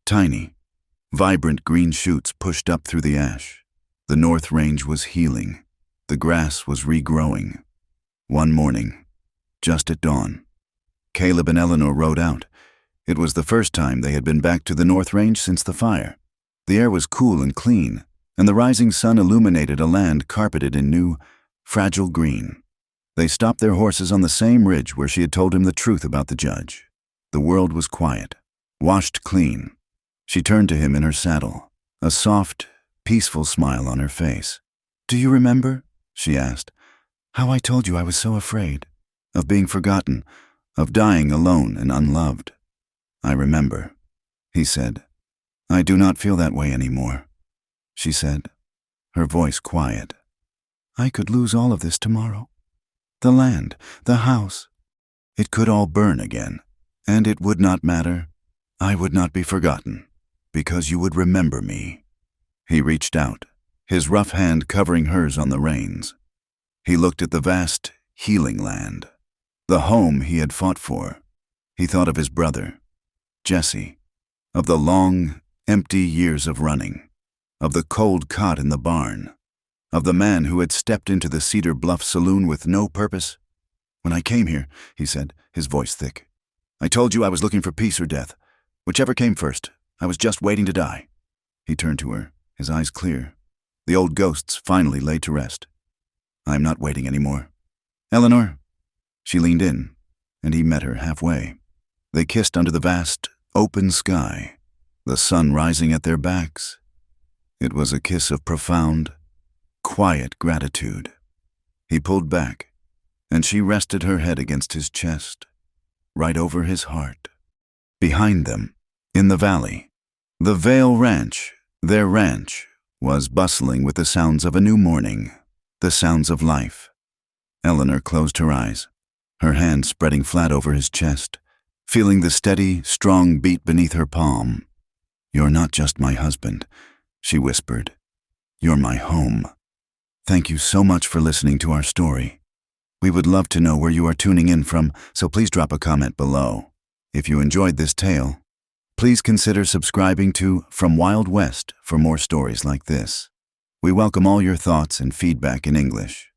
Tiny, vibrant green shoots pushed up through the ash. The North Range was healing. The grass was regrowing. One morning, just at dawn, Caleb and Eleanor rode out. It was the first time they had been back to the North Range since the fire. The air was cool and clean, and the rising sun illuminated a land carpeted in new, fragile green. They stopped their horses on the same ridge where she had told him the truth about the judge. The world was quiet, washed clean. She turned to him in her saddle, a soft, peaceful smile on her face. "Do you remember," she asked, "how I told you I was so afraid of being forgotten, of dying alone and unloved?" "I remember," he said. "I do not feel that way anymore," she said, her voice quiet. "I could lose all of this tomorrow. The land, the house. It could all burn again, and it would not matter. I would not be forgotten, because you would remember me." He reached out, his rough hand covering hers on the reins. He looked at the vast, healing land, the home he had fought for. He thought of his brother, Jesse, of the long, empty years of running, of the cold cot in the barn, of the man who had stepped into the Cedar Bluff saloon with no purpose. "When I came here," he said, his voice thick, "I told you I was looking for peace or death. Whichever came first, I was just waiting to die." He turned to her, his eyes clear. The old ghosts finally lay to rest. "I am not waiting anymore. Eleanor." She leaned in, and he met her halfway. They kissed under the vast, open sky, the sun rising at their backs. It was a kiss of profound, quiet gratitude. He pulled back, and she rested her head against his chest, right over his heart. Behind them, in the valley, the Vale Ranch, their ranch, was bustling with the sounds of a new morning, the sounds of life. Eleanor closed her eyes, her hand spreading flat over his chest, feeling the steady, strong beat beneath her palm. "You're not just my husband," she whispered. "You're my home." Thank you so much for listening to our story. We would love to know where you are tuning in from, so please drop a comment below. If you enjoyed this tale, please consider subscribing to From Wild West for more stories like this. We welcome all your thoughts and feedback in English.